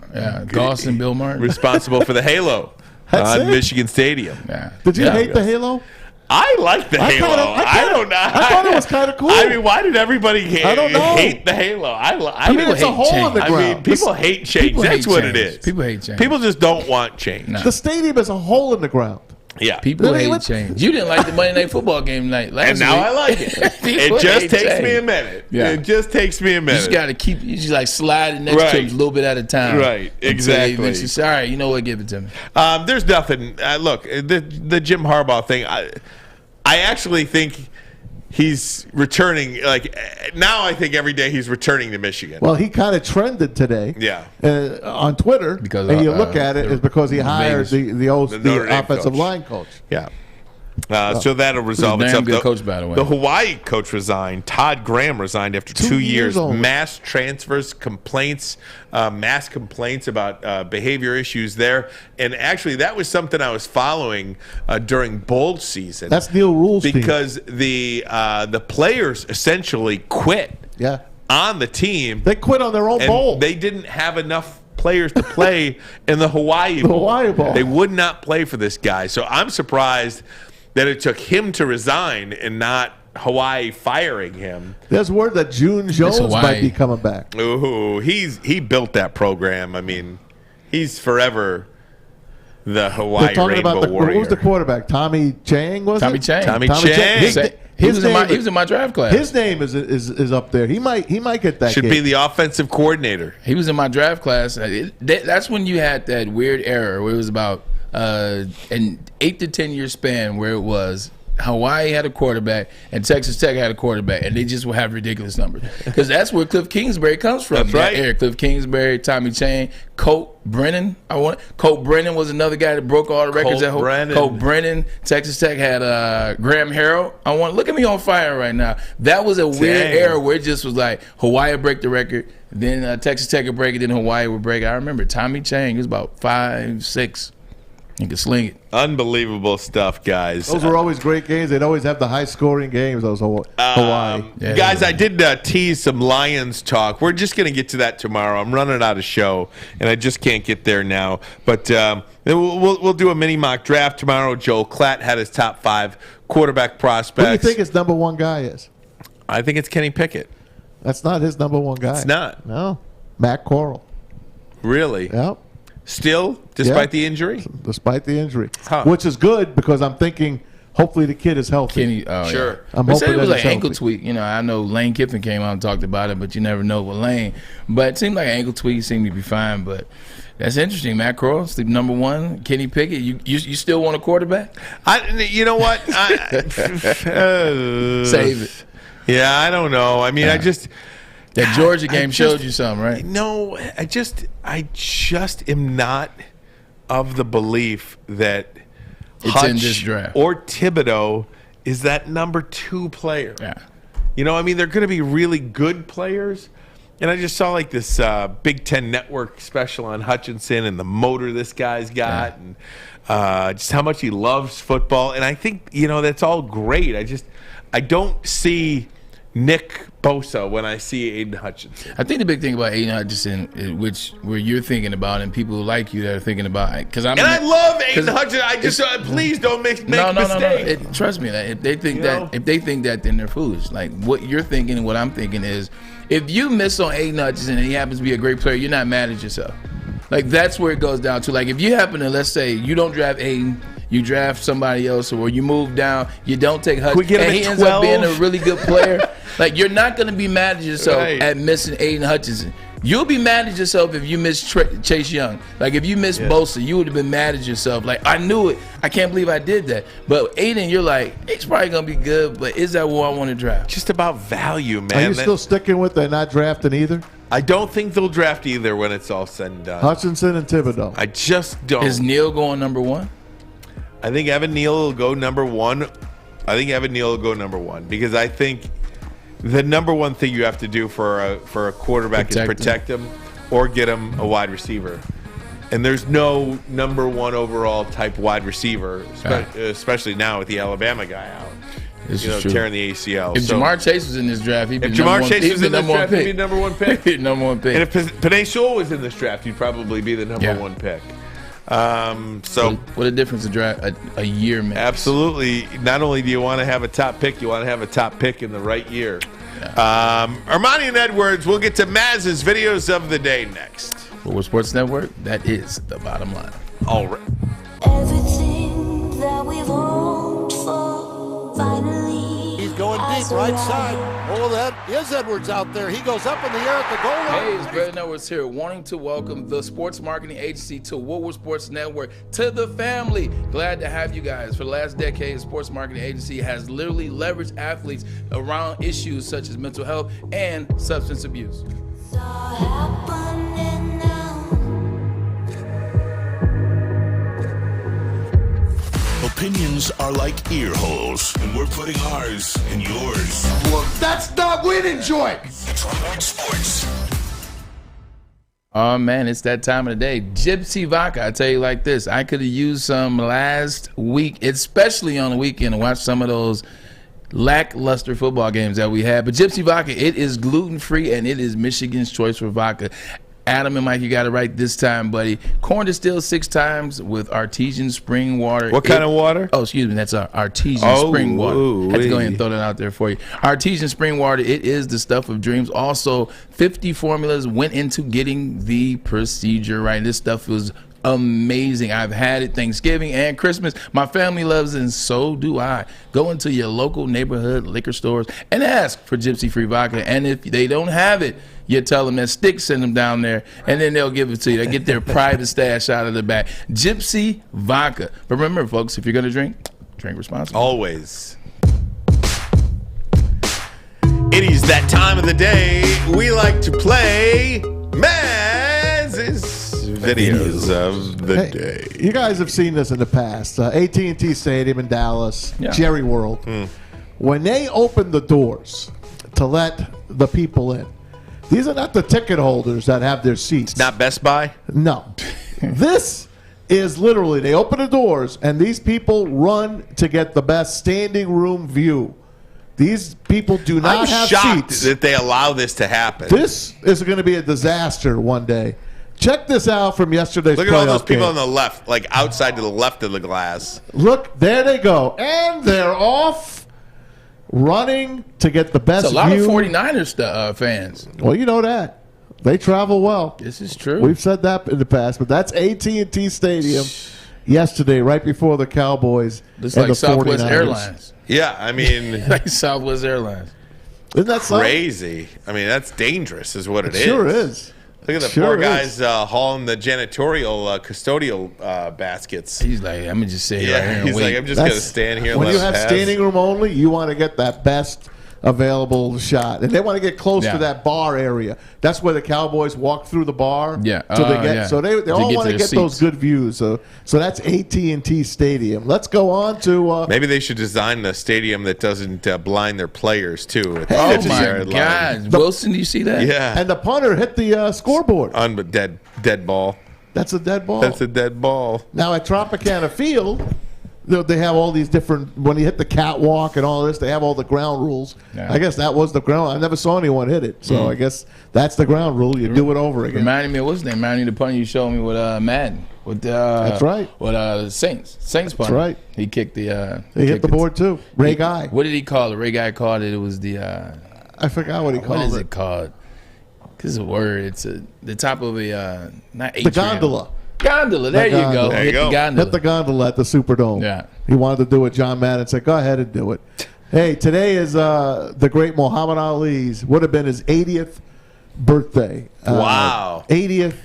Goss and Bill Martin. Responsible for the halo on Michigan Stadium. Did you hate the halo? I like the halo. I don't know. I thought it was kind of cool. I mean, why did everybody I don't know. hate the halo? I mean, it's a hole in the ground. I mean, people hate change. That's what it is. People hate change. People just don't want change. The stadium is a hole in the ground. Yeah. People hate change. You didn't like the Monday Night Football game night last and now week. I like it. It just takes me a minute. Yeah. It just takes me a minute. You just got to keep, you just like slide it next to him a little bit at a time. Right, exactly. You say, all right, you know what, give it to me. There's nothing. Look, the Jim Harbaugh thing, I actually think he's returning. Like, now I think every day he's returning to Michigan. Well, he kind of trended today. Yeah. On Twitter, because and you look at it, it's because he hired the offensive coach. line coach. Yeah. So that'll resolve He's a damn itself. good coach, by the way. The Hawaii coach resigned. Todd Graham resigned after 2 years. Mass transfers, complaints, mass complaints about behavior issues there. And actually, that was something I was following during bowl season. That's Neil Rule's team. Because the players essentially quit. Yeah. On the team. They quit on their own bowl. They didn't have enough players to play in the Hawaii Bowl. Hawaii Bowl. They would not play for this guy. So I'm surprised that it took him to resign and not Hawaii firing him. There's word that June Jones might be coming back. Ooh, he built that program. I mean, he's forever the Hawaii They're talking Rainbow about Warrior. who was the quarterback? Tommy Chang, was Tommy it? Chang. Tommy Chang. He was in my draft class. His name is up there. He might get that. Should be the offensive coordinator. He was in my draft class. That's when you had that weird era where it was about an 8 to 10 year span where it was Hawaii had a quarterback and Texas Tech had a quarterback, and they just would have ridiculous numbers because that's where Cliff Kingsbury comes from. That's right. Eric Cliff Kingsbury, Tommy Chang, Colt Brennan. Colt Brennan was another guy that broke all the records. Colt Brennan. Texas Tech had Graham Harrell. Look at me on fire right now. That was a weird era where it just was like Hawaii would break the record, then Texas Tech would break it, then Hawaii would break it. I remember Tommy Chang. He was about 5'6". He could sling it. Unbelievable stuff, guys. Those were always great games. They'd always have the high-scoring games. Those Hawaii. Guys, I did tease some Lions talk. We're just going to get to that tomorrow. I'm running out of show, and I just can't get there now. But we'll do a mini mock draft tomorrow. Joel Klatt had his top 5 quarterback prospects. Who do you think his number one guy is? I think it's Kenny Pickett. That's not his number one guy. It's not. No. Matt Corral. Really? Yep. Still, despite the injury? Despite the injury. Which is good because I'm thinking hopefully the kid is healthy. Kenny, sure. Yeah. I'm they hoping said it was that like he's ankle healthy. tweak. I know Lane Kiffin came out and talked about it, but you never know with Lane. But it seemed like an ankle tweak. Seemed to be fine, but that's interesting. Matt Corral, sleep number one. Kenny Pickett. You still want a quarterback? You know what? Save it. Yeah, I don't know. I mean, that Georgia game showed you something, right? No, I just am not of the belief that It's in this draft. or Thibodeau is that number 2 player. Yeah. I mean, they're going to be really good players. And I just saw like this Big Ten Network special on Hutchinson and the motor this guy's got and just how much he loves football. And I think, that's all great. I don't see Nick Bosa when I see Aiden Hutchinson. I think the big thing about Aiden Hutchinson, where you're thinking about, and people like you that are thinking about, I love Aiden Hutchinson. Please don't make mistakes. No. Trust me. If they think that, then they're foolish. Like what you're thinking and what I'm thinking is, if you miss on Aiden Hutchinson and he happens to be a great player, you're not mad at yourself. Like that's where it goes down to. Like if you happen to, let's say, you don't draft Aiden, you draft somebody else, or you move down, you don't take Hutchinson, and he ends up being a really good player. Like you're not going to be mad at yourself at missing Aiden Hutchinson. You'll be mad at yourself if you miss Chase Young. Like if you miss Bosa, you would have been mad at yourself. Like I knew it. I can't believe I did that. But Aiden, you're like, he's probably going to be good, but is that what I want to draft? Just about value, man. Are you still sticking with they're not drafting either? I don't think they'll draft either when it's all said and done. Hutchinson and Thibodeau. I just don't. Is Neil going number 1? I think Evan Neal will go number one. Because I think the number one thing you have to do for a quarterback is protect him or get him a wide receiver. And there's no number one overall type wide receiver, especially now with the Alabama guy out. Tearing the ACL. If Jamar Chase was in this draft, he'd be he'd be number one pick. Number one pick. And if Penei Sewell was in this draft, he'd probably be the number one pick. So what a difference a year makes. Absolutely. Not only do you want to have a top pick, you want to have a top pick in the right year. Armani and Edwards, we'll get to Maz's videos of the day next. Woodward Sports Network, that is the bottom line. All right. Everything that we've hoped for, finally. He's going deep, right side. Oh, that is Edwards out there. He goes up in the air at the goal line. Hey, it's Brandon Edwards here, wanting to welcome the sports marketing agency to Woodward Sports Network, to the family. Glad to have you guys. For the last decade, the sports marketing agency has literally leveraged athletes around issues such as mental health and substance abuse. Opinions are like ear holes, and we're putting ours in yours. Well, that's not winning, joint. It's Woodward Sports. Oh, man, it's that time of the day. Gypsy Vodka, I tell you like this. I could have used some last week, especially on the weekend, to watch some of those lackluster football games that we had. But Gypsy Vodka, it is gluten-free, and it is Michigan's choice for vodka. Adam and Mike, you got it right this time, buddy. Corn distilled 6 times with artesian spring water. What kind of water? Oh, excuse me. That's artesian spring water. Had to go ahead and throw that out there for you. Artesian spring water, it is the stuff of dreams. Also, 50 formulas went into getting the procedure right. This stuff was amazing. I've had it Thanksgiving and Christmas. My family loves it, and so do I. Go into your local neighborhood liquor stores and ask for Gypsy Free Vodka. And if they don't have it, you tell them that Stick send them down there, and then they'll give it to you. They get their private stash out of the back. Gypsy Vodka. But remember, folks, if you're going to drink responsibly. Always. It is that time of the day we like to play Maz's videos of the day. You guys have seen this in the past. AT&T Stadium in Dallas, Jerry World. When they open the doors to let the people in, these are not the ticket holders that have their seats. It's not Best Buy? No. This is literally, they open the doors, and these people run to get the best standing room view. These people do not have seats. I'm shocked that they allow this to happen. This is going to be a disaster one day. Check this out from yesterday's Look at all those playoff people game. on the left, like outside to the left of the glass. Look, there they go. And they're off running to get the best view. It's a lot of 49ers fans. Well, you know that. They travel well. This is true. We've said that in the past, but that's AT&T Stadium yesterday, right before the Cowboys Looks and like the Southwest 49ers. Airlines. Yeah, I mean, like Southwest Airlines. Isn't that crazy? I mean, that's dangerous, is what it is. Sure is. Look at the poor guys hauling the janitorial, custodial baskets. He's like, I'm gonna just sit here right here and he's wait. like, I'm just gonna stand here. And When let you them have pass. standing room only, you want to get that best available shot, and they want to get close to that bar area. That's where the Cowboys walk through the bar. Yeah. So they all want to get those good views. So that's AT&T Stadium. Let's go on to maybe they should design a stadium that doesn't blind their players too. Oh my God, Wilson, do you see that? Yeah. And the punter hit the scoreboard. Dead ball. That's a dead ball. That's a dead ball. Now at Tropicana Field, they have all these different, when you hit the catwalk and all this, they have all the ground rules. Yeah. I guess that was the ground. I never saw anyone hit it. So I guess that's the ground rule. You do it over again. Reminded me of what's his name? Reminded me of the punt you showed me with Madden. That's right. With Saints punt. That's right. He kicked the. He hit the board too. Ray Guy. What did he call it? Ray Guy called it. It was the. I forgot what he called it. What is it called? Because it's a word. It's the top of a not the gondola. Gondola. There you go. There Hit the gondola. Hit the gondola at the Superdome. Yeah. He wanted to do it. John Madden said, "Go ahead and do it." Hey, today is the great Muhammad Ali's would have been his 80th birthday. Wow. 80th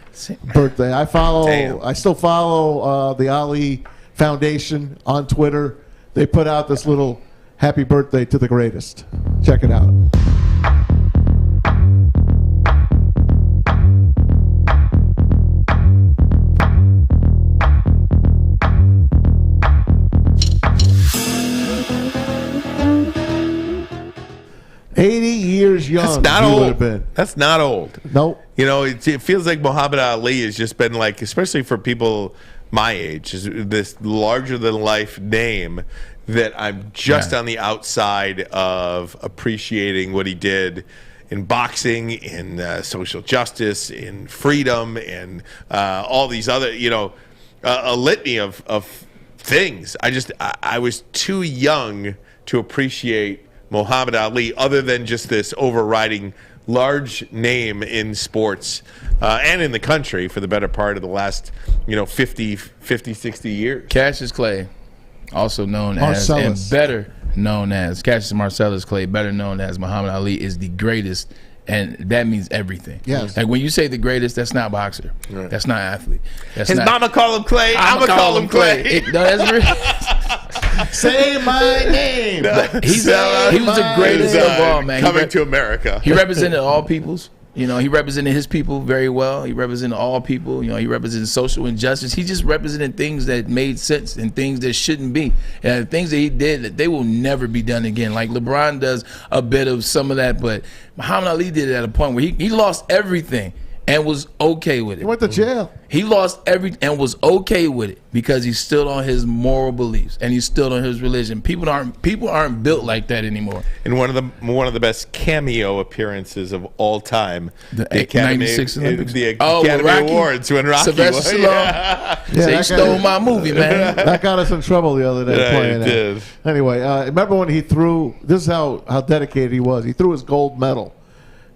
birthday. I still follow the Ali Foundation on Twitter. They put out this little happy birthday to the greatest. Check it out. young not he old. would have been. That's not old. Nope. You know, it feels like Muhammad Ali has just been like, especially for people my age, is this larger-than-life name that I'm just on the outside of appreciating what he did in boxing, in social justice, in freedom, and all these other, a litany of things. I was too young to appreciate Muhammad Ali other than just this overriding large name in sports and in the country for the better part of the last 50, 60 years. Cassius Clay, also known Marcellus. as, and better known as Cassius Marcellus Clay, better known as Muhammad Ali, is the greatest, and that means everything. Yes. Like when you say the greatest, that's not boxer. Right. That's not athlete. That's His not, mama call him Clay. I'ma call him Clay. No, that's real. Say my name. He was the greatest of all, man. Coming to America. He represented all peoples. He represented his people very well. He represented all people. He represented social injustice. He just represented things that made sense and things that shouldn't be. And things that he did that they will never be done again. Like LeBron does a bit of some of that, but Muhammad Ali did it at a point where he lost everything and was okay with it. He went to jail. He lost everything and was okay with it because he stood on his moral beliefs and he stood on his religion. People aren't built like that anymore. And one of the best cameo appearances of all time, the Academy 96 Olympics. The Academy Awards when Rocky Sylvester won. Stallone. So he stole my movie, man. That got us in trouble the other day playing it that. did. Anyway, remember when he threw? This is how dedicated he was. He threw his gold medal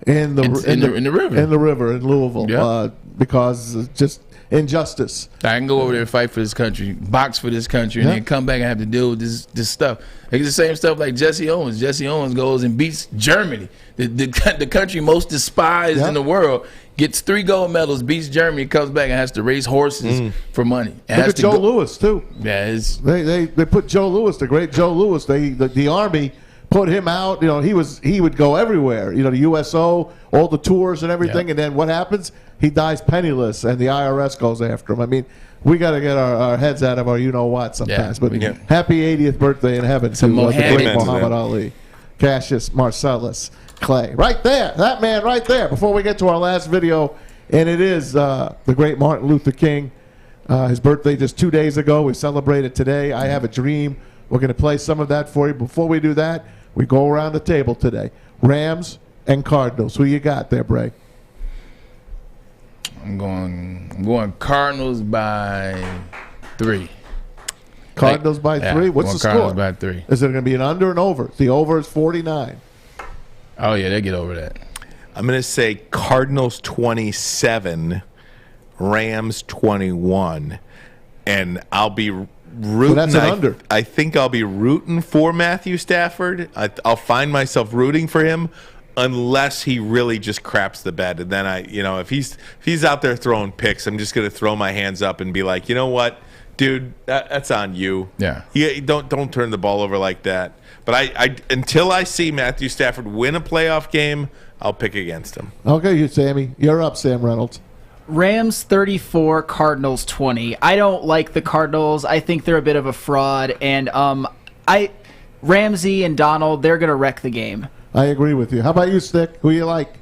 in the river in Louisville because just injustice. I can go over there and fight for this country, box for this country, and then come back and have to deal with this stuff. It's the same stuff like Jesse Owens. Jesse Owens goes and beats Germany, the country most despised in the world. Gets 3 gold medals, beats Germany, comes back and has to raise horses for money. Look at Joe Louis too. Yeah, they put Joe Louis, the great Joe Louis. The Army put him out. He would go everywhere. The USO, all the tours and everything. And then what happens? He dies penniless, and the IRS goes after him. I mean, we got to get our heads out of our what sometimes. But happy 80th birthday in heaven to the great Muhammad Ali, Cassius Marcellus Clay. Right there, that man right there. Before we get to our last video, and it is the great Martin Luther King. His birthday just 2 days ago. We celebrated today. I Have a Dream. We're going to play some of that for you. Before we do that, we go around the table today. Rams and Cardinals. Who you got there, Bray? I'm going Cardinals by 3. Cardinals by 3? What's the score? Cardinals by 3. Is it going to be an under and over? The over is 49. Oh, yeah, they get over that. I'm going to say Cardinals 27, Rams 21, and I'll be rooting. That's an under. I think I'll be rooting for Matthew Stafford. I'll find myself rooting for him unless he really just craps the bed. And then if he's out there throwing picks, I'm just going to throw my hands up and be like, you know what, dude, that's on you. Yeah. Don't turn the ball over like that. But I until I see Matthew Stafford win a playoff game, I'll pick against him. Okay, Sammy. You're up, Sam Reynolds. Rams 34, Cardinals 20. I don't like the Cardinals. I think they're a bit of a fraud. And Ramsey and Donald, they're going to wreck the game. I agree with you. How about you, Stick? Who you like?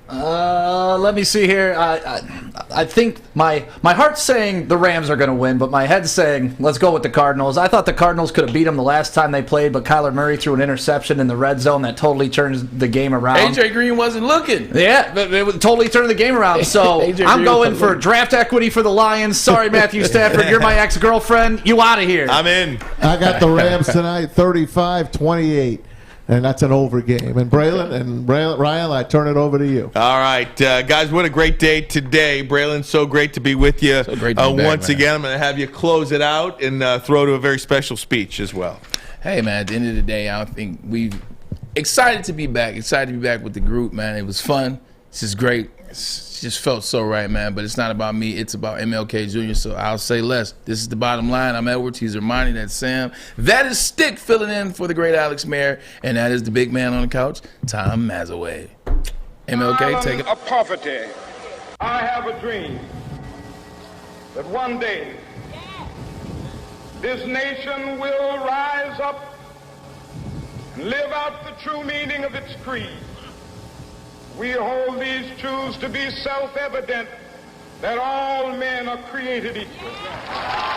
Let me see here. I think my heart's saying the Rams are going to win, but my head's saying let's go with the Cardinals. I thought the Cardinals could have beat them the last time they played, but Kyler Murray threw an interception in the red zone that totally turns the game around. AJ Green wasn't looking. Yeah, it would totally turn the game around. So I'm going for draft equity for the Lions. Sorry, Matthew Stafford, you're my ex-girlfriend. You out of here. I'm in. I got the Rams tonight, 35-28. And that's an over game. And Braylon and Ryan, I turn it over to you. All right, guys, what a great day today. Braylon, so great to be with you. So great to be back, once man. again, I'm going to have you close it out and throw to a very special speech as well. Hey, man, at the end of the day, I think we've excited to be back. Excited to be back with the group, man. It was fun. This is great. It just felt so right, man. But it's not about me. It's about MLK Jr., so I'll say less. This is the bottom line. I'm Edwards. He's Armani. That's Sam. That is Stick filling in for the great Alex Mayer. And that is the big man on the couch, Tom Mazaway. MLK, take it. Of poverty, I have a dream that one day this nation will rise up and live out the true meaning of its creed. we hold these truths to be self-evident, that all men are created equal.